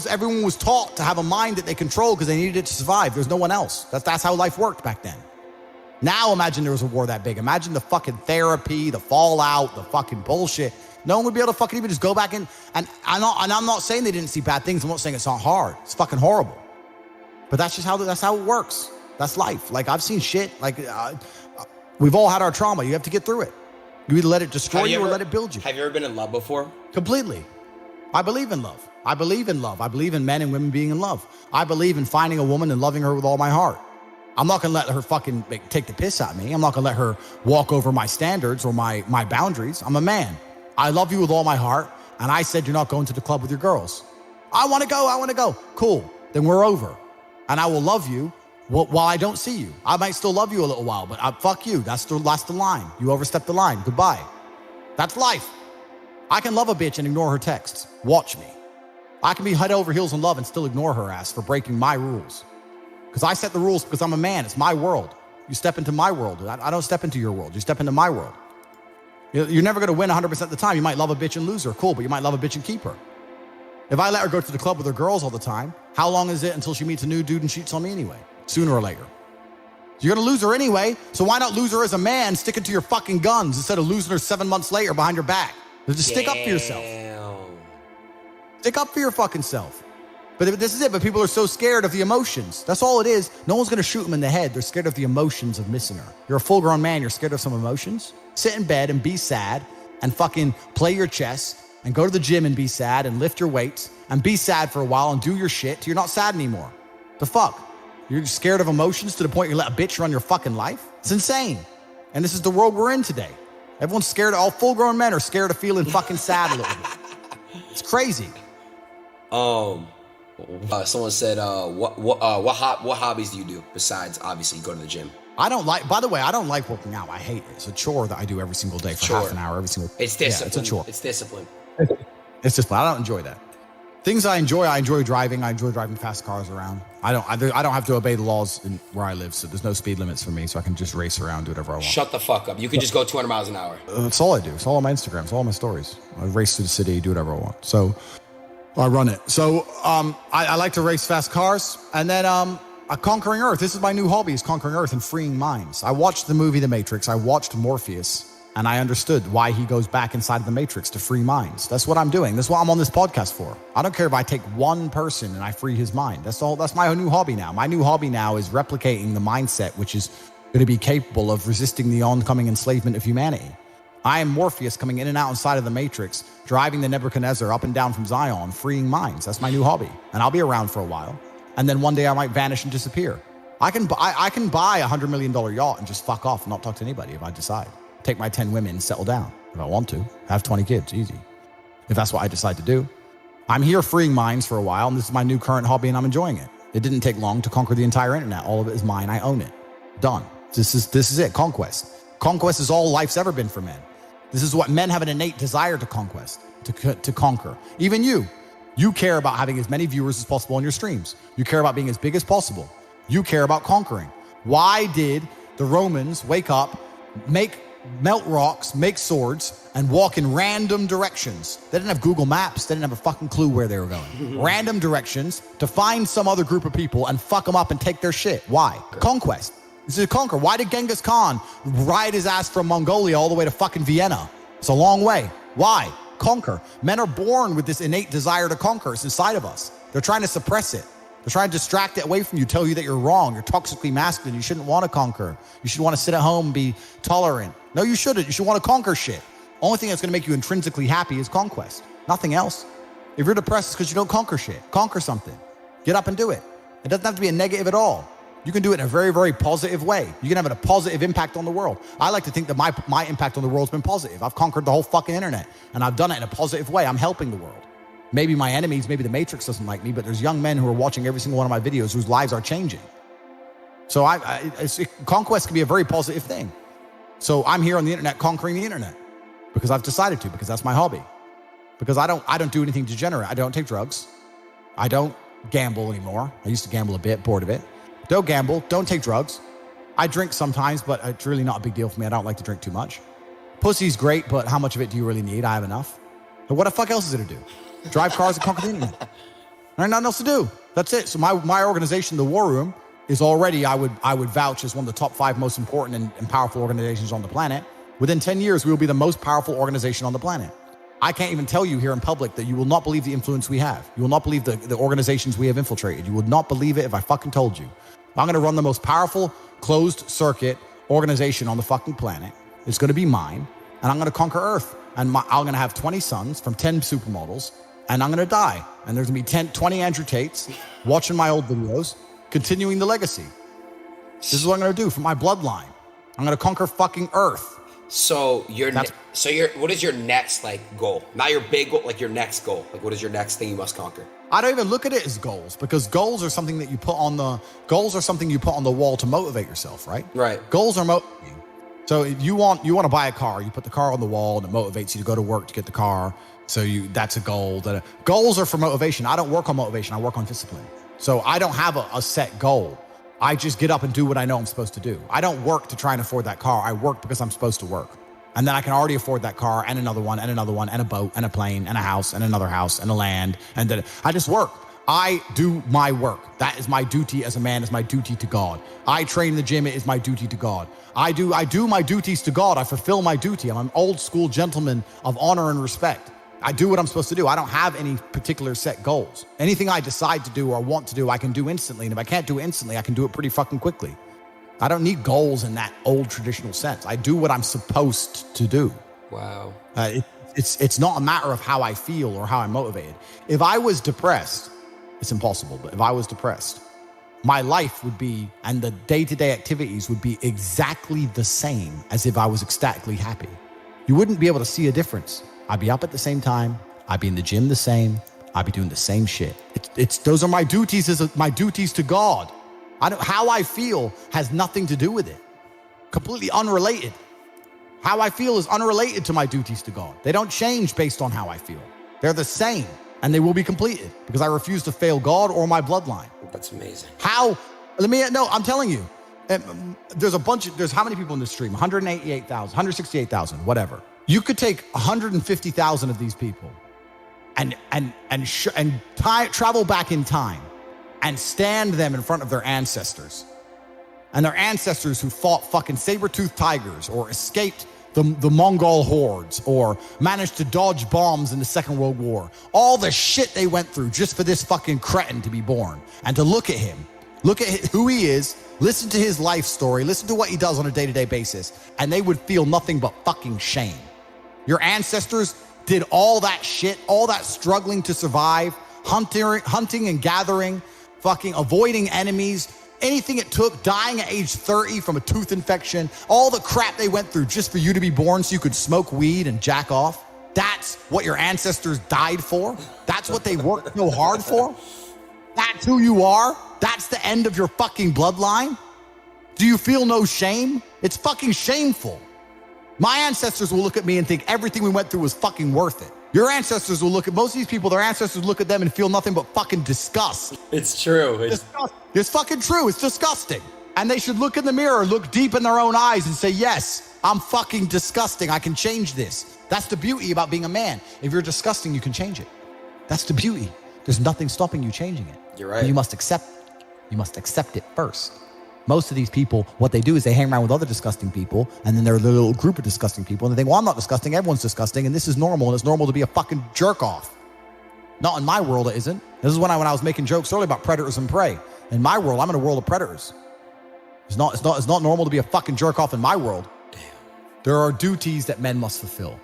everyone was taught to have a mind that they control because they needed it to survive. There's no one else. That's how life worked back then. Now imagine there was a war that big. Imagine the fucking therapy, the fallout, the fucking bullshit. No one would be able to fucking even just go back in. And I'm not saying they didn't see bad things. I'm not saying it's not hard. It's fucking horrible. But that's how it works. That's life. Like, I've seen shit. Like, we've all had our trauma. You have to get through it. You either let it destroy you or let it build you. Have you ever been in love before? Completely. I believe in love. I believe in love. I believe in men and women being in love. I believe in finding a woman and loving her with all my heart. I'm not going to let her fucking take the piss out of me. I'm not going to let her walk over my standards or my boundaries. I'm a man. I love you with all my heart. And I said, you're not going to the club with your girls. I want to go. Cool. Then we're over. And I will love you while I don't see you. I might still love you a little while, but fuck you. That's the line. You overstepped the line. Goodbye. That's life. I can love a bitch and ignore her texts. Watch me. I can be head over heels in love and still ignore her ass for breaking my rules. Because I set the rules because I'm a man. It's my world. You step into my world. I don't step into your world. You step into my world. You're never going to win 100% of the time. You might love a bitch and lose her. Cool, but you might love a bitch and keep her. If I let her go to the club with her girls all the time, how long is it until she meets a new dude and cheats on me anyway? Sooner or later. You're going to lose her anyway, so why not lose her as a man sticking to your fucking guns instead of losing her 7 months later behind your back? Just stick up for yourself. Stick up for your fucking self. But this is it. But people are so scared of the emotions. That's all it is. No one's going to shoot them in the head. They're scared of the emotions of missing her. You're a full-grown man. You're scared of some emotions. Sit in bed and be sad and fucking play your chess and go to the gym and be sad and lift your weights and be sad for a while and do your shit till you're not sad anymore. The fuck? You're scared of emotions to the point you let a bitch run your fucking life? It's insane. And this is the world we're in today. Everyone's scared. All full-grown men are scared of feeling fucking sad a little bit. It's crazy. Someone said, what hobbies do you do besides obviously go to the gym? By the way, I don't like working out. I hate it. It's a chore that I do every single day for half an hour every single day. It's discipline. Yeah, it's a chore. It's discipline. It's discipline. I don't enjoy that. Things I enjoy driving. I enjoy driving fast cars around. I don't have to obey the laws where I live, so there's no speed limits for me, so I can just race around, do whatever I want. Shut the fuck up. You can just go 200 miles an hour. That's all I do. It's all on my Instagram. It's all on my stories. I race through the city, do whatever I want. So I run it. So I like to race fast cars. And then Conquering Earth. This is my new hobby, is Conquering Earth and freeing minds. I watched the movie The Matrix. I watched Morpheus. And I understood why he goes back inside of the Matrix to free minds. That's what I'm doing. That's what I'm on this podcast for. I don't care if I take one person and I free his mind. That's all. That's my new hobby now. My new hobby now is replicating the mindset, which is going to be capable of resisting the oncoming enslavement of humanity. I am Morpheus coming in and out inside of the Matrix, driving the Nebuchadnezzar up and down from Zion, freeing minds. That's my new hobby. And I'll be around for a while. And then one day I might vanish and disappear. I can buy a $100 million yacht and just fuck off and not talk to anybody if I decide. Take my 10 women and settle down if I want to. Have 20 kids, easy. If that's what I decide to do. I'm here freeing minds for a while, and this is my new current hobby, and I'm enjoying it. It didn't take long to conquer the entire internet. All of it is mine. I own it. Done. This is it. Conquest. Conquest is all life's ever been for men. This is what men have an innate desire to conquest, to conquer. Even you. You care about having as many viewers as possible on your streams. You care about being as big as possible. You care about conquering. Why did the Romans wake up, melt rocks, make swords, and walk in random directions? They didn't have Google Maps. They didn't have a fucking clue where they were going. Random directions to find some other group of people and fuck them up and take their shit. Why? Conquest. This is a conquer. Why did Genghis Khan ride his ass from Mongolia all the way to fucking Vienna? It's a long way. Why? Conquer. Men are born with this innate desire to conquer. It's inside of us. They're trying to suppress it. They're trying to distract it away from you, tell you that you're wrong. You're toxically masculine. You shouldn't want to conquer. You should want to sit at home and be tolerant. No, you shouldn't. You should want to conquer shit. Only thing that's going to make you intrinsically happy is conquest. Nothing else. If you're depressed, it's because you don't conquer shit. Conquer something. Get up and do it. It doesn't have to be a negative at all. You can do it in a very, very positive way. You can have a positive impact on the world. I like to think that my impact on the world has been positive. I've conquered the whole fucking internet, and I've done it in a positive way. I'm helping the world. Maybe my enemies, maybe the Matrix doesn't like me, but there's young men who are watching every single one of my videos whose lives are changing. So conquest can be a very positive thing. So I'm here on the internet conquering the internet because I've decided to, because that's my hobby. Because I don't do anything degenerate. I don't take drugs. I don't gamble anymore. I used to gamble a bit, bored of it. Don't gamble, don't take drugs. I drink sometimes, but it's really not a big deal for me. I don't like to drink too much. Pussy's great, but how much of it do you really need? I have enough. But what the fuck else is there to do? Drive cars and conquer the internet. There's nothing else to do. That's it. So my organization, the War Room, is already, I would vouch, as one of the top 5 most important and powerful organizations on the planet. Within 10 years, we will be the most powerful organization on the planet. I can't even tell you here in public that you will not believe the influence we have. You will not believe the organizations we have infiltrated. You would not believe it if I fucking told you. I'm going to run the most powerful closed circuit organization on the fucking planet. It's going to be mine, and I'm going to conquer Earth. And I'm going to have 20 sons from 10 supermodels, and I'm going to die. And there's going to be 20 Andrew Tates watching my old videos, continuing the legacy. This is what I'm going to do for my bloodline. I'm going to conquer fucking Earth. So what is your next goal? Not your big goal, your next goal. What is your next thing you must conquer? I don't even look at it as goals, because goals are something that you put on the wall to motivate yourself, right? Right. Goals are motivating. So if you want to buy a car, you put the car on the wall and it motivates you to go to work to get the car. So that's a goal. Goals are for motivation. I don't work on motivation. I work on discipline. So I don't have a set goal. I just get up and do what I know I'm supposed to do. I don't work to try and afford that car. I work because I'm supposed to work. And then I can already afford that car and another one and another one and a boat and a plane and a house and another house and a land. And then I just work. I do my work. That is my duty as a man, is my duty to God. I train in the gym. It is my duty to God. I do my duties to God. I fulfill my duty. I'm an old school gentleman of honor and respect. I do what I'm supposed to do. I don't have any particular set goals. Anything I decide to do or want to do, I can do instantly. And if I can't do it instantly, I can do it pretty fucking quickly. I don't need goals in that old traditional sense. I do what I'm supposed to do. Wow. It's not a matter of how I feel or how I'm motivated. If I was depressed, it's impossible, but if I was depressed, my life would be, and the day-to-day activities would be exactly the same as if I was ecstatically happy. You wouldn't be able to see a difference. I'd be up at the same time. I'd be in the gym the same. I'd be doing the same shit. Those are my duties my duties to God. How I feel has nothing to do with it. Completely unrelated. How I feel is unrelated to my duties to God. They don't change based on how I feel. They're the same, and they will be completed because I refuse to fail God or my bloodline. That's amazing. I'm telling you, there's how many people in this stream? 188,000, 168,000, whatever. You could take 150,000 of these people and travel back in time and stand them in front of their ancestors. And their ancestors who fought fucking saber-toothed tigers or escaped the Mongol hordes or managed to dodge bombs in the Second World War. All the shit they went through just for this fucking cretin to be born. And to look at him, look at who he is, listen to his life story, listen to what he does on a day-to-day basis, and they would feel nothing but fucking shame. Your ancestors did all that shit, all that struggling to survive, hunting and gathering, fucking avoiding enemies, anything it took, dying at age 30 from a tooth infection, all the crap they went through just for you to be born so you could smoke weed and jack off. That's what your ancestors died for. That's what they worked so hard for. That's who you are. That's the end of your fucking bloodline. Do you feel no shame? It's fucking shameful. My ancestors will look at me and think everything we went through was fucking worth it. Your ancestors will look at, most of these people, their ancestors look at them and feel nothing but fucking disgust. It's true. It's fucking true. It's disgusting. And they should look in the mirror, look deep in their own eyes and say, yes, I'm fucking disgusting. I can change this. That's the beauty about being a man. If you're disgusting, you can change it. That's the beauty. There's nothing stopping you changing it. You're right. But you must accept it first. Most of these people, what they do is they hang around with other disgusting people, and then they're a little group of disgusting people, and they think, well, I'm not disgusting, everyone's disgusting, and this is normal, and it's normal to be a fucking jerk off. Not in my world, it isn't. This is when I was making jokes earlier about predators and prey. In my world, I'm in a world of predators. It's not normal to be a fucking jerk off in my world. Damn. There are duties that men must fulfill,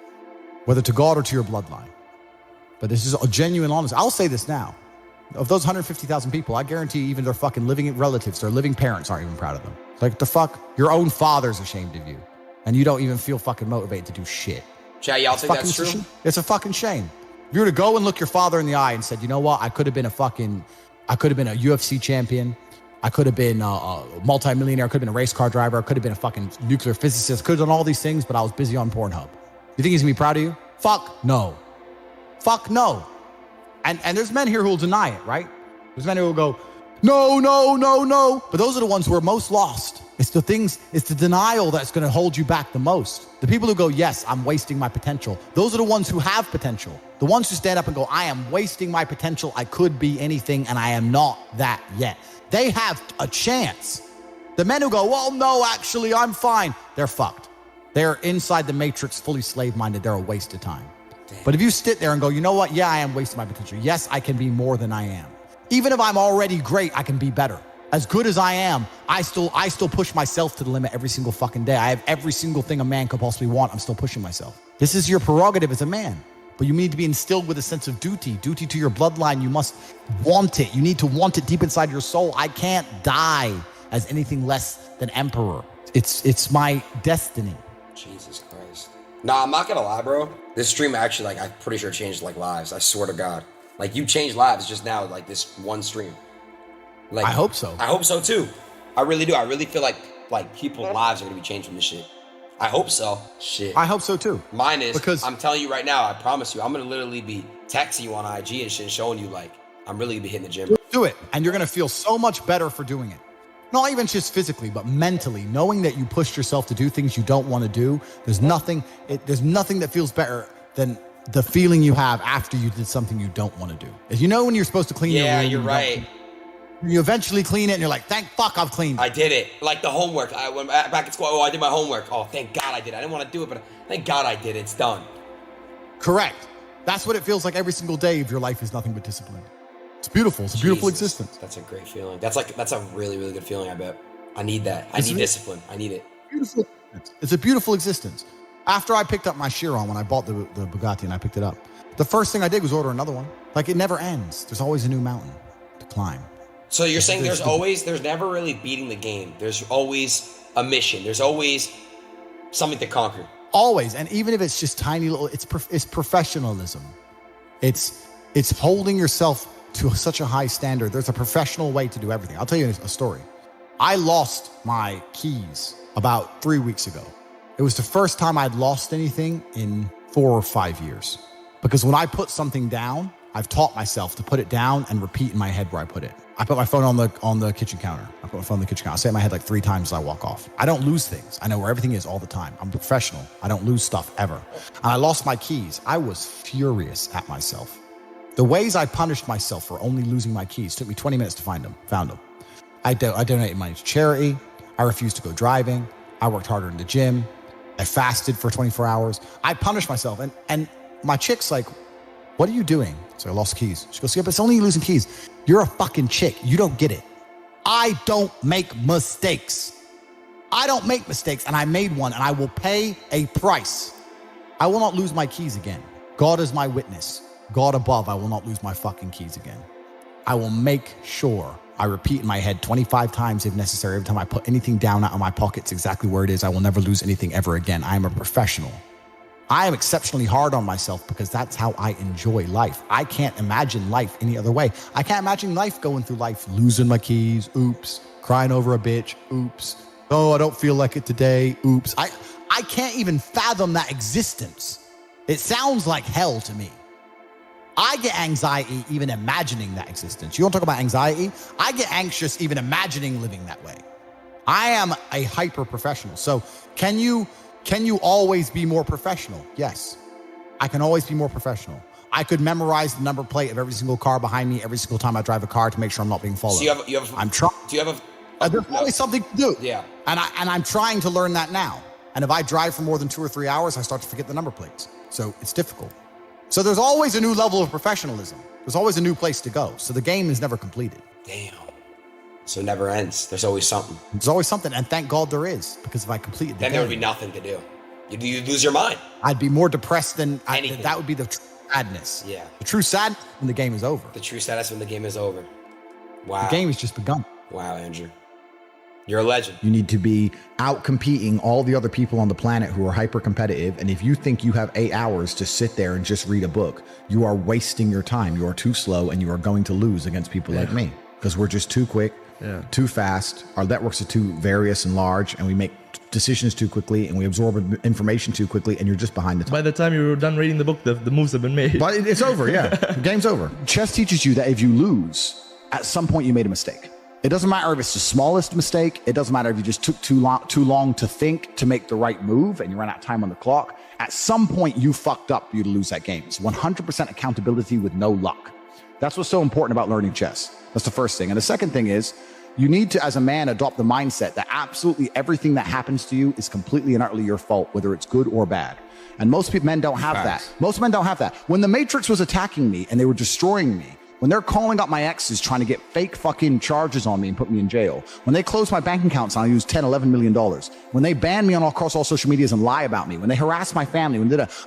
whether to God or to your bloodline. But this is a genuine honesty. I'll say this now. Of those 150,000 people, I guarantee even their fucking living relatives, their living parents aren't even proud of them. Like, the fuck? Your own father's ashamed of you. And you don't even feel fucking motivated to do shit. Chat, y'all think that's true? It's a fucking shame. If you were to go and look your father in the eye and said, you know what? I could have been a UFC champion. I could have been a multimillionaire. I could have been a race car driver. I could have been a fucking nuclear physicist. Could have done all these things, but I was busy on Pornhub. You think he's gonna be proud of you? Fuck no. Fuck no. And there's men here who will deny it, right? There's men who will go, no, no, no, no. But those are the ones who are most lost. It's the denial that's going to hold you back the most. The people who go, yes, I'm wasting my potential. Those are the ones who have potential. The ones who stand up and go, I am wasting my potential. I could be anything and I am not that yet. They have a chance. The men who go, well, no, actually, I'm fine. They're fucked. They're inside the matrix, fully slave-minded. They're a waste of time. Damn. But if you sit there and go, you know what? Yeah, I am wasting my potential. Yes, I can be more than I am. Even if I'm already great, I can be better. As good as I am, I still push myself to the limit every single fucking day. I have every single thing a man could possibly want. I'm still pushing myself. This is your prerogative as a man. But you need to be instilled with a sense of duty to your bloodline. You must want it. You need to want it deep inside your soul. I can't die as anything less than emperor. It's my destiny. Jesus Christ. Nah, I'm not gonna lie, bro. This stream actually, like, I'm pretty sure changed, like, lives. I swear to God. Like, you changed lives just now, like, this one stream. Like, I hope so. I hope so, too. I really do. I really feel like people's lives are gonna be changed from this shit. I hope so. Shit. I hope so, too. Mine is, because I'm telling you right now, I promise you, I'm gonna literally be texting you on IG and shit and showing you, like, I'm really gonna be hitting the gym. Do it. And you're gonna feel so much better for doing it. Not even just physically, but mentally, knowing that you pushed yourself to do things you don't want to do. There's nothing that feels better than the feeling you have after you did something you don't want to do. As you know, when you're supposed to clean your room. Yeah, you're right. You eventually clean it and you're like, thank fuck I've cleaned it. I did it. Like the homework. I went back at school. Oh, I did my homework. Oh, thank God I did it. I didn't want to do it, but thank God I did it. It's done. Correct. That's what it feels like every single day if your life is nothing but discipline. It's beautiful. It's a beautiful existence. That's a great feeling. That's a really, really good feeling, I bet. I need that. I need discipline. I need it. Beautiful. It's a beautiful existence. After I picked up my Chiron, when I bought the Bugatti and I picked it up, the first thing I did was order another one. Like, it never ends. There's always a new mountain to climb. So you're saying there's never really beating the game. There's always a mission. There's always something to conquer. Always. And even if it's just tiny little, it's professionalism. It's holding yourself to such a high standard. There's a professional way to do everything. I'll tell you a story. I lost my keys about 3 weeks ago. It was the first time I'd lost anything in 4 or 5 years. Because when I put something down, I've taught myself to put it down and repeat in my head where I put it. I put my phone on the kitchen counter. I say it in my head like 3 times as I walk off. I don't lose things. I know where everything is all the time. I'm professional. I don't lose stuff ever. And I lost my keys. I was furious at myself. The ways I punished myself for only losing my keys took me 20 minutes to find them. Found them. I donated money to charity. I refused to go driving. I worked harder in the gym. I fasted for 24 hours. I punished myself. And my chick's like, what are you doing? So I lost keys. She goes, yeah, but it's only you losing keys. You're a fucking chick. You don't get it. I don't make mistakes. I don't make mistakes, and I made one, and I will pay a price. I will not lose my keys again. God is my witness. God above, I will not lose my fucking keys again. I will make sure I repeat in my head 25 times if necessary. Every time I put anything down out of my pockets exactly where it is, I will never lose anything ever again. I am a professional. I am exceptionally hard on myself because that's how I enjoy life. I can't imagine life any other way. I can't imagine life going through life, losing my keys, oops, crying over a bitch, oops. Oh, I don't feel like it today, oops. I can't even fathom that existence. It sounds like hell to me. I get anxiety even imagining that existence. You want to talk about anxiety? I get anxious even imagining living that way. I am a hyper professional. So can you always be more professional? Yes, I can always be more professional. I could memorize the number plate of every single car behind me every single time I drive a car to make sure I'm not being followed. So you have I'm trying. Do you have a? There's always something to do. Yeah. And I'm trying to learn that now. And if I drive for more than 2 or 3 hours, I start to forget the number plates. So it's difficult. So there's always a new level of professionalism. There's always a new place to go. So the game is never completed. Damn. So it never ends. There's always something. There's always something. And thank God there is. Because if I completed the then game, there would be nothing to do. You lose your mind. I'd be more depressed than anything. That would be sadness. Yeah. The true sadness when the game is over. The true status when the game is over. Wow. The game has just begun. Wow, Andrew. You're a legend. You need to be out competing all the other people on the planet who are hyper competitive. And if you think you have 8 hours to sit there and just read a book, you are wasting your time. You are too slow and you are going to lose against people like me because we're just too quick, too fast. Our networks are too various and large, and we make decisions too quickly and we absorb information too quickly, and you're just behind the time. By the time you're done reading the book, the moves have been made. But it's over, yeah. The game's over. Chess teaches you that if you lose, at some point you made a mistake. It doesn't matter if it's the smallest mistake. It doesn't matter if you just took too long to think to make the right move and you ran out of time on the clock. At some point you fucked up for you to lose that game. It's 100% accountability with no luck. That's what's so important about learning chess. That's the first thing. And the second thing is you need to, as a man, adopt the mindset that absolutely everything that happens to you is completely and utterly your fault, whether it's good or bad. And most men don't have that. Most men don't have that. When the Matrix was attacking me and they were destroying me, when they're calling up my exes trying to get fake fucking charges on me and put me in jail, when they close my bank accounts and I use $10, $11 million, when they ban me across all social medias and lie about me, when they harass my family,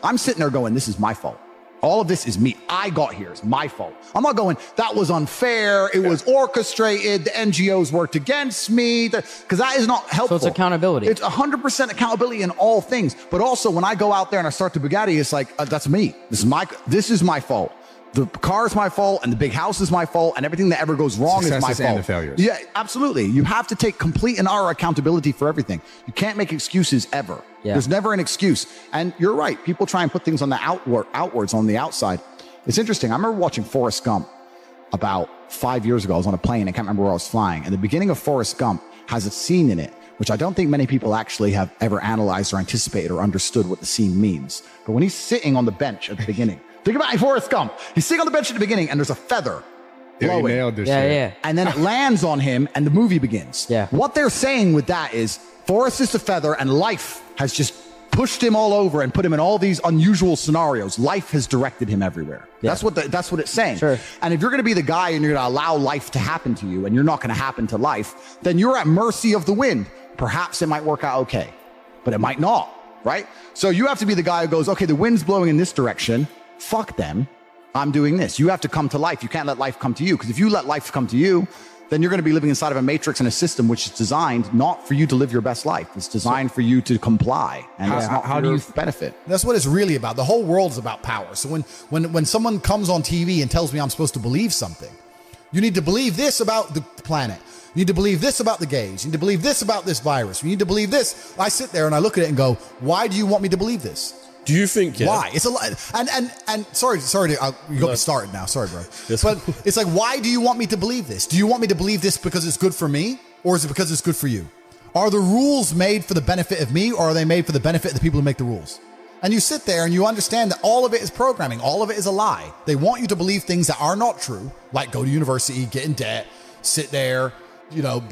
I'm sitting there going, this is my fault. All of this is me. I got here. It's my fault. I'm not going, that was unfair. It was orchestrated. The NGOs worked against me. Because that is not helpful. So it's accountability. It's 100% accountability in all things. But also when I go out there and I start the Bugatti, it's like, that's me. This is my fault. The car is my fault, and the big house is my fault, and everything that ever goes wrong is my fault. And the failures. Yeah, absolutely. You have to take complete and utter accountability for everything. You can't make excuses ever. Yeah. There's never an excuse. And you're right. People try and put things on the outwards on the outside. It's interesting. I remember watching Forrest Gump about 5 years ago. I was on a plane. I can't remember where I was flying. And the beginning of Forrest Gump has a scene in it, which I don't think many people actually have ever analyzed or anticipated or understood what the scene means. But when he's sitting on the bench at the beginning, think about Forrest Gump. He's sitting on the bench at the beginning and there's a feather blowing. You nailed this Yeah, shit. yeah. And then it lands on him and the movie begins. Yeah. What they're saying with that is Forrest is the feather and life has just pushed him all over and put him in all these unusual scenarios. Life has directed him everywhere. Yeah. That's what it's saying. Sure. And if you're going to be the guy and you're going to allow life to happen to you and you're not going to happen to life, then you're at mercy of the wind. Perhaps it might work out okay, but it might not, right? So you have to be the guy who goes, okay, the wind's blowing in this direction. Fuck them. I'm doing this. You have to come to life. You can't let life come to you. Because if you let life come to you, then you're going to be living inside of a matrix and a system which is designed not for you to live your best life. It's designed for you to comply. And it's not for your benefit. That's what it's really about. The whole world's about power. So when someone comes on TV and tells me I'm supposed to believe something, you need to believe this about the planet. You need to believe this about the gays. You need to believe this about this virus. You need to believe this. I sit there and I look at it and go, why do you want me to believe this? Do you think? Yeah, why? It's a lot. And sorry, you got me started now. Sorry, bro. But it's like, why do you want me to believe this? Do you want me to believe this because it's good for me, or is it because it's good for you? Are the rules made for the benefit of me, or are they made for the benefit of the people who make the rules? And you sit there and you understand that all of it is programming. All of it is a lie. They want you to believe things that are not true, like go to university, get in debt, sit there,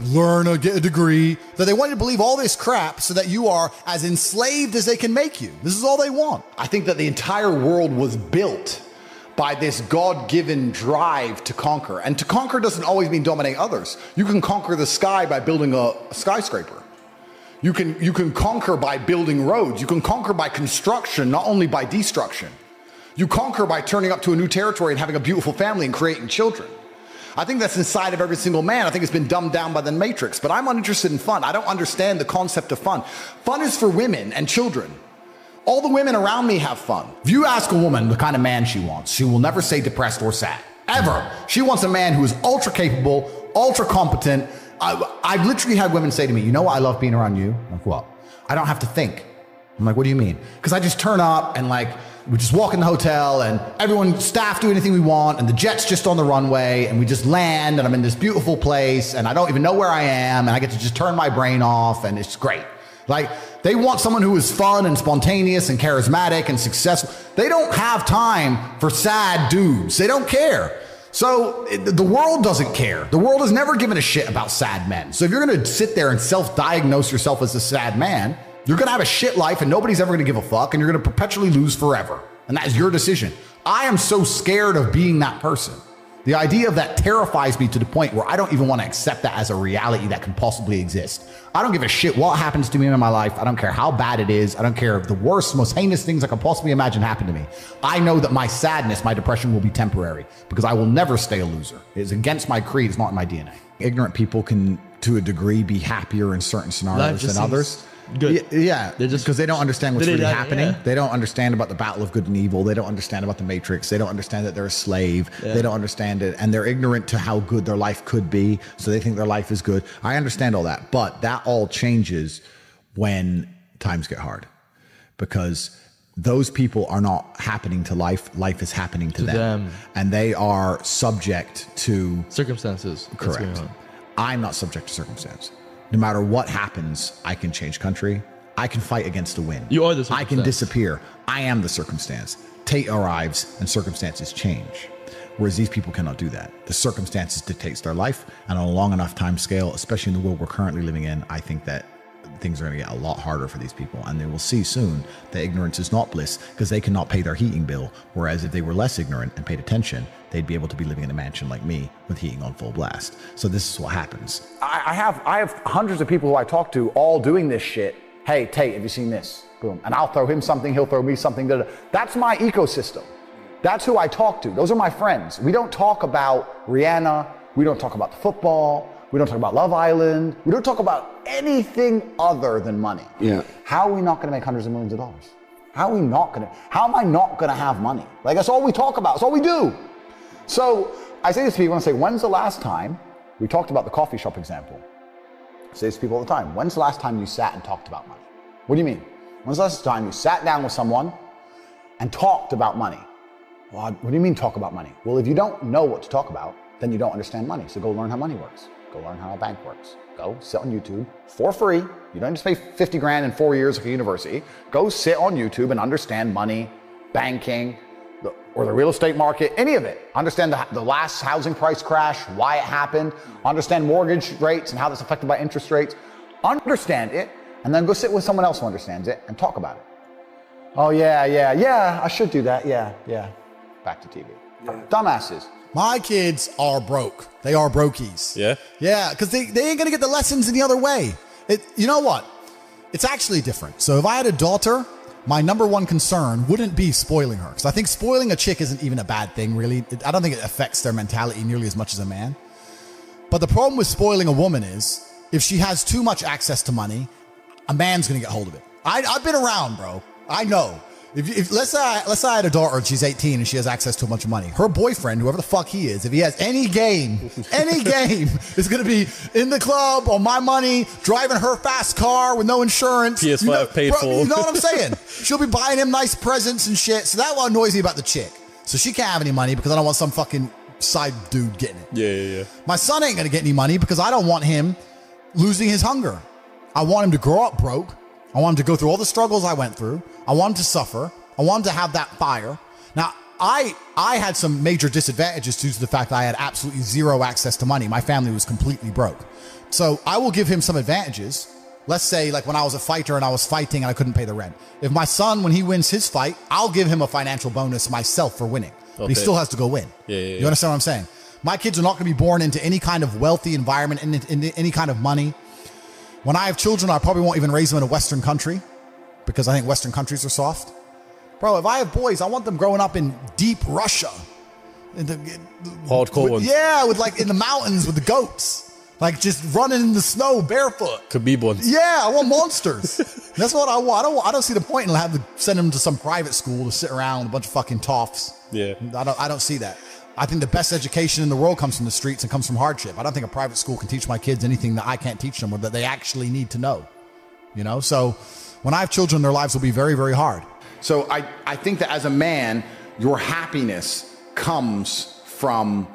learn or get a degree, that they want you to believe all this crap so that you are as enslaved as they can make you. This is all they want. I think that the entire world was built by this God-given drive to conquer. And to conquer doesn't always mean dominate others. You can conquer the sky by building a skyscraper. You can conquer by building roads. You can conquer by construction, not only by destruction. You conquer by turning up to a new territory and having a beautiful family and creating children. I think that's inside of every single man. I think it's been dumbed down by the Matrix, but I'm uninterested in fun. I don't understand the concept of fun. Fun is for women and children. All the women around me have fun. If you ask a woman the kind of man she wants, she will never say depressed or sad, ever. She wants a man who is ultra capable, ultra competent. I've literally had women say to me, you know what I love being around you? I'm like, what? I don't have to think. I'm like, what do you mean? Because I just turn up and we just walk in the hotel and staff do anything we want and the jet's just on the runway and we just land and I'm in this beautiful place and I don't even know where I am and I get to just turn my brain off and it's great. They want someone who is fun and spontaneous and charismatic and successful. They don't have time for sad dudes. They don't care. So the world doesn't care. The world has never given a shit about sad men. So if you're going to sit there and self-diagnose yourself as a sad man, you're going to have a shit life and nobody's ever going to give a fuck and you're going to perpetually lose forever. And that is your decision. I am so scared of being that person. The idea of that terrifies me to the point where I don't even want to accept that as a reality that can possibly exist. I don't give a shit what happens to me in my life. I don't care how bad it is. I don't care if the worst, most heinous things I could possibly imagine happen to me. I know that my sadness, my depression will be temporary because I will never stay a loser. It's against my creed. It's not in my DNA. Ignorant people can, to a degree, be happier in certain scenarios than others. Good. Yeah, because they don't understand what's really happening. Yeah. They don't understand about the battle of good and evil. They don't understand about the Matrix. They don't understand that they're a slave. Yeah. They don't understand it. And they're ignorant to how good their life could be. So they think their life is good. I understand all that. But that all changes when times get hard. Because those people are not happening to life. Life is happening to them. And they are subject to circumstances. Correct. I'm not subject to circumstance. No matter what happens, I can change country. I can fight against the wind. You are the circumstance. I can disappear. I am the circumstance. Tate arrives and circumstances change. Whereas these people cannot do that. The circumstances dictates their life, and on a long enough time scale, especially in the world we're currently living in, I think that things are going to get a lot harder for these people, and they will see soon that ignorance is not bliss because they cannot pay their heating bill. Whereas if they were less ignorant and paid attention, they'd be able to be living in a mansion like me with heating on full blast. So this is what happens. I have hundreds of people who I talk to all doing this shit. Hey, Tate, have you seen this? Boom. And I'll throw him something, he'll throw me something. That's my ecosystem. That's who I talk to. Those are my friends. We don't talk about Rihanna. We don't talk about the football. We don't talk about Love Island. We don't talk about anything other than money. Yeah. How are we not going to make hundreds of millions of dollars? How am I not going to have money? Like, that's all we talk about. That's all we do. So I say this to people and say, when's the last time, we talked about the coffee shop example. I say this to people all the time. When's the last time you sat and talked about money? What do you mean? When's the last time you sat down with someone and talked about money? Well, what do you mean talk about money? Well, if you don't know what to talk about, then you don't understand money. So go learn how money works. Go learn how a bank works. Go sit on YouTube for free. You don't just pay 50 grand in 4 years like a university. Go sit on YouTube and understand money, banking, or the real estate market, any of it. Understand the last housing price crash, why it happened. Understand mortgage rates and how that's affected by interest rates. Understand it, and then go sit with someone else who understands it and talk about it. Oh, yeah, I should do that. Yeah. Back to TV. Yeah. Dumbasses. My kids are broke. They are brokies. Yeah? Yeah, because they ain't going to get the lessons any other way. You know what? It's actually different. So if I had a daughter, my number one concern wouldn't be spoiling her. Because I think spoiling a chick isn't even a bad thing, really. I don't think it affects their mentality nearly as much as a man. But the problem with spoiling a woman is, if she has too much access to money, a man's going to get hold of it. I've been around, bro. I know. If let's say I had a daughter and she's 18 and she has access to a bunch of money. Her boyfriend, whoever the fuck he is, if he has any game, is going to be in the club on my money, driving her fast car with no insurance. PS5 paid for. You know what I'm saying? She'll be buying him nice presents and shit. So that what annoys me about the chick. So she can't have any money because I don't want some fucking side dude getting it. Yeah. My son ain't going to get any money because I don't want him losing his hunger. I want him to grow up broke. I want him to go through all the struggles I went through. I want him to suffer. I want him to have that fire. Now, I had some major disadvantages due to the fact that I had absolutely zero access to money. My family was completely broke. So I will give him some advantages. Let's say like when I was a fighter and I was fighting and I couldn't pay the rent. If my son, when he wins his fight, I'll give him a financial bonus myself for winning. But he still has to go win. Yeah. You understand what I'm saying? My kids are not going to be born into any kind of wealthy environment, in any kind of money. When I have children, I probably won't even raise them in a Western country because I think Western countries are soft. Bro, if I have boys, I want them growing up in deep Russia. Hardcore ones. Yeah, with like in the mountains with the goats. Like just running in the snow barefoot. Khabib ones. Yeah, I want monsters. That's what I want. I don't see the point in send them to some private school to sit around with a bunch of fucking toffs. Yeah. I don't see that. I think the best education in the world comes from the streets and comes from hardship. I don't think a private school can teach my kids anything that I can't teach them or that they actually need to know. You know, so when I have children, their lives will be very, very hard. So I think that as a man, your happiness comes from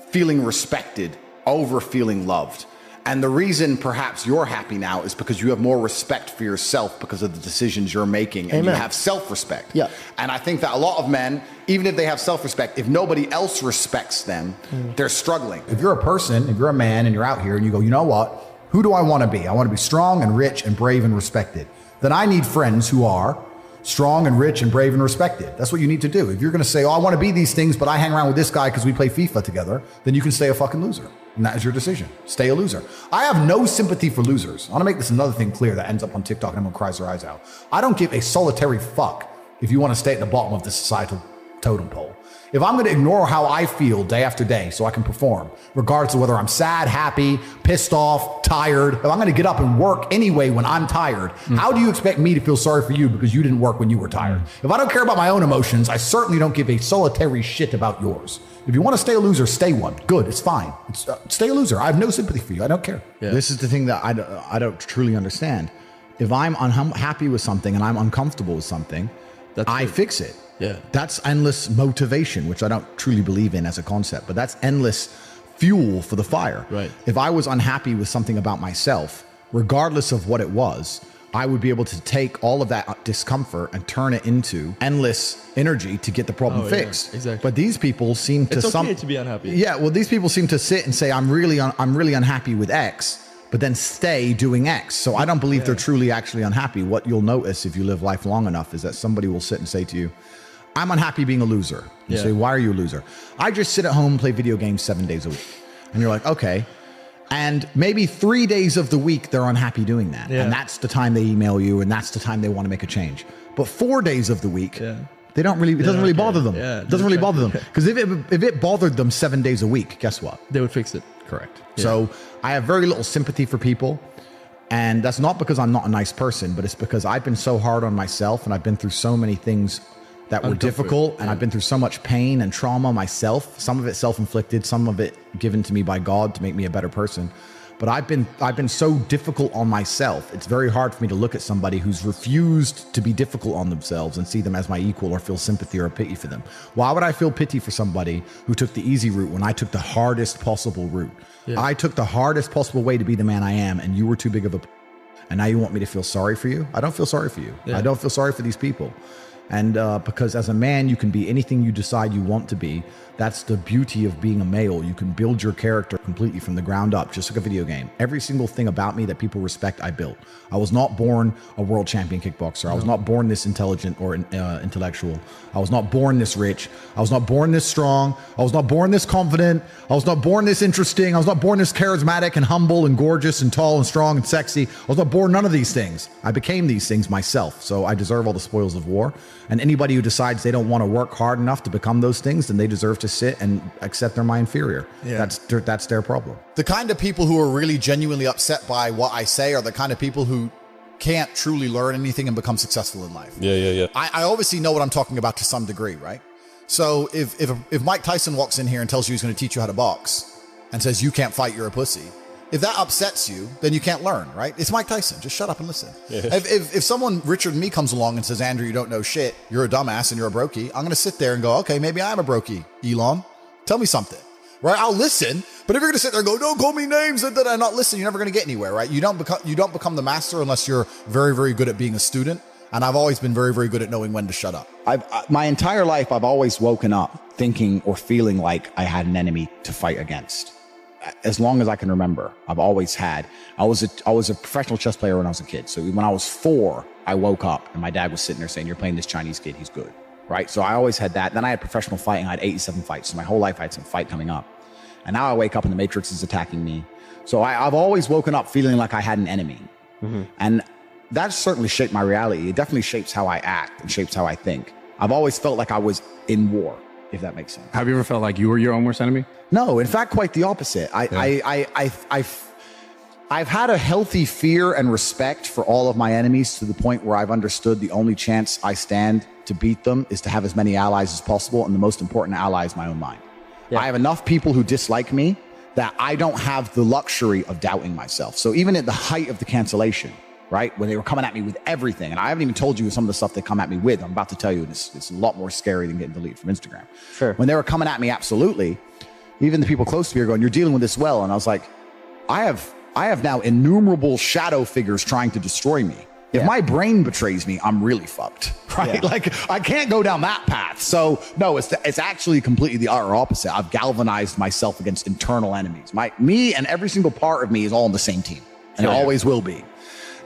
feeling respected over feeling loved. And the reason perhaps you're happy now is because you have more respect for yourself because of the decisions you're making, and you have self-respect. Yeah. And I think that a lot of men, even if they have self-respect, if nobody else respects them, they're struggling. If you're a person, if you're a man and you're out here and you go, you know what? Who do I want to be? I want to be strong and rich and brave and respected. Then I need friends who are strong and rich and brave and respected. That's what you need to do. If you're going to say, oh, I want to be these things, but I hang around with this guy because we play FIFA together, then you can stay a fucking loser. And that is your decision. Stay a loser. I have no sympathy for losers. I want to make this another thing clear that ends up on TikTok and everyone cries their eyes out. I don't give a solitary fuck if you want to stay at the bottom of the societal totem pole. If I'm going to ignore how I feel day after day so I can perform, regardless of whether I'm sad, happy, pissed off, tired, if I'm going to get up and work anyway when I'm tired, how do you expect me to feel sorry for you because you didn't work when you were tired? If I don't care about my own emotions, I certainly don't give a solitary shit about yours. If you want to stay a loser, stay one. Good, it's fine. Stay a loser. I have no sympathy for you. I don't care. Yeah. This is the thing that I don't truly understand. If I'm unhappy with something and I'm uncomfortable with something, I fix it. Yeah. That's endless motivation, which I don't truly believe in as a concept, but that's endless fuel for the fire. Right. If I was unhappy with something about myself, regardless of what it was, I would be able to take all of that discomfort and turn it into endless energy to get the problem fixed. Yeah, exactly. But these people seem to It's okay to be unhappy. Yeah, well, these people seem to sit and say, I'm really unhappy with X, but then stay doing X. So I don't believe they're truly actually unhappy. What you'll notice if you live life long enough is that somebody will sit and say to you, I'm unhappy being a loser. You say, why are you a loser? I just sit at home and play video games 7 days a week. And you're like, okay. And maybe 3 days of the week, they're unhappy doing that. Yeah. And that's the time they email you, and that's the time they want to make a change. But 4 days of the week, they don't really, it doesn't really bother them. Yeah, it doesn't really bother them. Because if it bothered them 7 days a week, guess what? They would fix it. Correct. Yeah. So I have very little sympathy for people. And that's not because I'm not a nice person, but it's because I've been so hard on myself and I've been through so many things that were difficult, and I've been through so much pain and trauma myself, some of it self-inflicted, some of it given to me by God to make me a better person. But I've been so difficult on myself. It's very hard for me to look at somebody who's refused to be difficult on themselves and see them as my equal or feel sympathy or pity for them. Why would I feel pity for somebody who took the easy route when I took the hardest possible route? Yeah. I took the hardest possible way to be the man I am, and you were too big of a... And now you want me to feel sorry for you? I don't feel sorry for you. Yeah. I don't feel sorry for these people. And because as a man, you can be anything you decide you want to be. That's the beauty of being a male. You can build your character completely from the ground up, just like a video game. Every single thing about me that people respect, I built. I was not born a world champion kickboxer. I was not born this intelligent or intellectual. I was not born this rich. I was not born this strong. I was not born this confident. I was not born this interesting. I was not born this charismatic and humble and gorgeous and tall and strong and sexy. I was not born none of these things. I became these things myself. So I deserve all the spoils of war. And anybody who decides they don't want to work hard enough to become those things, then they deserve to sit and accept they're my inferior. Yeah. That's their problem. The kind of people who are really genuinely upset by what I say are the kind of people who can't truly learn anything and become successful in life. Yeah. I obviously know what I'm talking about to some degree, right? So if Mike Tyson walks in here and tells you he's going to teach you how to box and says you can't fight, you're a pussy, if that upsets you, then you can't learn, right? It's Mike Tyson. Just shut up and listen. Yeah. If someone, Richard and me, comes along and says, Andrew, you don't know shit, you're a dumbass and you're a brokey, I'm going to sit there and go, okay, maybe I'm a brokey, Elon. Tell me something, right? I'll listen. But if you're going to sit there and go, don't call me names and I not listen, you're never going to get anywhere, right? You don't become the master unless you're very, very good at being a student. And I've always been very, very good at knowing when to shut up. My entire life, I've always woken up thinking or feeling like I had an enemy to fight against. As long as I can remember, I've always had. I was a professional chess player when I was a kid. So when I was 4, I woke up and my dad was sitting there saying, you're playing this Chinese kid, he's good, right? So I always had that. Then I had professional fighting. I had 87 fights. So my whole life I had some fight coming up. And now I wake up and the Matrix is attacking me. So I've always woken up feeling like I had an enemy. Mm-hmm. And that certainly shaped my reality. It definitely shapes how I act and shapes how I think. I've always felt like I was in war, if that makes sense. Have you ever felt like you were your own worst enemy? No, in fact, quite the opposite. I've had a healthy fear and respect for all of my enemies to the point where I've understood the only chance I stand to beat them is to have as many allies as possible. And the most important ally is my own mind. Yeah. I have enough people who dislike me that I don't have the luxury of doubting myself. So even at the height of the cancellation, right, when they were coming at me with everything, and I haven't even told you some of the stuff they come at me with, I'm about to tell you, and it's a lot more scary than getting deleted from Instagram. Sure. When they were coming at me, absolutely, even the people close to me are going, you're dealing with this well. And I was like, I have now innumerable shadow figures trying to destroy me. If my brain betrays me, I'm really fucked, right? Yeah. Like I can't go down that path. So no, it's actually completely the utter opposite. I've galvanized myself against internal enemies. Me and every single part of me is all on the same team, and it always will be.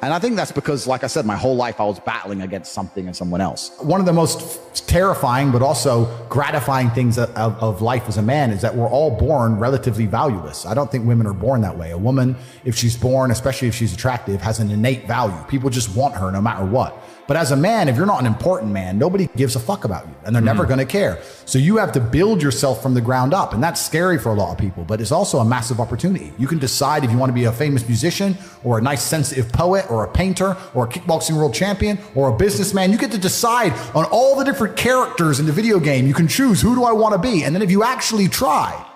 And I think that's because, like I said, my whole life I was battling against something and someone else. One of the most terrifying but also gratifying things of life as a man is that we're all born relatively valueless. I don't think women are born that way. A woman, if she's born, especially if she's attractive, has an innate value. People just want her no matter what. But as a man, if you're not an important man, nobody gives a fuck about you and they're never going to care. So you have to build yourself from the ground up. And that's scary for a lot of people, but it's also a massive opportunity. You can decide if you want to be a famous musician or a nice sensitive poet or a painter or a kickboxing world champion or a businessman. You get to decide on all the different characters in the video game. You can choose, who do I want to be? And then if you actually try,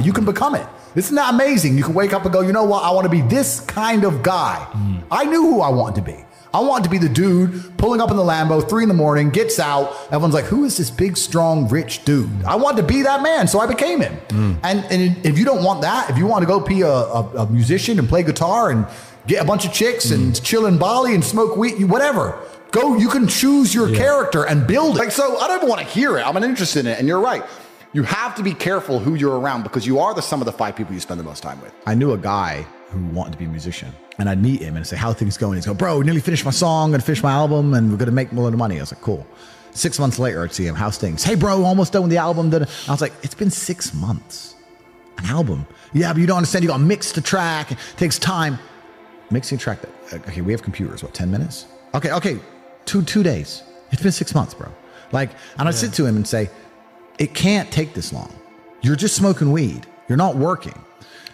you can become it. Isn't that amazing? You can wake up and go, you know what? I want to be this kind of guy. I knew who I wanted to be. I wanted to be the dude pulling up in the Lambo, 3 a.m, gets out. Everyone's like, who is this big, strong, rich dude? I wanted to be that man, so I became him. And if you don't want that, if you want to go be a musician and play guitar and get a bunch of chicks and chill in Bali and smoke weed, whatever, go, you can choose your character and build it. Like, so I don't even want to hear it. I'm uninterested in it. And you're right. You have to be careful who you're around because you are the sum of the 5 people you spend the most time with. I knew a guy who wanted to be a musician. And I'd meet him and say, how are things going? He'd go, bro, nearly finished my song, gonna finish my album, and we're gonna make a lot of money. I was like, cool. 6 months later, I'd see him, how's things? Hey, bro, almost done with the album. I was like, it's been 6 months. An album. Yeah, but you don't understand. You gotta mix the track. It takes time. Mixing a track. Okay, we have computers. What, 10 minutes? Okay. Two days. It's been 6 months, bro. Like, and I'd sit to him and say, it can't take this long. You're just smoking weed. You're not working.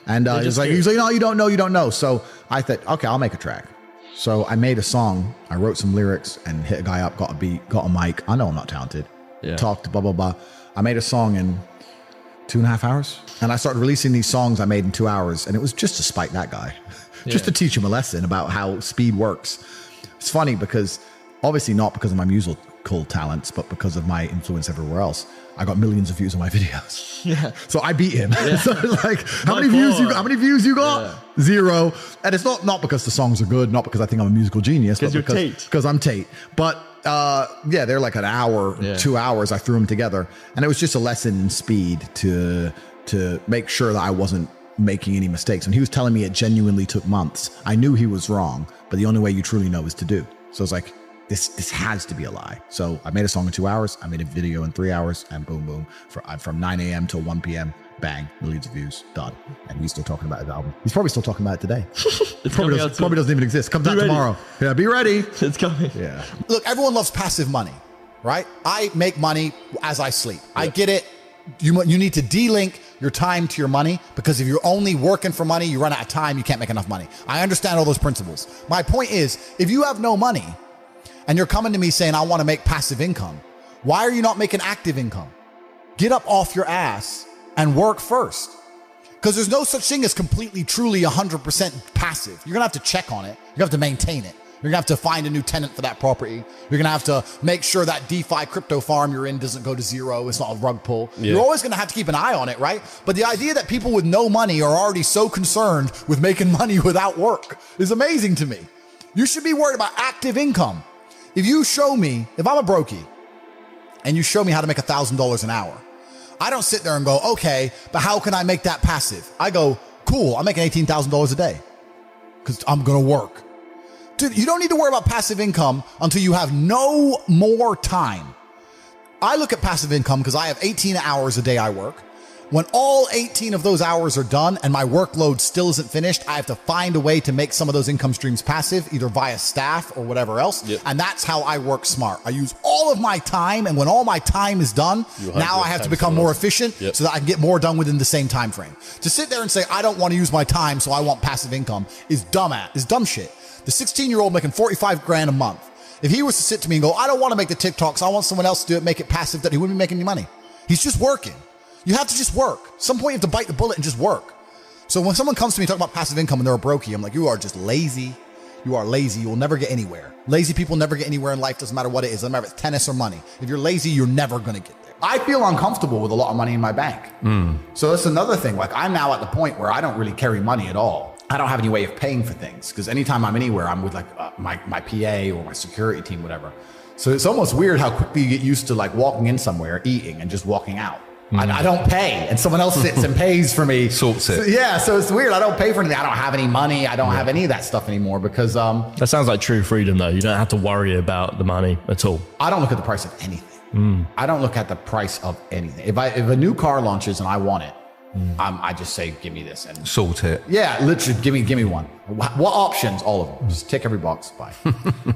And he's like, no, you don't know. So I thought, okay, I'll make a track. So I made a song. I wrote some lyrics and hit a guy up, got a beat, got a mic. I know I'm not talented. Talked, blah, blah, blah. I made a song in 2.5 hours. And I started releasing these songs I made in 2 hours. And it was just to spite that guy, just to teach him a lesson about how speed works. It's funny because obviously not because of my musical talents, but because of my influence everywhere else. I got millions of views on my videos. Yeah. So I beat him. So it's like, how many views you got? 0. And it's not because the songs are good, not because I think I'm a musical genius, but because I'm Tate. But they're like an hour, 2 hours. I threw them together. And it was just a lesson in speed to make sure that I wasn't making any mistakes. And he was telling me it genuinely took months. I knew he was wrong, but the only way you truly know is to do. So it's like, this has to be a lie. So I made a song in 2 hours. I made a video in 3 hours, and boom, boom. From 9 a.m. till 1 p.m. Bang, millions of views, done. And he's still talking about his album. He's probably still talking about it today. It probably doesn't even exist. Comes out tomorrow. Yeah, be ready. It's coming. Yeah. Look, everyone loves passive money, right? I make money as I sleep. I get it. You need to de-link your time to your money, because if you're only working for money, you run out of time, you can't make enough money. I understand all those principles. My point is, if you have no money and you're coming to me saying, I want to make passive income, why are you not making active income? Get up off your ass and work first. Because there's no such thing as completely, truly 100% passive. You're going to have to check on it. You have to maintain it. You're going to have to find a new tenant for that property. You're going to have to make sure that DeFi crypto farm you're in doesn't go to zero. It's not a rug pull. Yeah. You're always going to have to keep an eye on it, right? But the idea that people with no money are already so concerned with making money without work is amazing to me. You should be worried about active income. If you show me, if I'm a brokey and you show me how to make $1,000 an hour, I don't sit there and go, okay, but how can I make that passive? I go, cool, I'm making $18,000 a day because I'm going to work. Dude, you don't need to worry about passive income until you have no more time. I look at passive income because I have 18 hours a day I work. When all 18 of those hours are done and my workload still isn't finished, I have to find a way to make some of those income streams passive, either via staff or whatever else. Yep. And that's how I work smart. I use all of my time, and when all my time is done, now I have to become more efficient so that I can get more done within the same time frame. To sit there and say, I don't want to use my time, so I want passive income is dumb shit. The 16-year-old making 45 grand a month, if he was to sit to me and go, I don't want to make the TikToks, I want someone else to do it, make it passive, that he wouldn't be making any money. He's just working. You have to just work. At some point you have to bite the bullet and just work. So when someone comes to me talking about passive income and they're a brokey, I'm like, you are just lazy. You are lazy. You will never get anywhere. Lazy people never get anywhere in life. Doesn't matter what it is. Doesn't matter if it's tennis or money. If you're lazy, you're never going to get there. I feel uncomfortable with a lot of money in my bank. So that's another thing. Like, I'm now at the point where I don't really carry money at all. I don't have any way of paying for things because anytime I'm anywhere, I'm with like my PA or my security team, whatever. So it's almost weird how quickly you get used to like walking in somewhere, eating, and just walking out. I don't pay, and someone else sits and pays for me. Sorts it. So it's weird. I don't pay for anything. I don't have any money. I don't have any of that stuff anymore because that sounds like true freedom, though. You don't have to worry about the money at all. I don't look at the price of anything. I don't look at the price of anything. If a new car launches and I want it, I just say, give me this and sort it. Yeah, literally, give me one. What options? All of them. Just tick every box. Buy.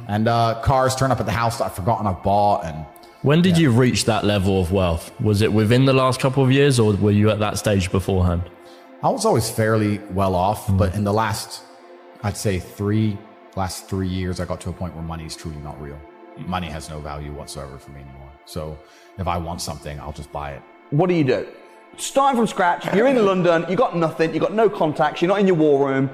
And cars turn up at the house that I've forgotten I've bought. And when did you reach that level of wealth? Was it within the last couple of years, or were you at that stage beforehand? I was always fairly well off, but in the last, I'd say last 3 years, I got to a point where money is truly not real. Money has no value whatsoever for me anymore. So if I want something, I'll just buy it. What do? Starting from scratch, you're in London, you got nothing, you got no contacts, you're not in your war room,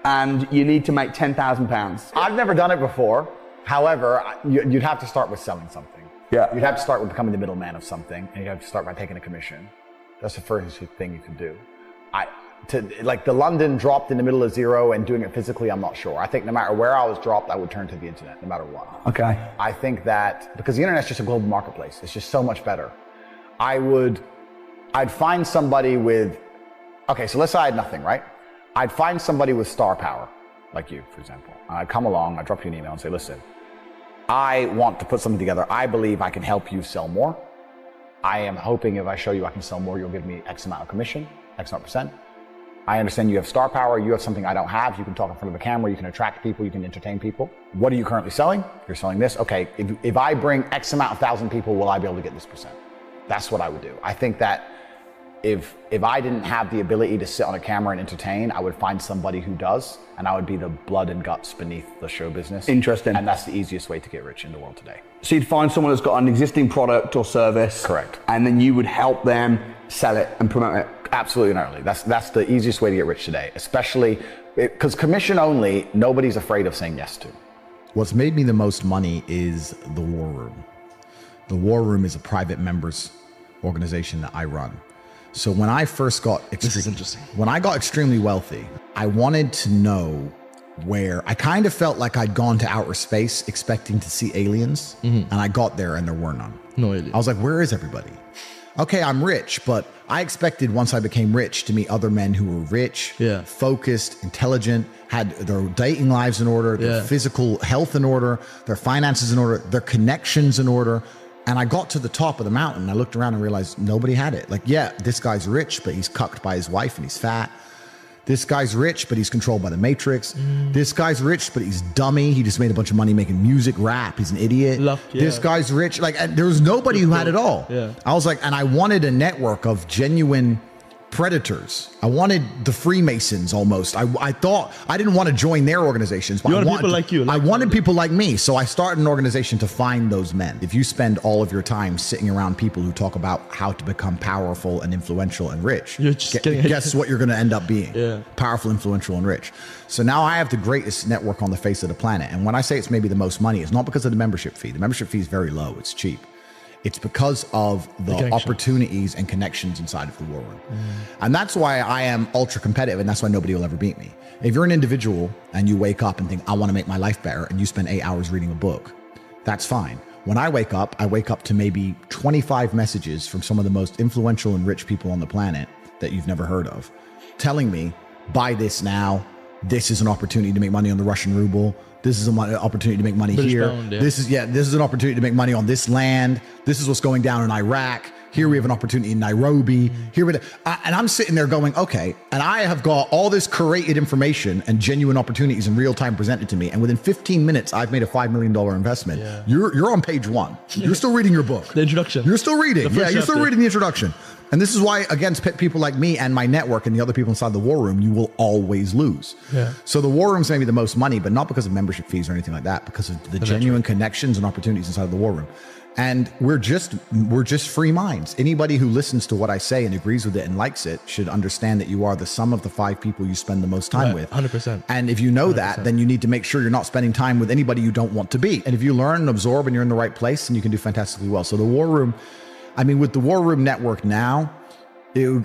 and you need to make £10,000. I've never done it before. However, you'd have to start with selling something. Yeah. You'd have to start with becoming the middleman of something, and you'd have to start by taking a commission. That's the first thing you can do. Like the London dropped in the middle of zero and doing it physically, I'm not sure. I think no matter where I was dropped, I would turn to the internet, no matter what. Okay. I think that because the internet's just a global marketplace, it's just so much better. I'd find somebody with, okay, so let's say I had nothing, right? I'd find somebody with star power, like you, for example. I'd come along, I'd drop you an email and say, listen, I want to put something together. I believe I can help you sell more. I am hoping if I show you I can sell more, you'll give me X amount of commission, X amount percent. I understand you have star power. You have something I don't have. You can talk in front of a camera. You can attract people. You can entertain people. What are you currently selling? You're selling this. Okay, if I bring X amount of 1,000 people, will I be able to get this percent? That's what I would do. I think that if I didn't have the ability to sit on a camera and entertain, I would find somebody who does, and I would be the blood and guts beneath the show business. Interesting. And that's the easiest way to get rich in the world today. So you'd find someone who's got an existing product or service. Correct. And then you would help them sell it and promote it. Absolutely and utterly. That's the easiest way to get rich today, especially because commission only, nobody's afraid of saying yes to. What's made me the most money is the War Room. The War Room is a private members organization that I run. So when I first got, this is interesting. When I got extremely wealthy, I wanted to know where I kind of felt like I'd gone to outer space expecting to see aliens, and I got there and there were none. No aliens. I was like, where is everybody? Okay, I'm rich, but I expected once I became rich to meet other men who were rich, focused, intelligent, had their dating lives in order, their physical health in order, their finances in order, their connections in order. And I got to the top of the mountain. I looked around and realized nobody had it. Like, yeah, this guy's rich, but he's cucked by his wife and he's fat. This guy's rich, but he's controlled by the Matrix. This guy's rich, but he's dummy. He just made a bunch of money making music, rap. He's an idiot. This guy's rich. Like, and there was nobody who had it all. I was like, and I wanted a network of genuine predators. I wanted the Freemasons almost. I thought I didn't want to join their organizations, but I wanted people like you. I wanted people like me. So I started an organization to find those men. If you spend all of your time sitting around people who talk about how to become powerful and influential and rich, guess what you're going to end up being? Powerful, influential, and rich. So now I have the greatest network on the face of the planet. And when I say it's maybe the most money, it's not because of the membership fee. The membership fee is very low. It's cheap. It's because of the opportunities and connections inside of the War Room. And that's why I am ultra competitive, and that's why nobody will ever beat me. If you're an individual and you wake up and think, I want to make my life better, and you spend 8 hours reading a book, that's fine. When I wake up to maybe 25 messages from some of the most influential and rich people on the planet that you've never heard of, telling me, buy this now, this is an opportunity to make money on the Russian ruble, this is an opportunity to make money British here. Pound, this is an opportunity to make money on this land. This is what's going down in Iraq. Here we have an opportunity in Nairobi. And I'm sitting there going, okay, and I have got all this curated information and genuine opportunities in real time presented to me. And within 15 minutes, I've made a $5 million investment. You're on page 1. You're still reading your book. The introduction. You're still reading. You're still reading the introduction. And this is why, against people like me and my network and the other people inside the War Room, you will always lose. So the War Room's maybe the most money, but not because of membership fees or anything like that, because of the genuine connections and opportunities inside of the War Room. And we're just free minds. Anybody who listens to what I say and agrees with it and likes it should understand that you are the sum of the 5 people you spend the most time with. 100%. And if you know 100%. That, then you need to make sure you're not spending time with anybody you don't want to be. And if you learn and absorb and you're in the right place, then you can do fantastically well. So the War Room, I mean, with the War Room network now,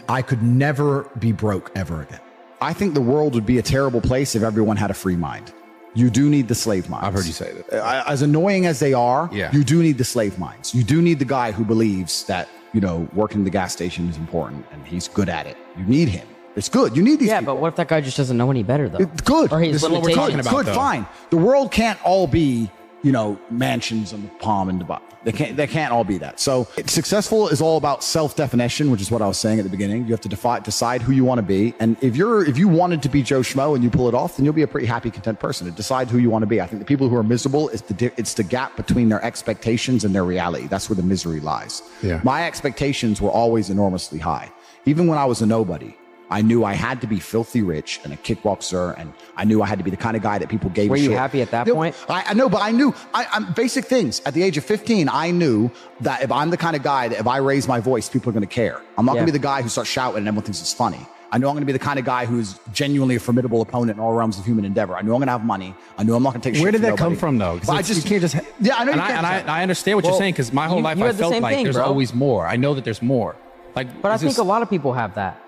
I could never be broke ever again. I think the world would be a terrible place if everyone had a free mind. You do need the slave minds. I've heard you say that. As annoying as they are, you do need the slave minds. You do need the guy who believes that working the gas station is important and he's good at it. You need him. It's good. You need these people. But what if that guy just doesn't know any better, though? It's good. Or he's This is what we're talking limitations. about. Good, fine. The world can't all be, mansions on the Palm in Dubai. They can't all be that. So successful is all about self-definition, which is what I was saying at the beginning. You have to decide who you want to be. And if you wanted to be Joe Schmo and you pull it off, then you'll be a pretty happy, content person. To decide who you want to be. I think the people who are miserable, it's the gap between their expectations and their reality. That's where the misery lies. Yeah. My expectations were always enormously high. Even when I was a nobody, I knew I had to be filthy rich and a kickboxer, and I knew I had to be the kind of guy that people gave a shit. Were you happy at that point? I know, but I knew I'm basic things. At the age of 15, I knew that if I'm the kind of guy that if I raise my voice, people are going to care. I'm not going to be the guy who starts shouting and everyone thinks it's funny. I know I'm going to be the kind of guy who's genuinely a formidable opponent in all realms of human endeavor. I know I'm going to have money. I know I'm not going to take shit. Where did from that come nobody. from, though? But You can't just. Yeah, I know. I understand what you're saying, because my whole life I felt like there's always more. I know that there's more. But I think a lot of people have that.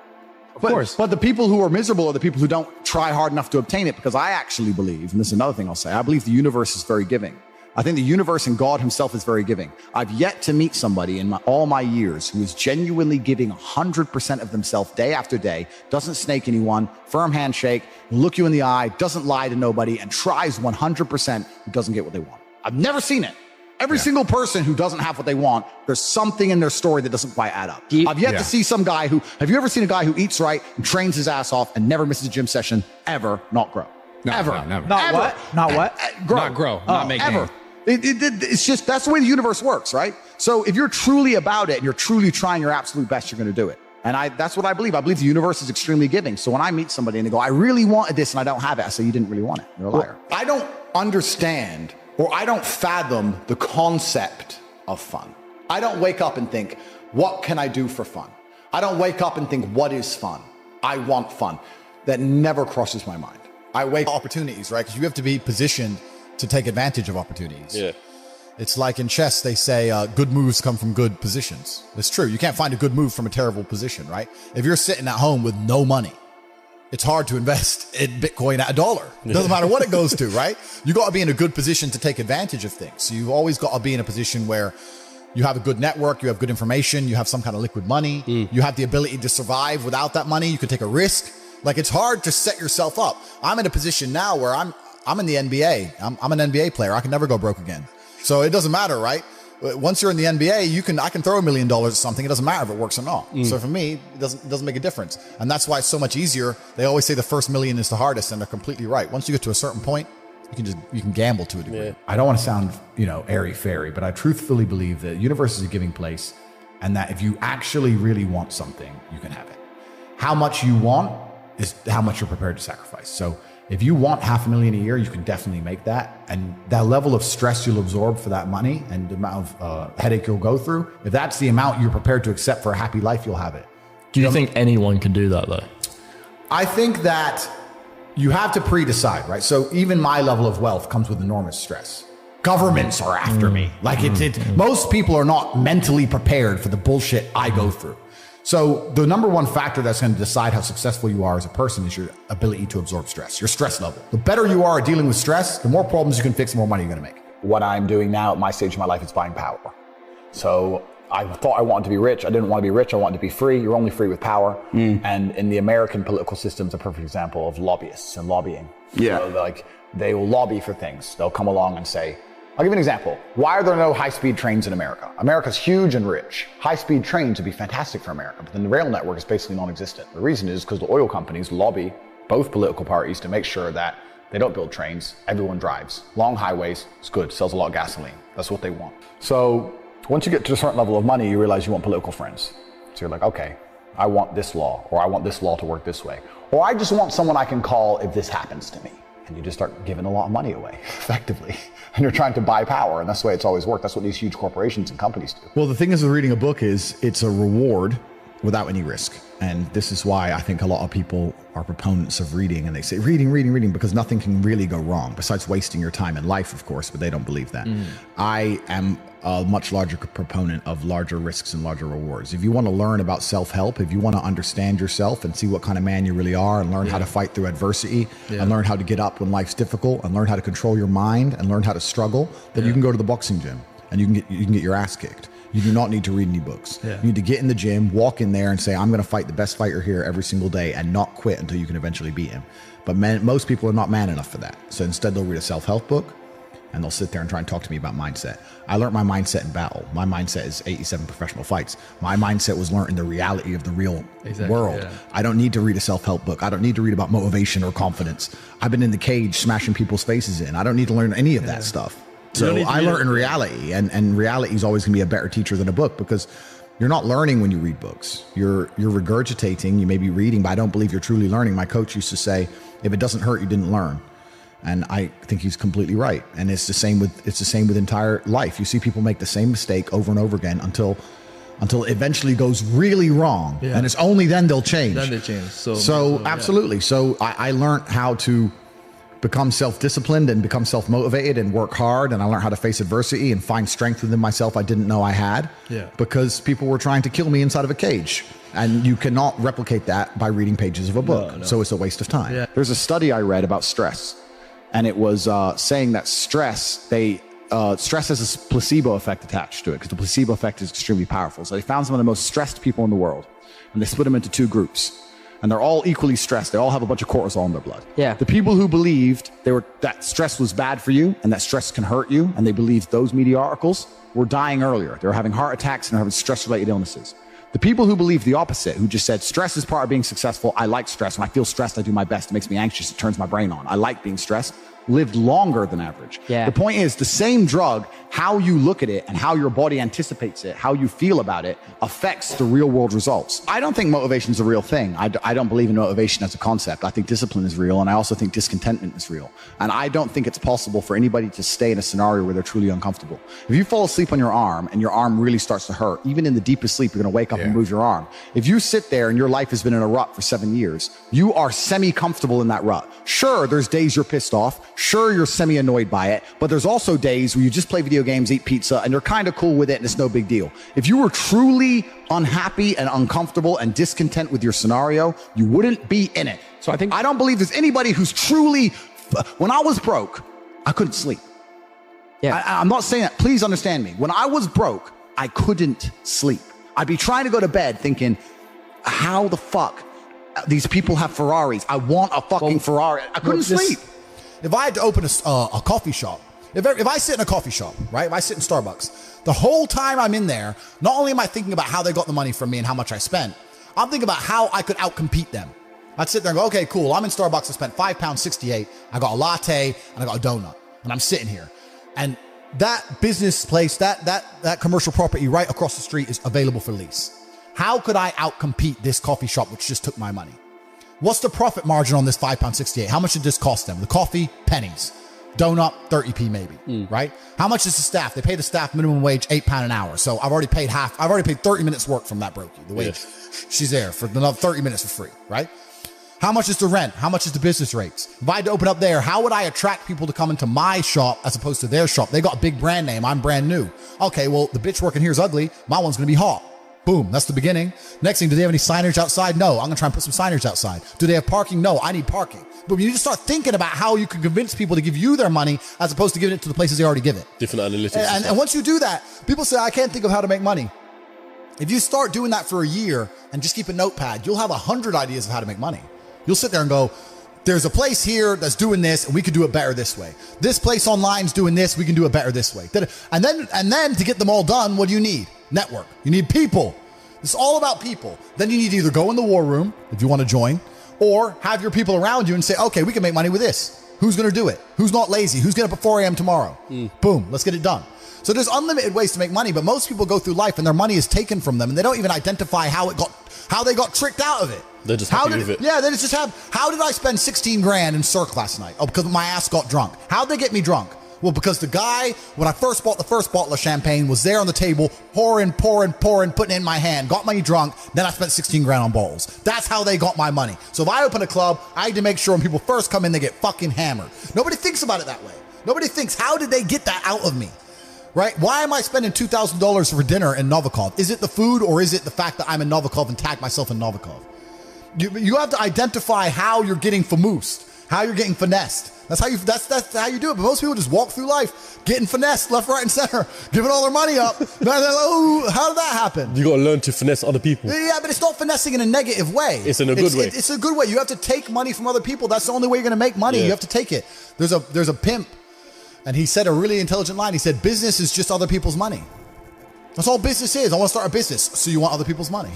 Of course. But the people who are miserable are the people who don't try hard enough to obtain it, because I actually believe, and this is another thing I'll say, I believe the universe is very giving. I think the universe and God himself is very giving. I've yet to meet somebody in all my years who is genuinely giving 100% of themselves day after day, doesn't snake anyone, firm handshake, look you in the eye, doesn't lie to nobody, and tries 100% who doesn't get what they want. I've never seen it. Every single person who doesn't have what they want, there's something in their story that doesn't quite add up. I've yet to see some guy have you ever seen a guy who eats right and trains his ass off and never misses a gym session, ever not grow? No, ever. no, never. Not Ever. what? Not what? Grow. Not grow. Not make ever. gain. It's just, that's the way the universe works, right? So if you're truly about it and you're truly trying your absolute best, you're going to do it. And that's what I believe. I believe the universe is extremely giving. So when I meet somebody and they go, I really wanted this and I don't have it, I say, you didn't really want it. You're a liar. I don't understand, or I don't fathom the concept of fun. I don't wake up and think, what can I do for fun? I don't wake up and think, what is fun? I want fun. That never crosses my mind. I wake opportunities, right? Because you have to be positioned to take advantage of opportunities. Yeah. It's like in chess, they say good moves come from good positions. It's true. You can't find a good move from a terrible position, right? If you're sitting at home with no money, it's hard to invest in Bitcoin at $1. It doesn't matter what it goes to, right? You got to be in a good position to take advantage of things. So you've always got to be in a position where you have a good network, you have good information, you have some kind of liquid money, you have the ability to survive without that money. You can take a risk. Like, it's hard to set yourself up. I'm in a position now where I'm in the NBA. I'm an NBA player. I can never go broke again. So it doesn't matter, right? Once you're in the NBA, I can throw $1 million at something. It doesn't matter if it works or not. So for me, it doesn't make a difference. And that's why it's so much easier. They always say the first million is the hardest, and they're completely right. Once you get to a certain point, you can gamble to a degree. Yeah. I don't want to sound, airy-fairy, but I truthfully believe that the universe is a giving place, and that if you actually really want something, you can have it. How much you want is how much you're prepared to sacrifice. So if you want $500,000 a year, you can definitely make that. And that level of stress you'll absorb for that money and the amount of headache you'll go through, if that's the amount you're prepared to accept for a happy life, you'll have it. Do you think anyone can do that, though? I think that you have to pre-decide, right? So even my level of wealth comes with enormous stress. Governments are after me. Like most people are not mentally prepared for the bullshit I go through. So the number one factor that's going to decide how successful you are as a person is your ability to absorb stress, your stress level. The better you are at dealing with stress, the more problems you can fix, the more money you're going to make. What I'm doing now at my stage of my life is buying power. So I thought I wanted to be rich. I didn't want to be rich. I wanted to be free. You're only free with power. And in the American political system is a perfect example of lobbyists and lobbying. Yeah. So they will lobby for things. They'll come along and say, I'll give you an example. Why are there no high-speed trains in America? America's huge and rich. High-speed trains would be fantastic for America, but then the rail network is basically non-existent. The reason is because the oil companies lobby both political parties to make sure that they don't build trains, everyone drives. Long highways, it's good, sells a lot of gasoline. That's what they want. So once you get to a certain level of money, you realize you want political friends. So you're like, okay, I want this law, or I want this law to work this way. Or I just want someone I can call if this happens to me. And you just start giving a lot of money away, effectively. And you're trying to buy power, and that's the way it's always worked. That's what these huge corporations and companies do. Well, the thing is with reading a book is it's a reward without any risk. And this is why I think a lot of people are proponents of reading, and they say reading, because nothing can really go wrong besides wasting your time in life, of course, but they don't believe that. I am a much larger proponent of larger risks and larger rewards. If you want to learn about self-help, if you want to understand yourself and see what kind of man you really are and learn how to fight through adversity and learn how to get up when life's difficult and learn how to control your mind and learn how to struggle, then you can go to the boxing gym and you can get your ass kicked. You do not need to read any books. Yeah. You need to get in the gym, walk in there and say, I'm going to fight the best fighter here every single day and not quit until you can eventually beat him. But most people are not man enough for that. So instead they'll read a self-help book and they'll sit there and try and talk to me about mindset. I learned my mindset in battle. My mindset is 87 professional fights. My mindset was learned in the reality of the real world. Yeah. I don't need to read a self-help book. I don't need to read about motivation or confidence. I've been in the cage smashing people's faces in. I don't need to learn any of that stuff. So I learned in reality, and reality is always going to be a better teacher than a book, because you're not learning when you read books. You're regurgitating. You may be reading, but I don't believe you're truly learning. My coach used to say, if it doesn't hurt, you didn't learn. And I think he's completely right. And it's the same with entire life. You see people make the same mistake over and over again until it eventually goes really wrong. Yeah. And it's only then they'll change. Then they change. So absolutely. Yeah. So I learned how to become self-disciplined and become self-motivated and work hard. And I learned how to face adversity and find strength within myself I didn't know I had, because people were trying to kill me inside of a cage. And you cannot replicate that by reading pages of a book. No. So it's a waste of time. Yeah. There's a study I read about stress, and it was saying that stress has a placebo effect attached to it, because the placebo effect is extremely powerful. So they found some of the most stressed people in the world, and they split them into two groups. And they're all equally stressed. They all have a bunch of cortisol in their blood. Yeah. The people who believed that stress was bad for you and that stress can hurt you, and they believed those media articles, were dying earlier. They were having heart attacks and having stress-related illnesses. The people who believed the opposite, who just said, stress is part of being successful. I like stress. When I feel stressed, I do my best. It makes me anxious. It turns my brain on. I like being stressed. Lived longer than average. Yeah. The point is, the same drug, how you look at it and how your body anticipates it, how you feel about it, affects the real world results. I don't think motivation is a real thing. I don't believe in motivation as a concept. I think discipline is real, and I also think discontentment is real. And I don't think it's possible for anybody to stay in a scenario where they're truly uncomfortable. If you fall asleep on your arm and your arm really starts to hurt, even in the deepest sleep, you're going to wake up and move your arm. If you sit there and your life has been in a rut for 7 years, you are semi-comfortable in that rut. Sure, there's days you're pissed off. Sure, you're semi-annoyed by it, but there's also days where you just play video games, eat pizza, and you're kind of cool with it, and it's no big deal. If you were truly unhappy and uncomfortable and discontent with your scenario, you wouldn't be in it. So I don't believe there's anybody who's truly, when I was broke, I couldn't sleep. Yeah. I'm not saying that, please understand me. When I was broke, I couldn't sleep. I'd be trying to go to bed thinking, how the fuck these people have Ferraris? I want a fucking Ferrari. I couldn't sleep. If I had to open a coffee shop, if I sit in a coffee shop, right? If I sit in Starbucks, the whole time I'm in there, not only am I thinking about how they got the money from me and how much I spent, I'm thinking about how I could outcompete them. I'd sit there and go, okay, cool. I'm in Starbucks. I spent £5.68. I got a latte and I got a donut, and I'm sitting here. And that business place, that commercial property right across the street is available for lease. How could I outcompete this coffee shop, which just took my money? What's the profit margin on this £5.68? How much did this cost them? The coffee, pennies. Donut, 30p maybe, right? How much is the staff? They pay the staff minimum wage £8 an hour. So I've already paid 30 minutes work from that brokey, the wage. She's there for another 30 minutes for free, right? How much is the rent? How much is the business rates? If I had to open up there, how would I attract people to come into my shop as opposed to their shop? They got a big brand name. I'm brand new. Okay, well, the bitch working here is ugly. My one's going to be hot. Boom, that's the beginning. Next thing, do they have any signage outside? No, I'm going to try and put some signage outside. Do they have parking? No, I need parking. But you need to start thinking about how you can convince people to give you their money as opposed to giving it to the places they already give it. Different analytics. And once you do that, people say, I can't think of how to make money. If you start doing that for a year and just keep a notepad, you'll have 100 ideas of how to make money. You'll sit there and go, there's a place here that's doing this, and we can do it better this way. This place online's doing this, we can do it better this way. And then to get them all done, what do you need? Network. You need people. It's all about people. Then you need to either go in the war room if you want to join, or have your people around you and say, okay, we can make money with this. Who's going to do it? Who's not lazy? Who's getting up at 4 a.m. tomorrow? Boom, let's get it done. So there's unlimited ways to make money, but most people go through life and their money is taken from them, and they don't even identify how they got tricked out of it. They're just happy with it. Yeah, they just have, how did I spend 16 grand in Cirque last night? Oh, because my ass got drunk. How'd they get me drunk? Well, because the guy, when I first bought the first bottle of champagne, was there on the table, pouring, putting it in my hand, got me drunk, then I spent 16 grand on bottles. That's how they got my money. So if I open a club, I need to make sure when people first come in, they get fucking hammered. Nobody thinks about it that way. Nobody thinks, how did they get that out of me? Right? Why am I spending $2,000 for dinner in Novikov? Is it the food, or is it the fact that I'm in Novikov and tag myself in Novikov? You have to identify how you're getting famoosed. how you're getting finessed. That's how you do it. But most people just walk through life getting finessed left, right, and center, giving all their money up. Oh, how did that happen? You got to learn to finesse other people. Yeah, but it's not finessing in a negative way. It's in a good way. It's a good way. You have to take money from other people. That's the only way you're going to make money. Yeah. You have to take it. There's a pimp, and he said a really intelligent line. He said, business is just other people's money. That's all business is. I want to start a business. So you want other people's money.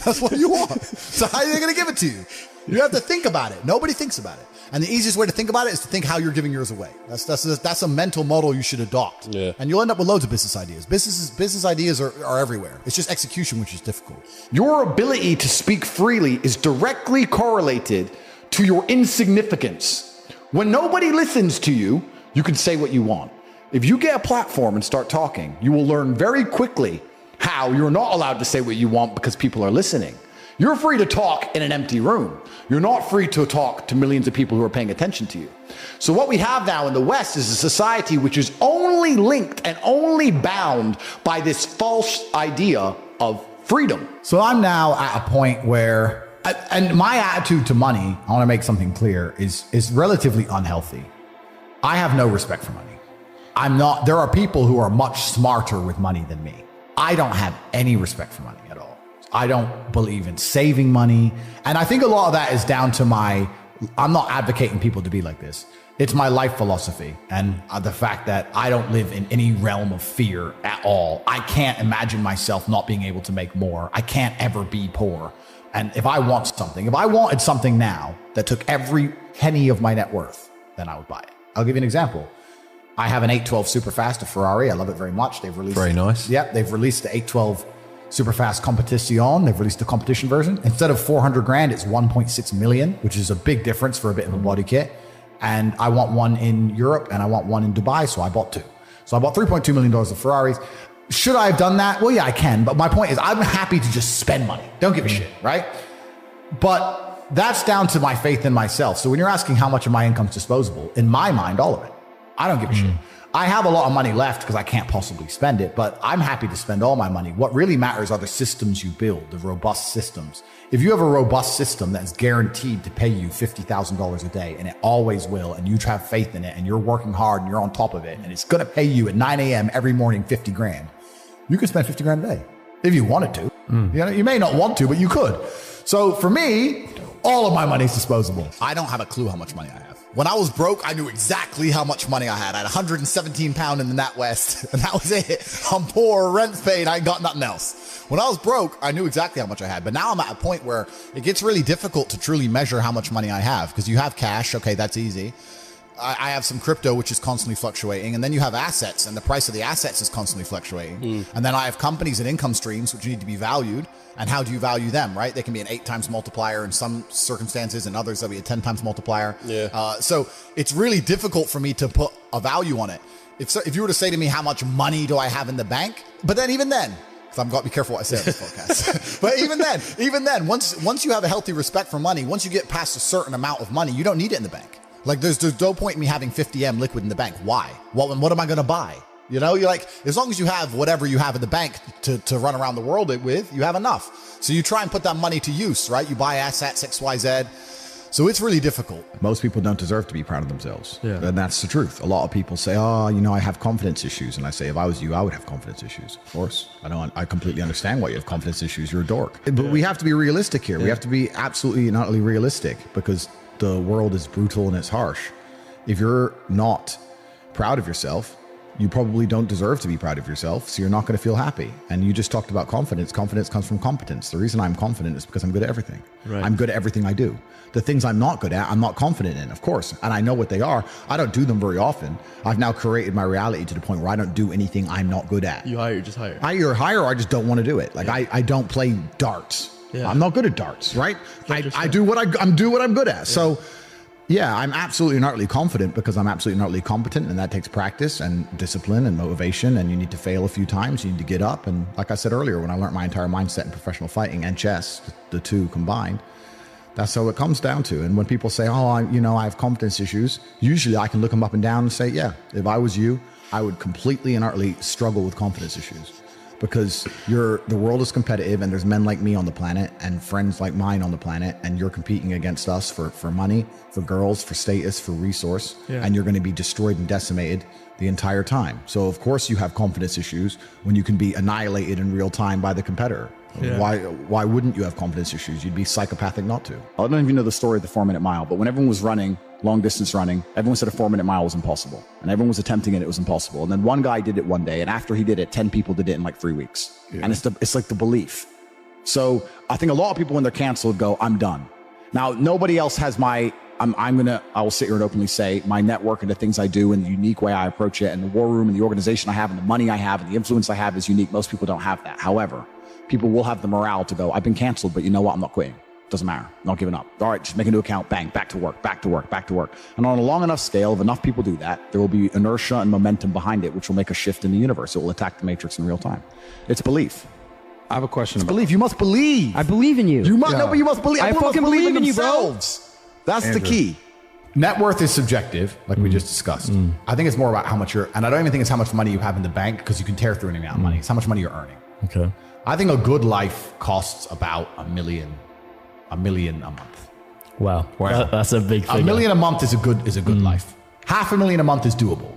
That's what you want. So how are they going to give it to you? You have to think about it. Nobody thinks about it. And the easiest way to think about it is to think how you're giving yours away. That's a mental model you should adopt. Yeah. And you'll end up with loads of business ideas. Business ideas are everywhere. It's just execution, which is difficult. Your ability to speak freely is directly correlated to your insignificance. When nobody listens to you, you can say what you want. If you get a platform and start talking, you will learn very quickly how you're not allowed to say what you want because people are listening. You're free to talk in an empty room. You're not free to talk to millions of people who are paying attention to you. So what we have now in the West is a society which is only linked and only bound by this false idea of freedom. So I'm now at a point where, and my attitude to money, I want to make something clear, is relatively unhealthy. I have no respect for money. There are people who are much smarter with money than me. I don't have any respect for money at all. I don't believe in saving money. And I think a lot of that is down to I'm not advocating people to be like this. It's my life philosophy and the fact that I don't live in any realm of fear at all. I can't imagine myself not being able to make more. I can't ever be poor. And if I wanted something now that took every penny of my net worth, then I would buy it. I'll give you an example. I have an 812 Superfast, a Ferrari. I love it very much. They've released very nice. Yeah, they've released the 812 Superfast Competition. They've released the competition version. Instead of 400 grand, it's 1.6 million, which is a big difference for a bit of a body kit. And I want one in Europe and I want one in Dubai, so I bought two. So I bought $3.2 million of Ferraris. Should I have done that? Well, yeah, I can. But my point is, I'm happy to just spend money. Don't give a shit, right? But that's down to my faith in myself. So when you're asking how much of my income is disposable, in my mind, all of it. I don't give a shit. I have a lot of money left because I can't possibly spend it, but I'm happy to spend all my money. What really matters are the systems you build, the robust systems. If you have a robust system that's guaranteed to pay you $50,000 a day, and it always will, and you have faith in it, and you're working hard and you're on top of it, and it's going to pay you at 9 a.m. every morning 50 grand, you could spend 50 grand a day if you wanted to. You know, you may not want to, but you could. So for me, all of my money is disposable. I don't have a clue how much money I have. When I was broke, I knew exactly how much money I had. I had 117 pounds in the NatWest, and that was it. I'm poor, rent's paid, I ain't got nothing else. When I was broke, I knew exactly how much I had. But now I'm at a point where it gets really difficult to truly measure how much money I have, because you have cash. Okay, that's easy. I have some crypto, which is constantly fluctuating. And then you have assets, and the price of the assets is constantly fluctuating. And then I have companies and income streams, which need to be valued. And how do you value them, right? They can be an 8 times multiplier in some circumstances, and others they'll be a 10 times multiplier. Yeah. So it's really difficult for me to put a value on it. If you were to say to me, how much money do I have in the bank? But then even then, because I've got to be careful what I say on this podcast. But even then, once you have a healthy respect for money, once you get past a certain amount of money, you don't need it in the bank. Like there's no point in me having 50M liquid in the bank. Why? What am I going to buy? You know, you're like, as long as you have whatever you have in the bank to run around the world with, you have enough. So you try and put that money to use, right? You buy assets, XYZ. So it's really difficult. Most people don't deserve to be proud of themselves. Yeah. And that's the truth. A lot of people say, oh, you know, I have confidence issues. And I say, if I was you, I would have confidence issues. Of course. I completely understand why you have confidence issues. You're a dork. But we have to be realistic here. We have to be absolutely and utterly realistic, because the world is brutal and it's harsh. If you're not proud of yourself, you probably don't deserve to be proud of yourself, so you're not going to feel happy. And you just talked about confidence. Confidence comes from competence. The reason I'm confident is because I'm good at everything. Right. I'm good at everything I do. The things I'm not good at, I'm not confident in, of course. And I know what they are. I don't do them very often. I've now created my reality to the point where I don't do anything I'm not good at. You just hire. I either hire or I just don't want to do it. Like I don't play darts. Yeah. I'm not good at darts, right? I do what I'm good at. Yeah. So yeah, I'm absolutely and utterly confident because I'm absolutely and utterly competent, and that takes practice and discipline and motivation, and you need to fail a few times, you need to get up. And like I said earlier, when I learned my entire mindset in professional fighting and chess, the two combined, that's how it comes down to. And when people say, oh, I have confidence issues, usually I can look them up and down and say, yeah, if I was you, I would completely and utterly struggle with confidence issues. because the world is competitive and there's men like me on the planet and friends like mine on the planet, and you're competing against us for money, for girls, for status, for resource, and you're going to be destroyed and decimated the entire time. So of course you have confidence issues when you can be annihilated in real time by the competitor. Yeah. Why wouldn't you have confidence issues? You'd be psychopathic not to. I don't even know the story of the 4-minute mile, but when everyone was running, long distance running, everyone said a 4-minute mile was impossible. And everyone was attempting it, it was impossible. And then one guy did it one day, and after he did it, 10 people did it in like 3 weeks. Yeah. And it's like the belief. So I think a lot of people when they're canceled go, I'm done. Now, nobody else has I will sit here and openly say my network and the things I do and the unique way I approach it and the war room and the organization I have and the money I have and the influence I have is unique. Most people don't have that. However, people will have the morale to go, I've been canceled, but you know what? I'm not quitting. Doesn't matter. I'm not giving up. All right, just make a new account. Bang, back to work, back to work, back to work. And on a long enough scale, if enough people do that, there will be inertia and momentum behind it, which will make a shift in the universe. It will attack the matrix in real time. It's belief. I have a question. It's belief. You must believe. I believe in you. You must, no, but you must believe. I fucking believe in you, bro. That's Andrew, the key. Net worth is subjective, like we just discussed. I think it's more about how much and I don't even think it's how much money you have in the bank, because you can tear through any amount of money. It's how much money you're earning. Okay. I think a good life costs about $1 million a month. Wow. That's a big figure. $1 million a month is a good life. $500,000 a month is doable,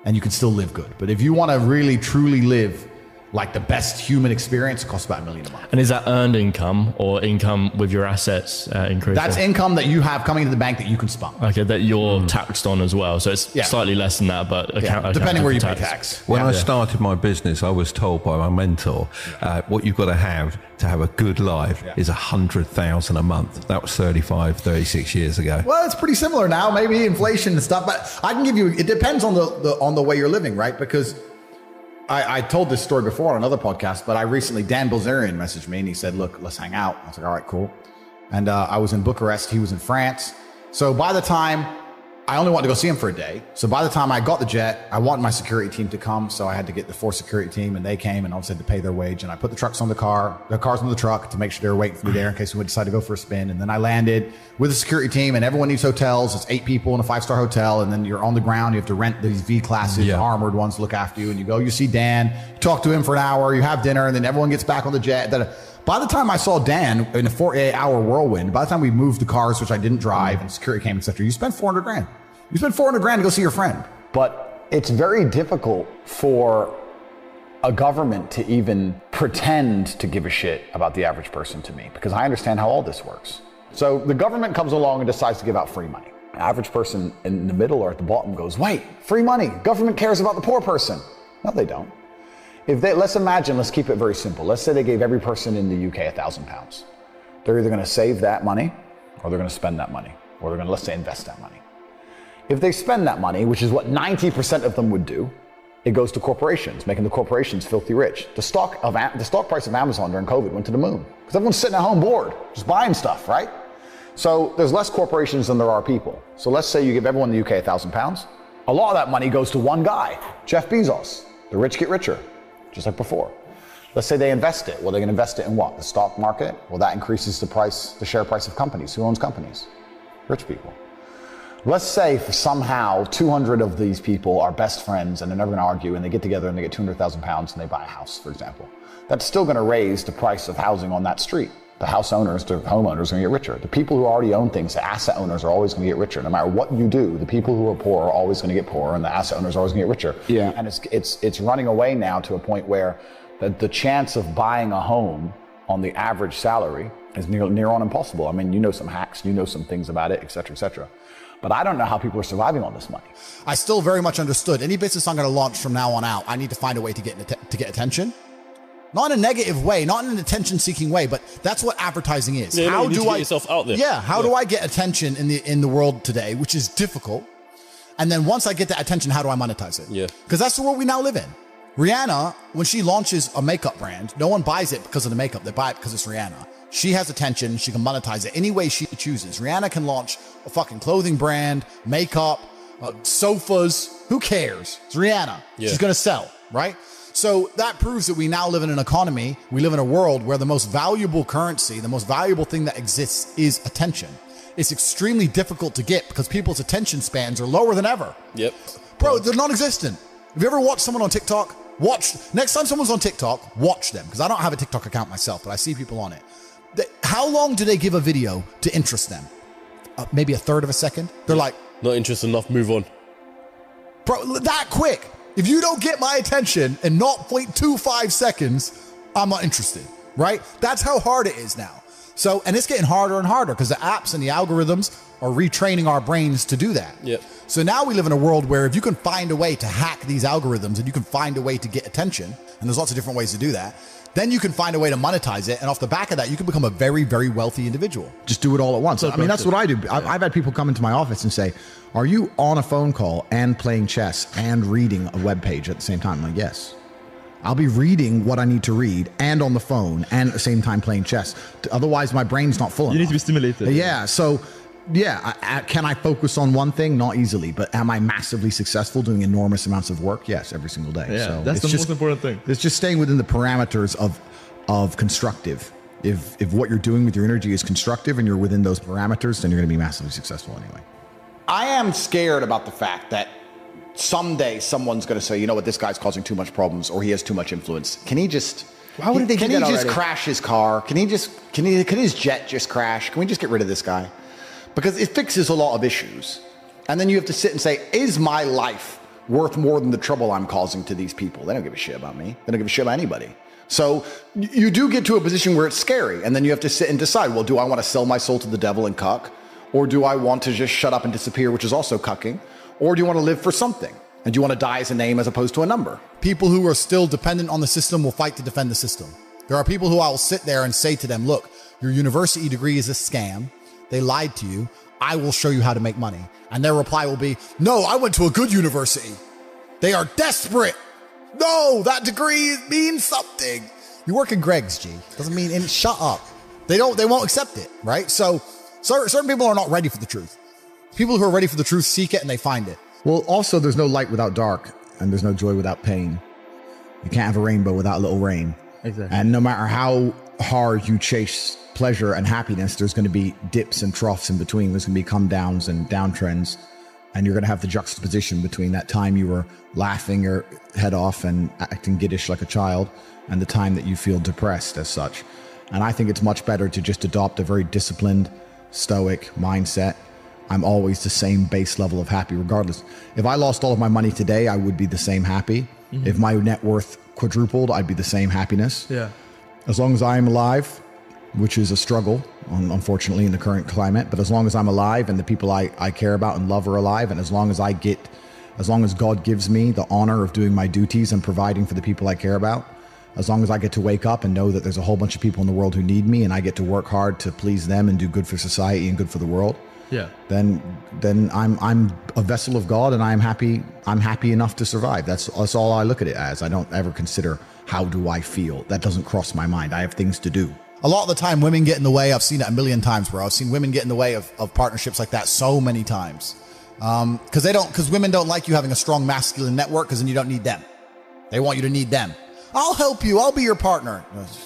and you can still live good. But if you want to really truly live like the best human experience, it costs about $1 million a month. And is that earned income or income with your assets increasing? That's income that you have coming into the bank that you can spend. Okay, that you're taxed on as well. So it's slightly less than that, but depending where you pay tax. When I started my business, I was told by my mentor, what you've got to have a good life is 100,000 a month. That was 36 years ago. Well, it's pretty similar now, maybe inflation and stuff, but I can give you, it depends on the way you're living, right? Because I told this story before on another podcast, but Dan Bilzerian messaged me and he said, look, let's hang out. I was like, all right, cool. And I was in Bucharest. He was in France. So by the time I only wanted to go see him for a day. So by the time I got the jet, I wanted my security team to come. So I had to get the 4 security team, and they came and obviously had to pay their wage. And I put the cars on the cars on the truck to make sure they were waiting for me there in case we would decide to go for a spin. And then I landed with the security team, and everyone needs hotels. It's 8 people in a 5-star hotel. And then you're on the ground. You have to rent these V classes, armored ones to look after you. And you go, you see Dan, you talk to him for an hour, you have dinner, and then everyone gets back on the jet. By the time I saw Dan in a 48-hour whirlwind, by the time we moved the cars, which I didn't drive, and security came, etc., you spent $400,000. You spend $400,000 to go see your friend. But it's very difficult for a government to even pretend to give a shit about the average person to me, because I understand how all this works. So the government comes along and decides to give out free money. The average person in the middle or at the bottom goes, wait, free money. Government cares about the poor person. No, they don't. Let's keep it very simple. Let's say they gave every person in the UK £1,000. They're either going to save that money, or they're going to spend that money, or they're going to, let's say, invest that money. If they spend that money, which is what 90% of them would do, it goes to corporations, making the corporations filthy rich. The stock price of Amazon during COVID went to the moon because everyone's sitting at home bored, just buying stuff, right? So there's less corporations than there are people. So let's say you give everyone in the UK £1,000. A lot of that money goes to one guy, Jeff Bezos. The rich get richer, just like before. Let's say they invest it. Well, they're going to invest it in what? The stock market? Well, that increases the share price of companies. Who owns companies? Rich people. Let's say somehow 200 of these people are best friends and they're never going to argue, and they get together and they get £200,000 and they buy a house, for example. That's still going to raise the price of housing on that street. The house owners, the homeowners are going to get richer. The people who already own things, the asset owners, are always going to get richer. No matter what you do, the people who are poor are always going to get poorer, and the asset owners are always going to get richer. Yeah. And it's running away now to a point where the chance of buying a home on the average salary is near on impossible. I mean, you know some hacks, you know some things about it, et cetera, et cetera. But I don't know how people are surviving on this money. I still very much understood. Any business I'm going to launch from now on out, I need to find a way to get attention. Not in a negative way, not in an attention-seeking way, but that's what adadvertising is. Yeah, how you need do to get I yourself out there? Yeah, how do I get attention in the world today, which is difficult? And then once I get that attention, how do I monetize it? Yeah. Because that's the world we now live in. Rihanna, when she launches a makeup brand, no one buys it because of the makeup. They buy it because it's Rihanna. She has attention. She can monetize it any way she chooses. Rihanna can launch a fucking clothing brand, makeup, sofas. Who cares? It's Rihanna. Yeah. She's going to sell, right? So that proves that we now live in an economy. We live in a world where the most valuable currency, the most valuable thing that exists is attention. It's extremely difficult to get because people's attention spans are lower than ever. Yep. Bro, they're non-existent. Have you ever watched someone on TikTok Next time someone's on TikTok, watch them, because I don't have a TikTok account myself, but I see people on it. How long do they give a video to interest them? Maybe a third of a second? They're like, not interested enough, move on. Bro, that quick. If you don't get my attention in 0.25 seconds, I'm not interested, right? That's how hard it is now. So, and it's getting harder and harder because the apps and the algorithms are retraining our brains to do that. Yep. So now we live in a world where if you can find a way to hack these algorithms and you can find a way to get attention, and there's lots of different ways to do that, then you can find a way to monetize it. And off the back of that, you can become a very, very wealthy individual. Just do it all at once. So I mean, that's what I do. I've had people come into my office and say, are you on a phone call and playing chess and reading a web page at the same time? I'm like, yes. I'll be reading what I need to read and on the phone and at the same time playing chess. Otherwise, my brain's not full enough. You need to be stimulated. Yeah. So, yeah, can I focus on one thing? Not easily. But am I massively successful doing enormous amounts of work? Yes, every single day. Yeah, so that's the most important thing. It's just staying within the parameters of constructive. If what you're doing with your energy is constructive and you're within those parameters, then you're going to be massively successful anyway. I am scared about the fact that someday someone's going to say, you know what, this guy's causing too much problems or he has too much influence. Can he just... Why would they do that Can he already? just crash his car? Can his jet just crash? Can we just get rid of this guy? Because it fixes a lot of issues. And then you have to sit and say, is my life worth more than the trouble I'm causing to these people? They don't give a shit about me. They don't give a shit about anybody. So you do get to a position where it's scary. And then you have to sit and decide, well, do I want to sell my soul to the devil and cuck? Or do I want to just shut up and disappear, which is also cucking? Or do you want to live for something? And do you want to die as a name as opposed to a number? People who are still dependent on the system will fight to defend the system. There are people who I will sit there and say to them, look, your university degree is a scam. They lied to you. I will show you how to make money. And their reply will be, no, I went to a good university. They are desperate. No, that degree means something. You work in Greg's, G. Doesn't mean, and shut up. They won't accept it, right? So certain people are not ready for the truth. People who are ready for the truth seek it and they find it. Well, also, there's no light without dark, and there's no joy without pain. You can't have a rainbow without a little rain. Exactly. And no matter how hard you chase pleasure and happiness, there's going to be dips and troughs in between. There's going to be come downs and downtrends. And you're going to have the juxtaposition between that time you were laughing your head off and acting giddish like a child and the time that you feel depressed as such. And I think it's much better to just adopt a very disciplined, stoic mindset. I'm always the same base level of happy regardless. If I lost all of my money today, I would be the same happy. Mm-hmm. If my net worth quadrupled, I'd be the same happiness. Yeah. As long as I'm alive, which is a struggle, unfortunately, in the current climate, but as long as I'm alive and the people I care about and love are alive, and as long as God gives me the honor of doing my duties and providing for the people I care about, as long as I get to wake up and know that there's a whole bunch of people in the world who need me and I get to work hard to please them and do good for society and good for the world, yeah, then I'm a vessel of God and I'm happy enough to survive. That's all I look at it as. I don't ever consider how do I feel. That doesn't cross my mind. I have things to do. A lot of the time, women get in the way. I've seen it a million times, bro. I've seen women get in the way of partnerships like that so many times. Because women don't like you having a strong masculine network because then you don't need them. They want you to need them. I'll help you. I'll be your partner.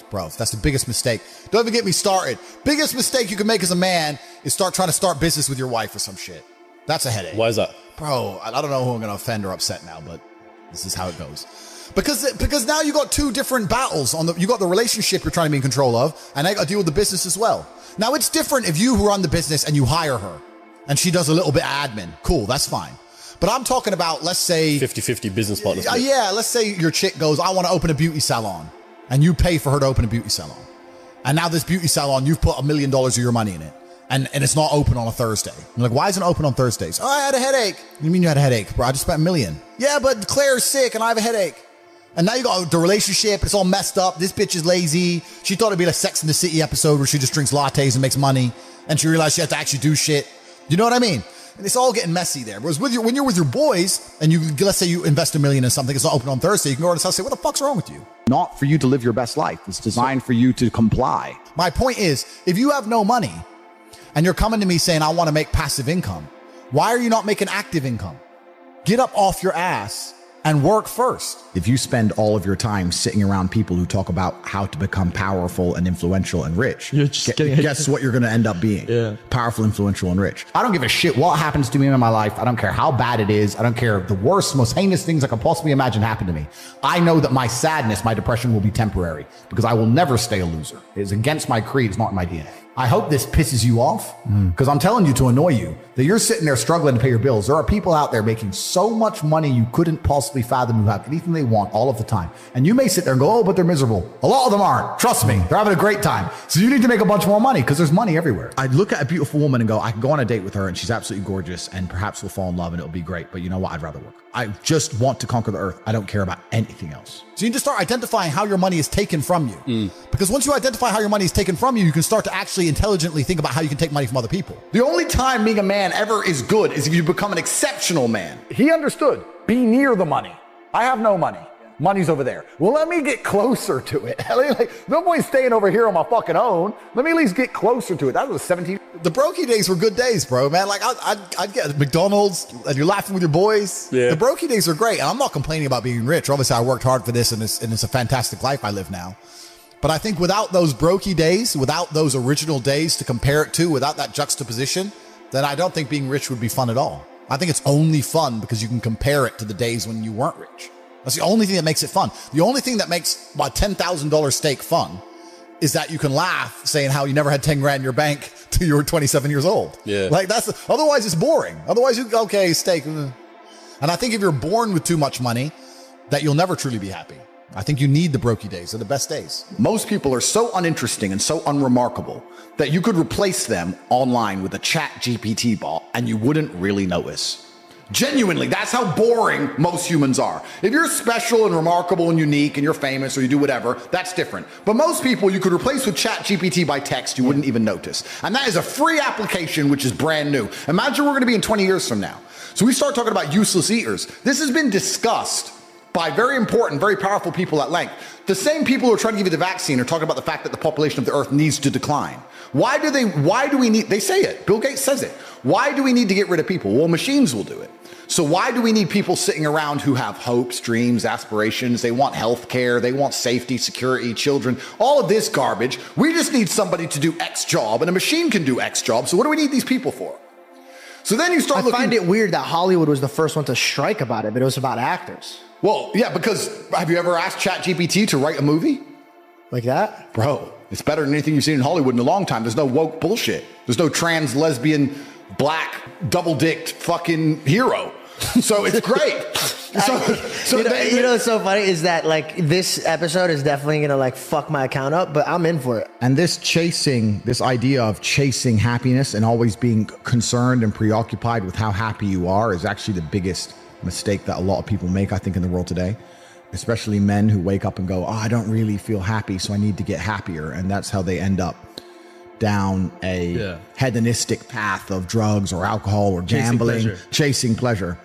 Bro, that's the biggest mistake. Don't even get me started. Biggest mistake you can make as a man is trying to start business with your wife or some shit. That's a headache. Why is that? Bro, I don't know who I'm going to offend or upset now, but this is how it goes. Because now you got two different battles. You got the relationship you're trying to be in control of, and I got to deal with the business as well. Now it's different if you run the business and you hire her, and she does a little bit of admin. Cool, that's fine. But I'm talking about, let's say... 50-50 business partners. Yeah, let's say your chick goes, I want to open a beauty salon. And you pay for her to open a beauty salon. And now this beauty salon, you've put $1 million of your money in it. And it's not open on a Thursday. You're like, why isn't it open on Thursdays? Oh, I had a headache. What do you mean you had a headache? Bro, I just spent $1 million. Yeah, but Claire's sick and I have a headache. And now you got the relationship. It's all messed up. This bitch is lazy. She thought it'd be like Sex in the City episode where she just drinks lattes and makes money. And she realized she had to actually do shit. You know what I mean? And it's all getting messy there. Whereas when you're with your boys and let's say you invest $1 million in something, it's not open on Thursday, you can go to the house and say, what the fuck's wrong with you? Not for you to live your best life. It's designed for you to comply. My point is, if you have no money and you're coming to me saying, I want to make passive income, why are you not making active income? Get up off your ass and work first. If you spend all of your time sitting around people who talk about how to become powerful and influential and rich, guess what you're going to end up being? Yeah. Powerful, influential, and rich. I don't give a shit what happens to me in my life. I don't care how bad it is. I don't care the worst, most heinous things I could possibly imagine happen to me. I know that my sadness, my depression will be temporary because I will never stay a loser. It is against my creed. It's not in my DNA. I hope this pisses you off because I'm telling you to annoy you that you're sitting there struggling to pay your bills. There are people out there making so much money you couldn't possibly fathom who have anything they want all of the time. And you may sit there and go, oh, but they're miserable. A lot of them aren't. Trust me. They're having a great time. So you need to make a bunch more money because there's money everywhere. I'd look at a beautiful woman and go, I can go on a date with her and she's absolutely gorgeous and perhaps we'll fall in love and it'll be great. But you know what? I'd rather work. I just want to conquer the earth. I don't care about anything else. So you need to start identifying how your money is taken from you. Because once you identify how your money is taken from you, you can start to actually intelligently think about how you can take money from other people. The only time being a man ever is good is if you become an exceptional man. He understood. Be near the money. I have no money. Money's over there. Well, let me get closer to it. No point staying over here on my fucking own. Let me at least get closer to it. That was 17. The brokey days were good days, bro, man. Like, I'd get McDonald's and you're laughing with your boys. Yeah. The brokey days are great. And I'm not complaining about being rich. Obviously, I worked hard for this and it's a fantastic life I live now. But I think without those brokey days, without those original days to compare it to, without that juxtaposition, then I don't think being rich would be fun at all. I think it's only fun because you can compare it to the days when you weren't rich. That's the only thing that makes it fun. The only thing that makes my $10,000 steak fun is that you can laugh saying how you never had 10 grand in your bank till you were 27 years old. Yeah. Like otherwise it's boring. Otherwise you go, okay, steak. And I think if you're born with too much money, that you'll never truly be happy. I think you need the brokey days. They're the best days. Most people are so uninteresting and so unremarkable that you could replace them online with a chat GPT bot and you wouldn't really notice. Genuinely, that's how boring most humans are. If you're special and remarkable and unique and you're famous or you do whatever, that's different. But most people you could replace with chat GPT by text, you wouldn't even notice. And that is a free application, which is brand new. Imagine we're going to be in 20 years from now. So we start talking about useless eaters. This has been discussed by very important, very powerful people at length. The same people who are trying to give you the vaccine are talking about the fact that the population of the earth needs to decline. Why do we need, they say it, Bill Gates says it. Why do we need to get rid of people? Well, machines will do it. So why do we need people sitting around who have hopes, dreams, aspirations? They want health care, they want safety, security, children, all of this garbage. We just need somebody to do X job and a machine can do X job. So what do we need these people for? So then you start looking. I find it weird that Hollywood was the first one to strike about it, but it was about actors. Well, yeah, because have you ever asked ChatGPT to write a movie? Like that? Bro, it's better than anything you've seen in Hollywood in a long time. There's no woke bullshit. There's no trans, lesbian, black, double-dicked fucking hero. So it's great. You know what's so funny is that like this episode is definitely gonna like fuck my account up, but I'm in for it. And this idea of chasing happiness and always being concerned and preoccupied with how happy you are is actually the biggest mistake that a lot of people make, I think, in the world today. Especially men who wake up and go, oh, I don't really feel happy, so I need to get happier. And that's how they end up down a hedonistic path of drugs or alcohol or gambling, chasing pleasure.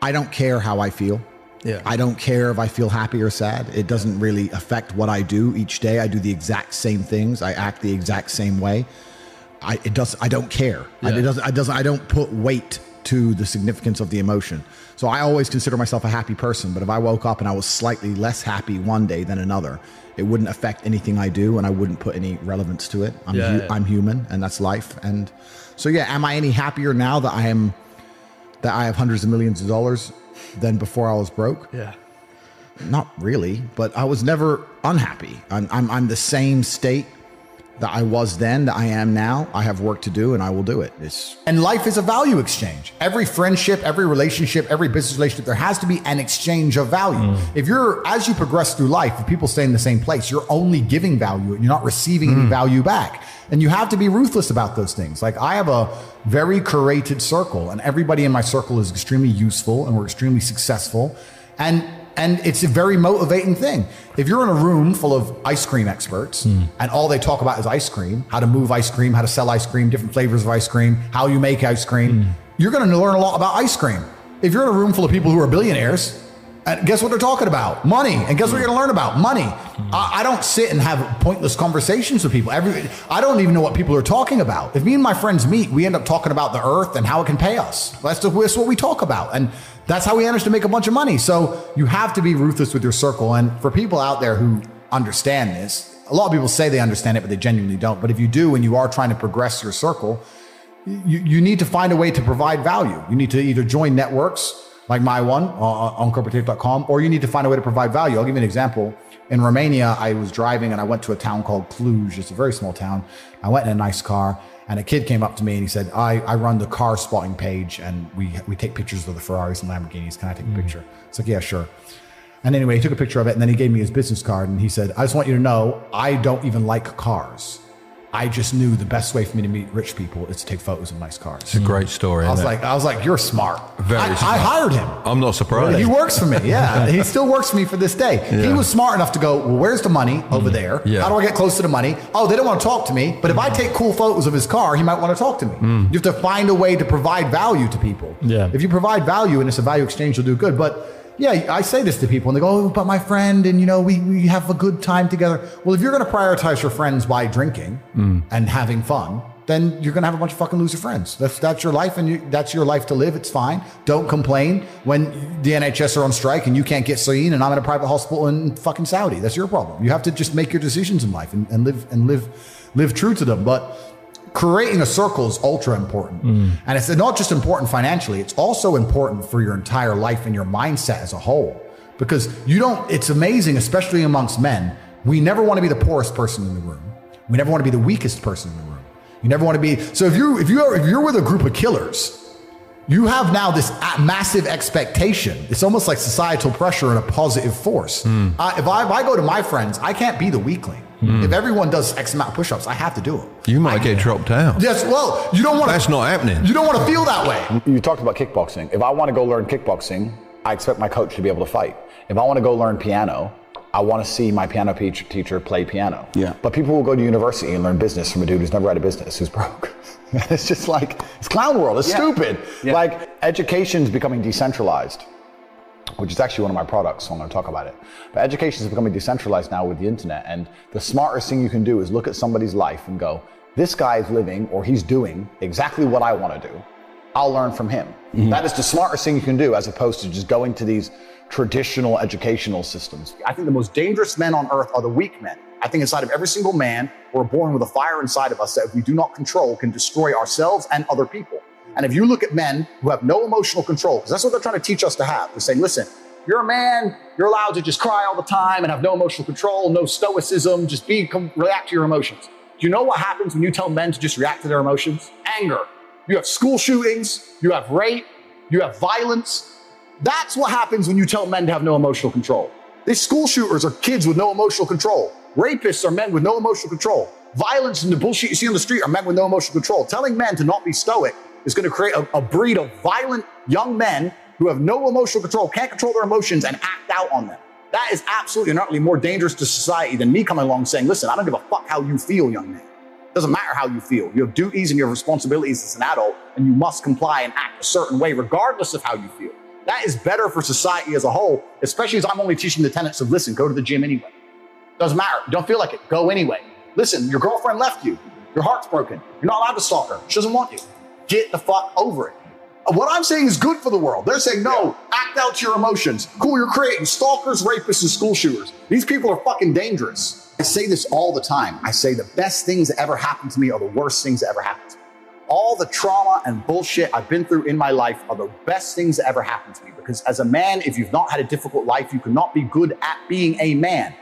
I don't care how I feel. Yeah. I don't care if I feel happy or sad. It doesn't really affect what I do each day. I do the exact same things. I act the exact same way. I don't care. Yeah. I don't put weight to the significance of the emotion. So I always consider myself a happy person, but if I woke up and I was slightly less happy one day than another, it wouldn't affect anything I do and I wouldn't put any relevance to it. I'm human and that's life. And so, yeah, am I any happier now that I have hundreds of millions of dollars than before I was broke? Yeah. Not really, but I was never unhappy. I'm the same state that I was then, that I am now. I have work to do and I will do it. And life is a value exchange. Every friendship, every relationship, every business relationship, there has to be an exchange of value. As you progress through life, if people stay in the same place, you're only giving value and you're not receiving any value back. And you have to be ruthless about those things. Like I have a very curated circle and everybody in my circle is extremely useful and we're extremely successful. And it's a very motivating thing. If you're in a room full of ice cream experts and all they talk about is ice cream, how to move ice cream, how to sell ice cream, different flavors of ice cream, how you make ice cream, you're going to learn a lot about ice cream. If you're in a room full of people who are billionaires And guess what they're talking about? Money. And guess what you're going to learn about? Money. I don't sit and have pointless conversations with people. I don't even know what people are talking about. If me and my friends meet, we end up talking about the earth and how it can pay us. That's what we talk about. And that's how we manage to make a bunch of money. So you have to be ruthless with your circle. And for people out there who understand this, a lot of people say they understand it, but they genuinely don't. But if you do and you are trying to progress your circle, you need to find a way to provide value. You need to either join networks like my one on corporative.com, or you need to find a way to provide value. I'll give you an example. In Romania, I was driving and I went to a town called Cluj. It's a very small town. I went in a nice car and a kid came up to me and he said, I run the car spotting page and we take pictures of the Ferraris and Lamborghinis. Can I take a picture? It's like, yeah, sure. And anyway, he took a picture of it and then he gave me his business card and he said, I just want you to know, I don't even like cars. I just knew the best way for me to meet rich people is to take photos of nice cars. It's a great story. I was like, you're smart. Very smart. I hired him. I'm not surprised. He works for me. Yeah. He still works for me for this day. Yeah. He was smart enough to go, well, where's the money over there? Yeah. How do I get close to the money? Oh, they don't want to talk to me. But if I take cool photos of his car, he might want to talk to me. You have to find a way to provide value to people. Yeah. If you provide value and it's a value exchange, you'll do good. But yeah, I say this to people and they go, oh, but my friend, and we have a good time together. Well, if you're going to prioritize your friends by drinking and having fun, then you're going to have a bunch of fucking loser friends. That's your life and that's your life to live. It's fine. Don't complain when the NHS are on strike and you can't get seen and I'm in a private hospital in fucking Saudi. That's your problem. You have to just make your decisions in life and live true to them. But creating a circle is ultra important. And it's not just important financially, it's also important for your entire life and your mindset as a whole. Because it's amazing, especially amongst men, we never want to be the poorest person in the room. We never want to be the weakest person in the room. You never want to be, so if you're with a group of killers, you have now this massive expectation. It's almost like societal pressure and a positive force. If I go to my friends, I can't be the weakling. If everyone does X amount of push-ups, I have to do them. You might get dropped out. Yes, well, you don't want to. That's not happening. You don't want to feel that way. You talked about kickboxing. If I want to go learn kickboxing, I expect my coach to be able to fight. If I want to go learn piano, I want to see my piano teacher play piano. Yeah. But people will go to university and learn business from a dude who's never had a business, who's broke. It's just like, it's clown world. It's stupid. Yeah. Like, education's becoming decentralized, which is actually one of my products, so I'm going to talk about it. But education is becoming decentralized now with the internet, and the smartest thing you can do is look at somebody's life and go, this guy is living or he's doing exactly what I want to do. I'll learn from him. That is the smartest thing you can do, as opposed to just going to these traditional educational systems. I think the most dangerous men on earth are the weak men. I think inside of every single man, we're born with a fire inside of us that if we do not control, can destroy ourselves and other people. And if you look at men who have no emotional control, because that's what they're trying to teach us to have. They're saying, listen, you're a man, you're allowed to just cry all the time and have no emotional control, no stoicism, just react to your emotions. Do you know what happens when you tell men to just react to their emotions? Anger. You have school shootings, you have rape, you have violence. That's what happens when you tell men to have no emotional control. These school shooters are kids with no emotional control. Rapists are men with no emotional control. Violence and the bullshit you see on the street are men with no emotional control. Telling men to not be stoic is going to create a breed of violent young men who have no emotional control, can't control their emotions, and act out on them. That is absolutely and utterly more dangerous to society than me coming along saying, listen, I don't give a fuck how you feel, young man. It doesn't matter how you feel. You have duties and you have responsibilities as an adult, and you must comply and act a certain way regardless of how you feel. That is better for society as a whole, especially as I'm only teaching the tenets of, listen, go to the gym anyway. Doesn't matter. You don't feel like it. Go anyway. Listen, your girlfriend left you. Your heart's broken. You're not allowed to stalk her. She doesn't want you. Get the fuck over it. What I'm saying is good for the world. They're saying, no, act out your emotions. Cool, you're creating stalkers, rapists, and school shooters. These people are fucking dangerous. I say this all the time. I say the best things that ever happened to me are the worst things that ever happened to me. All the trauma and bullshit I've been through in my life are the best things that ever happened to me. Because as a man, if you've not had a difficult life, you cannot be good at being a man.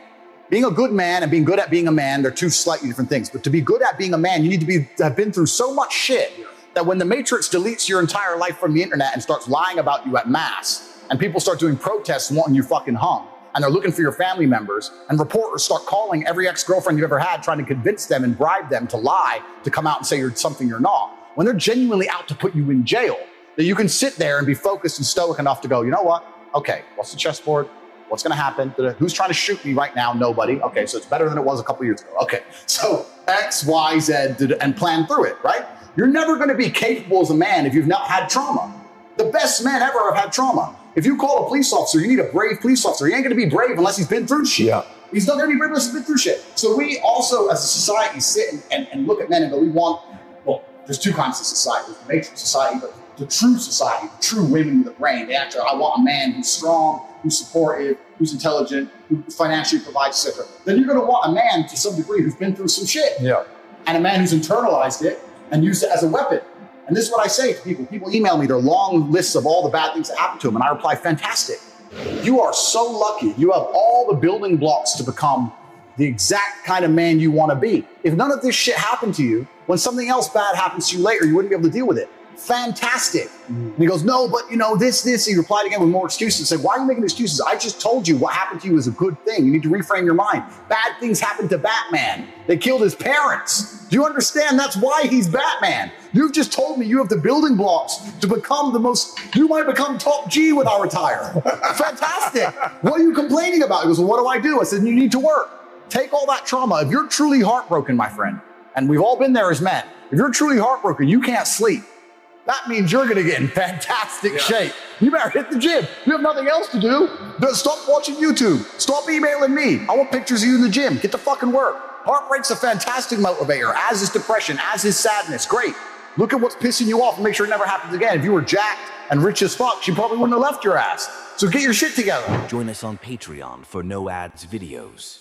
Being a good man and being good at being a man, they're two slightly different things. But to be good at being a man, you need to have been through so much shit that when the Matrix deletes your entire life from the internet and starts lying about you at mass, and people start doing protests wanting you fucking hung, and they're looking for your family members, and reporters start calling every ex-girlfriend you've ever had, trying to convince them and bribe them to lie, to come out and say you're something you're not. When they're genuinely out to put you in jail, that you can sit there and be focused and stoic enough to go, you know what? Okay, what's the chessboard? What's gonna happen? Who's trying to shoot me right now? Nobody. Okay, so it's better than it was a couple years ago. Okay, so X, Y, Z, and plan through it, right? You're never gonna be capable as a man if you've not had trauma. The best men ever have had trauma. If you call a police officer, you need a brave police officer. He ain't gonna be brave unless he's been through shit. Yeah. He's not gonna be brave unless he's been through shit. So we also, as a society, sit and look at men and go, we want, well, there's two kinds of society. There's the matrix society, but the true society, the true women with a brain. They actually, I want a man who's strong, who's supportive, who's intelligent, who financially provides, etc. Then you're gonna want a man to some degree who's been through some shit. Yeah. And a man who's internalized it and used it as a weapon. And this is what I say to people. People email me their long lists of all the bad things that happened to them, and I reply, fantastic. You are so lucky. You have all the building blocks to become the exact kind of man you want to be. If none of this shit happened to you, when something else bad happens to you later, you wouldn't be able to deal with it. Fantastic. And he goes, no, but this. He replied again with more excuses. Said, why are you making excuses? I just told you what happened to you is a good thing. You need to reframe your mind. Bad things happened to Batman. They killed his parents. Do you understand? That's why he's Batman. You've just told me you have the building blocks to become you might become top G when I retire. Fantastic. What are you complaining about? He goes, well, what do? I said, you need to work. Take all that trauma. If you're truly heartbroken, my friend, and we've all been there as men, if you're truly heartbroken, you can't sleep. That means you're going to get in fantastic shape. You better hit the gym. You have nothing else to do. Stop watching YouTube. Stop emailing me. I want pictures of you in the gym. Get to fucking work. Heartbreak's a fantastic motivator, as is depression, as is sadness. Great. Look at what's pissing you off and make sure it never happens again. If you were jacked and rich as fuck, she probably wouldn't have left your ass. So get your shit together. Join us on Patreon for no ads videos.